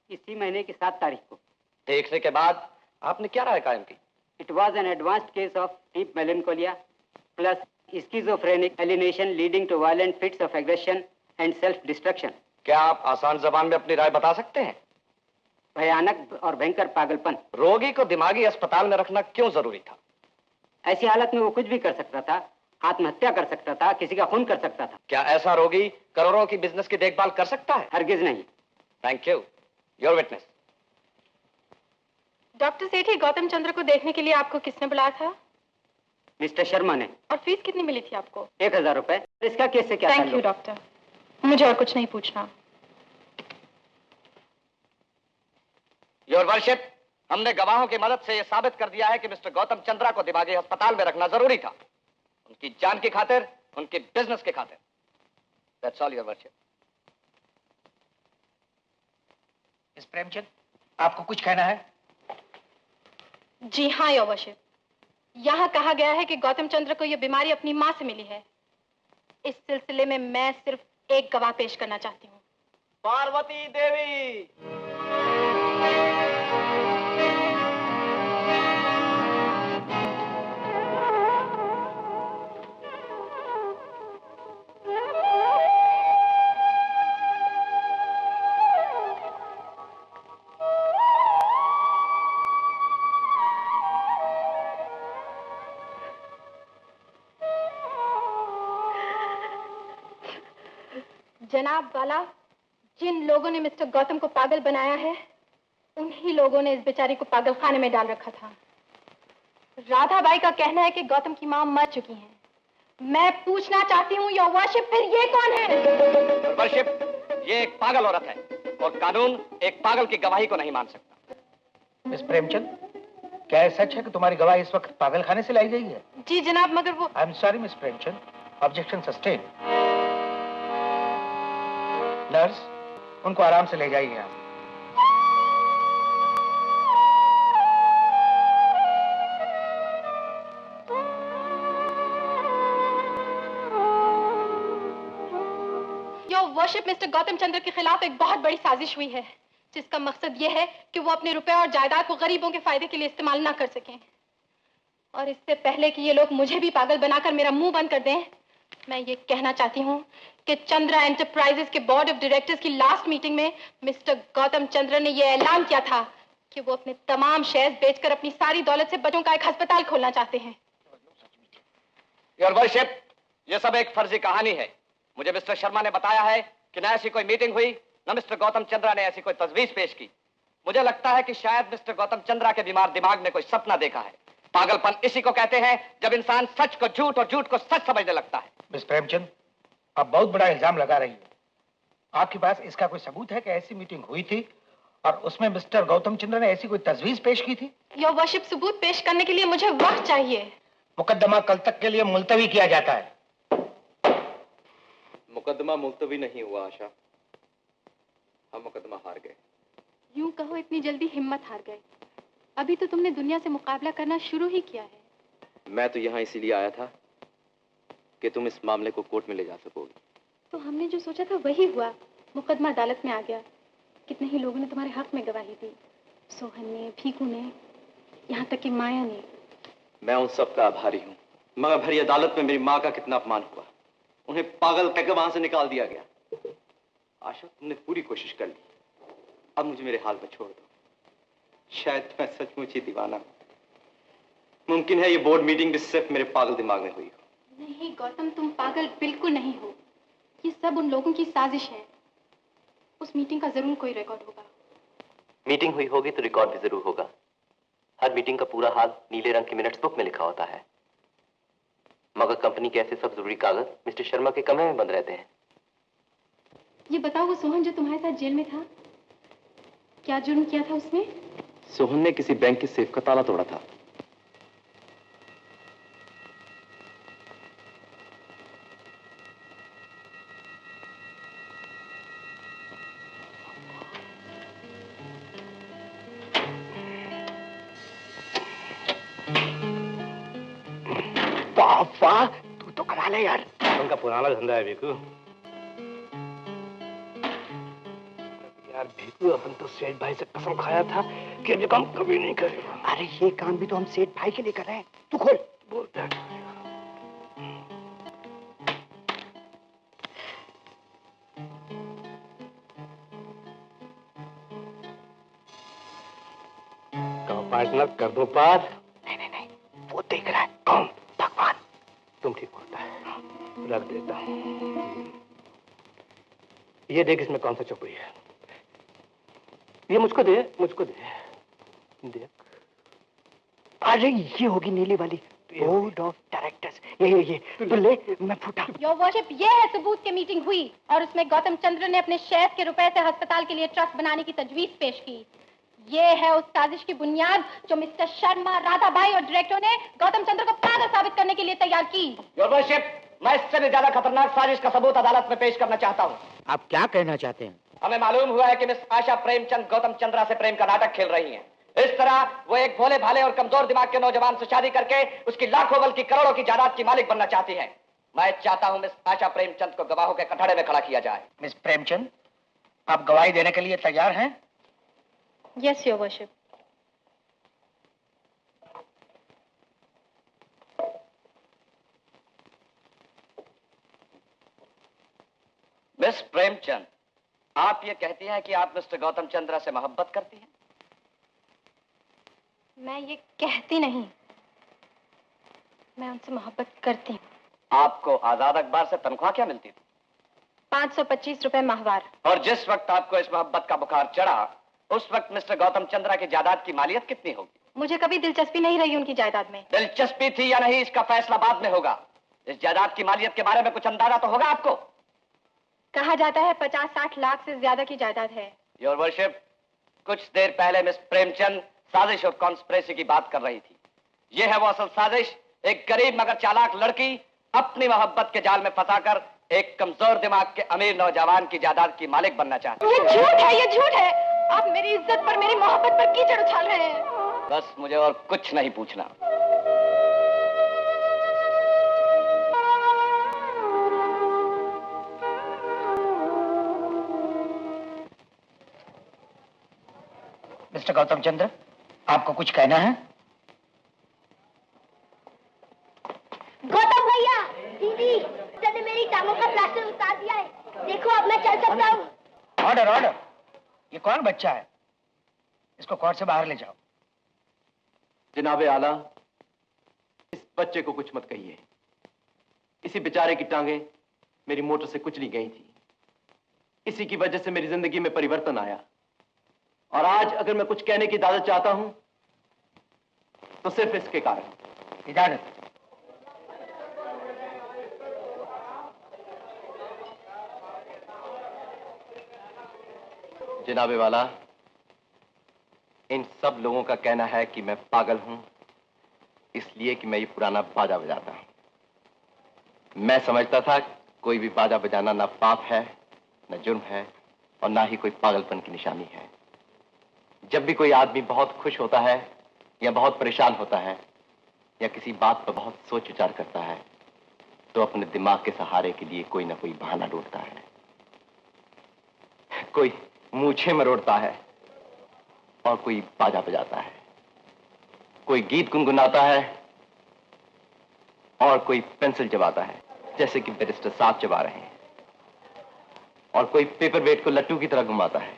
इसी महीने की 7 तारीख को। देखने के बाद आपने क्या राय कायम की? It was an advanced case of deep melancholia plus schizophrenic alienation leading to violent fits of aggression and self-destruction. क्या आप आसान जबान में अपनी राय बता सकते हैं? भयानक और भयंकर पागलपन। रोगी को दिमागी अस्पताल में रखना क्यों जरूरी था? ऐसी हालत में वो कुछ भी कर सकता था, आत्महत्या कर सकता था, किसी का खून कर सकता था। क्या ऐसा रोगी करोड़ों की बिजनेस की देखभाल कर सकता है? हरगिज नहीं। Thank you. Your witness. Doctor Sethi, Gautam Chandra को देखने के लिए आपको किसने बुलाया था? मिस्टर शर्मा ने। और फीस कितनी मिली थी आपको? 1000 रुपए। इसका केस से क्या? थैंक यू डॉक्टर, मुझे और कुछ नहीं पूछना। योर वर्शिप, हमने गवाहों की मदद से यह साबित कर दिया है कि मिस्टर गौतम चंद्रा को दिमागी अस्पताल में रखना जरूरी था, उनकी जान की खातिर, उनकी बिजनेस की खातिर। That's all your worship. Miss Premchand, आपको कुछ कहना है? जी हाँ योर वर्शिप, यहाँ कहा गया है कि गौतम चंद्र को यह बीमारी अपनी माँ से मिली है। इस सिलसिले में मैं सिर्फ एक गवाह पेश करना चाहती हूँ। पार्वती देवी। जनाब वाला, जिन लोगों ने मिस्टर गौतम को पागल बनाया है, उन्हीं लोगों ने इस बेचारी को पागल खाने में डाल रखा था। राधाबाई का कहना है कि गौतम की मां मर चुकी हैं। मैं पूछना चाहती हूँ योर वर्शिप, फिर ये कौन है? वर्शिप, ये एक पागल औरत है और कानून एक पागल की गवाही को नहीं मान सकता। मिस प्रेमचंद, क्या यह सच है कि तुम्हारी गवाही इस वक्त पागल खाने से लाई गई है? जी जनाब, मगर वो। आई am sorry miss Premchand, objection sustain. Nurse, उनको आराम से ले जाइए आप। योर वर्शिप, मिस्टर गौतम चंद्र के खिलाफ एक बहुत बड़ी साजिश हुई है, जिसका मकसद यह है कि वो अपने रुपए और जायदाद को गरीबों के फायदे के लिए इस्तेमाल ना कर सकें। और इससे पहले कि ये लोग मुझे भी पागल बनाकर मेरा मुंह बंद कर दें, मैं ये कहना चाहती हूँ कि चंद्रा एंटरप्राइजेस के बोर्ड ऑफ डायरेक्टर्स की लास्ट मीटिंग में मिस्टर गौतम चंद्र ने यह ऐलान किया था कि वो अपने तमाम शेयर्स बेचकर अपनी सारी दौलत से बच्चों का एक अस्पताल खोलना चाहते हैं। योर वर्शिप, ये सब एक फर्जी कहानी है। मुझे मिस्टर शर्मा ने बताया है कि न ऐसी कोई मीटिंग हुई, न मिस्टर गौतम चंद्रा ने ऐसी कोई तजवीज पेश की। मुझे लगता है कि शायद मिस्टर गौतम चंद्रा के बीमार दिमाग ने कोई सपना देखा है। पागलपन इसी को कहते हैं जब इंसान सच को झूठ और झूठ को सच समझने लगता है। मिस प्रेमचंद, आप बहुत बड़ा इल्जाम लगा रही है। आपके पास इसका कोई सबूत है कि ऐसी मीटिंग हुई थी और उसमें मिस्टर गौतम चंद्र ने ऐसी कोई तजवीज पेश की थी? योर वर्शिप, सबूत पेश करने के लिए मुझे वक्त चाहिए। मुकदमा कल तक के लिए मुलतवी किया जाता है। मुकदमा मुलतवी नहीं हुआ आशा, हम मुकदमा हार गए। यूं कहो, इतनी जल्दी हिम्मत हार गए? अभी तो तुमने दुनिया से मुकाबला करना शुरू ही किया है। मैं तो यहाँ इसीलिए आया था कि तुम इस मामले को कोर्ट में ले जा सकोगे। तो हमने जो सोचा था वही हुआ। मुकदमा अदालत में आ गया। कितने ही लोगों ने तुम्हारे हक में गवाही दी, सोहन ने, भीखू ने, यहाँ तक कि माया ने। मैं उन सब का आभारी हूँ, मगर भरी अदालत में मेरी माँ का कितना अपमान हुआ। उन्हें पागल कहकर वहां से निकाल दिया गया। आशा, तुमने पूरी कोशिश कर ली, अब मुझे मेरे हाल में छोड़ दो। शायद मैं सचमुच ही दीवाना हूं। मुमकिन है ये बोर्ड मीटिंग भी सिर्फ मेरे पागल दिमाग में हुई हो। नहीं गौतम, तुम पागल बिल्कुल नहीं हो। ये सब उन लोगों की साजिश है। उस मीटिंग का जरूर कोई रिकॉर्ड होगा। मीटिंग हुई होगी तो रिकॉर्ड भी जरूर होगा। हर मीटिंग का पूरा हाल नीले रंग की मिनट्स बुक में लिखा होता है, मगर कंपनी के ऐसे सब जरूरी कागज मिस्टर शर्मा के कमरे में बंद रहते हैं। ये बताओ, वो सोहन जो तुम्हारे साथ जेल में था, क्या जुर्म किया था उसने? सोहन ने किसी बैंक के सेफ का ताला तोड़ा था। वाह, तू तो कमाल है यार। उनका पुराना धंधा है भीखू। यार भीखू, अपन तो सेठ भाई से कसम खाया था कि ये काम कभी नहीं करेगा। अरे ये काम भी तो हम सेठ भाई के लिए कर रहे हैं। तू खोल। बोलता है। पार्टनर कर दो पार। नहीं, वो देख रहा है। कौन? भगवान। तुम ठीक बोलता है, रख देता हूं। ये देख इसमें कौन सा चौपड़ी है। ये मुझको दे, देख। अरे ये होगी नीली वाली, बोर्ड ऑफ डायरेक्टर्स। ये तो ले, मैं फूटा। योर वर्शिप, ये है सबूत की मीटिंग हुई और उसमें गौतम चंद्र ने अपने शेयर के रुपए से अस्पताल के लिए ट्रस्ट बनाने की तजवीज पेश की। ये है उस साजिश की बुनियाद जो मिस्टर शर्मा, राधाबाई और डायरेक्टर ने गौतम चंद्र को पागल साबित करने के लिए तैयार की। योर वर्शिप, मैं इससे भी ज्यादा खतरनाक साजिश का सबूत अदालत में पेश करना चाहता हूँ। आप क्या कहना चाहते हैं? हमें मालूम हुआ है कि मिस आशा प्रेमचंद गौतम चंद्रा से प्रेम का नाटक खेल रही हैं। इस तरह वो एक भोले भाले और कमजोर दिमाग के नौजवान से शादी करके उसकी लाखों बल्कि करोड़ों की जायदाद की मालिक बनना चाहती है। मैं चाहता हूँ मिस आशा प्रेमचंद को गवाहों के कटघरे में खड़ा किया जाए। मिस प्रेमचंद, आप गवाही देने के लिए तैयार हैं? Yes your worship. Miss Premchand, आप ये कहती हैं कि आप मिस्टर गौतम चंद्रा से मोहब्बत करती हैं? मैं ये कहती नहीं, मैं उनसे मोहब्बत करती हूँ। आपको आजाद अखबार से तनख्वाह क्या मिलती थी? 525 रुपए माहवार। और जिस वक्त आपको इस मोहब्बत का बुखार चढ़ा, उस वक्त मिस्टर गौतम चंद्रा की जायदाद की मालियत कितनी होगी? मुझे कभी दिलचस्पी नहीं रही उनकी जायदाद में। दिलचस्पी थी या नहीं, इसका फैसला बाद में होगा। इस जायदाद की मालियत के बारे में कुछ अंदाजा तो होगा आपको? कहा जाता है 50-60 लाख से ज्यादा की जायदाद है। योर वर्शिप, कुछ देर पहले मिस प्रेमचंद साजिश और कॉन्स्पिरेसी की बात कर रही थी। यह है वो असल साजिश। एक गरीब मगर चालाक लड़की अपनी मोहब्बत के जाल में फंसाकर एक कमजोर दिमाग के अमीर नौजवान की जायदाद की मालिक बनना चाहती है। ये झूठ है, ये झूठ है। आप मेरी इज्जत पर, मेरी मोहब्बत पर कीचड़ उछाल रहे हैं। बस मुझे और कुछ नहीं पूछना। मिस्टर गौतम चंद्र, आपको कुछ कहना है? गौतम भैया, दीदी, उसने मेरी टांगों का प्लास्टर उतार दिया है। देखो अब मैं चल सकता हूँ। Order, order. ये कौन बच्चा है? इसको कोर्ट से बाहर ले जाओ। जनाबे आला, इस बच्चे को कुछ मत कहिए। इसी बेचारे की टांगे मेरी मोटर से कुचली गई थी। इसी की वजह से मेरी जिंदगी में परिवर्तन आया। और आज अगर मैं कुछ कहने की इजाजत चाहता हूं तो सिर्फ इसके कारण। इजाजत। जनाबे वाला, इन सब लोगों का कहना है कि मैं पागल हूं इसलिए कि मैं ये पुराना बाजा बजाता हूं। मैं समझता था कोई भी बाजा बजाना ना पाप है, ना जुर्म है और ना ही कोई पागलपन की निशानी है। जब भी कोई आदमी बहुत खुश होता है या बहुत परेशान होता है या किसी बात पर बहुत सोच विचार करता है तो अपने दिमाग के सहारे के लिए कोई ना कोई बहाना ढूंढता है। कोई मूछें मरोड़ता है और कोई बाजा बजाता है, कोई गीत गुनगुनाता है और कोई पेंसिल चबाता है जैसे कि बैरिस्टर साहब चबा रहे हैं, और कोई पेपर वेट को लट्टू की तरह घुमाता है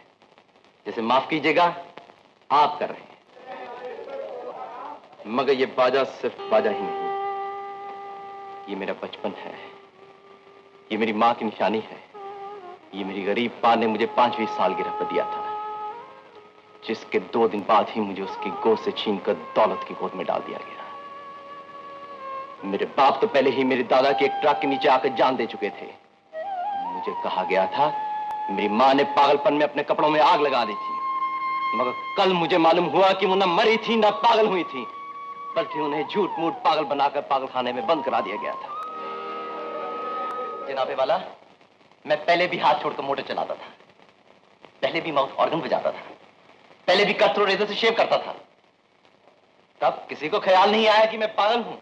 जैसे माफ कीजिएगा आप कर रहे हैं। मगर ये बाजा सिर्फ बाजा ही नहीं, ये मेरा बचपन है, ये मेरी माँ की निशानी है। ये मेरी गरीब माँ ने मुझे 5वीं सालगिरह पर दिया था, जिसके 2 दिन बाद ही मुझे उसकी गोद से छीनकर दौलत की गोद में डाल दिया गया। मेरे बाप तो पहले ही मेरे दादा के एक ट्रक के नीचे आकर जान दे चुके थे। मुझे कहा गया था मेरी माँ ने पागलपन में अपने कपड़ों में आग लगा दी थी, मगर कल मुझे मालूम हुआ कि वो न मरी थी न पागल हुई थी, बल्कि उन्हें झूठ मूठ पागल बनाकर पागलखाने में बंद करा दिया गया था। जनाबे वाला, मैं पहले भी हाथ छोड़कर मोटर चलाता था, पहले भी माउथ ऑर्गन बजाता था, पहले भी कटोरे रेजर से शेव करता था। तब किसी को ख्याल नहीं आया कि मैं पागल हूं,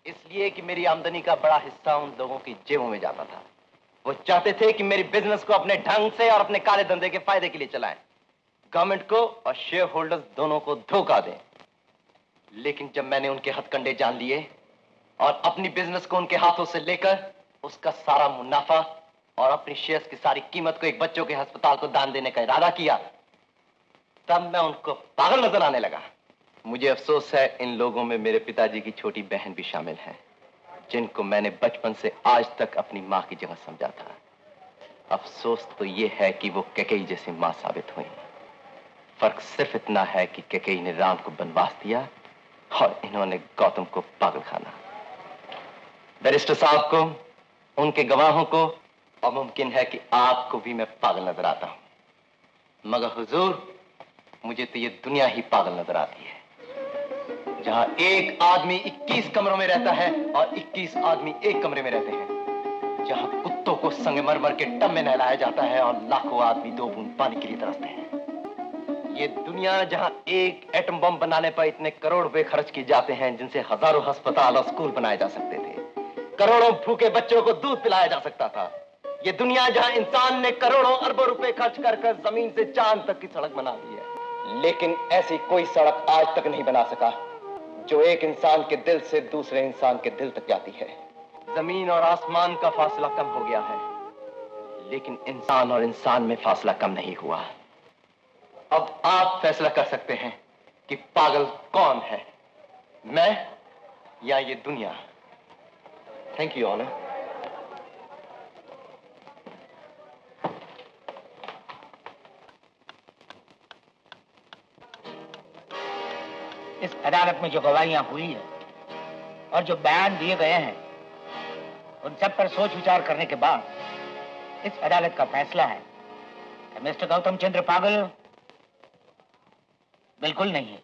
इसलिए कि मेरी आमदनी का बड़ा हिस्सा उन लोगों की जेबों में जाता था। वो चाहते थे कि मेरी बिजनेस को अपने ढंग से और अपने काले धंधे के फायदे के लिए चलाएं, गवर्नमेंट को और शेयर होल्डर्स दोनों को धोखा दें। लेकिन जब मैंने उनके हथकंडे जान लिए और अपनी बिजनेस को उनके हाथों से लेकर उसका सारा मुनाफा और अपनी शेयर्स की सारी कीमत को एक बच्चों के अस्पताल को दान देने का इरादा किया, तब मैं उनको पागल नजर आने लगा। मुझे अफसोस है इन लोगों में मेरे पिताजी की छोटी बहन भी शामिल है, जिनको मैंने बचपन से आज तक अपनी माँ की जगह समझा था। अफसोस तो ये है कि वो कैकेयी जैसी माँ साबित हुई। फर्क सिर्फ इतना है कि कैकेयी ने राम को वनवास दिया और इन्होंने गौतम को पागलखाना। बैरिस्टर साहब को, उनके गवाहों को, और मुमकिन है कि आपको भी मैं पागल नजर आता हूं, मगर हुजूर मुझे तो ये दुनिया ही पागल नजर आती है, जहां एक आदमी 21 कमरों में रहता है और 21 आदमी एक कमरे में रहते हैं, जहां कुत्तों को संगमरमर के टब में नहलाया जाता है और लाखों आदमी 2 बूंद पानी के लिए तरसते हैं। ये दुनिया जहां एक एटम बम बनाने पर इतने करोड़ रुपए खर्च किए जाते हैं जिनसे हजारों अस्पताल और स्कूल बनाए जा सकते थे, करोड़ों भूखे बच्चों को दूध पिलाया जा सकता था। ये दुनिया जहां इंसान ने करोड़ों अरबों रुपए खर्च कर जमीन से चांद तक की सड़क बना दी है, लेकिन ऐसी कोई सड़क आज तक नहीं बना सका जो एक इंसान के दिल से दूसरे इंसान के दिल तक जाती है। जमीन और आसमान का फासला कम हो गया है, लेकिन इंसान और इंसान में फासला कम नहीं हुआ। अब आप फैसला कर सकते हैं कि पागल कौन है, मैं या ये दुनिया। Thank you honour. इस अदालत में जो गवाहियां हुई है और जो बयान दिए गए हैं, उन सब पर सोच विचार करने के बाद इस अदालत का फैसला है कि मिस्टर गौतम चंद्र पागल बिल्कुल नहीं है।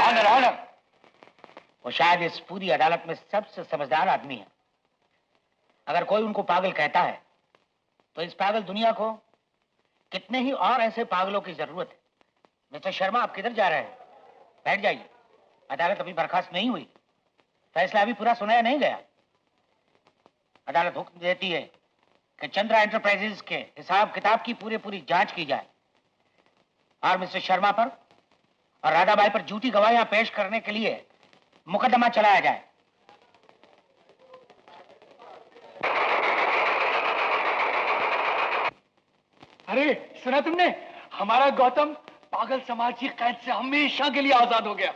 ऑनर, ऑनर, वो शायद इस पूरी अदालत में सबसे समझदार आदमी है। अगर कोई उनको पागल कहता है तो इस पागल दुनिया को कितने ही और ऐसे पागलों की जरूरत है। मिस्टर शर्मा, आप किधर जा रहे हैं? बैठ जाइए, अदालत अभी बर्खास्त नहीं हुई, फैसला अभी पूरा सुनाया नहीं गया। अदालत हुक्म देती है कि चंद्रा एंटरप्राइजेज के हिसाब किताब की पूरी जांच की जाए और मिस्टर शर्मा पर और राधाबाई पर झूठी गवाहियां पेश करने के लिए मुकदमा चलाया जाए। अरे सुना तुमने, हमारा गौतम पागल समाज की कैद से हमेशा के लिए आजाद हो गया।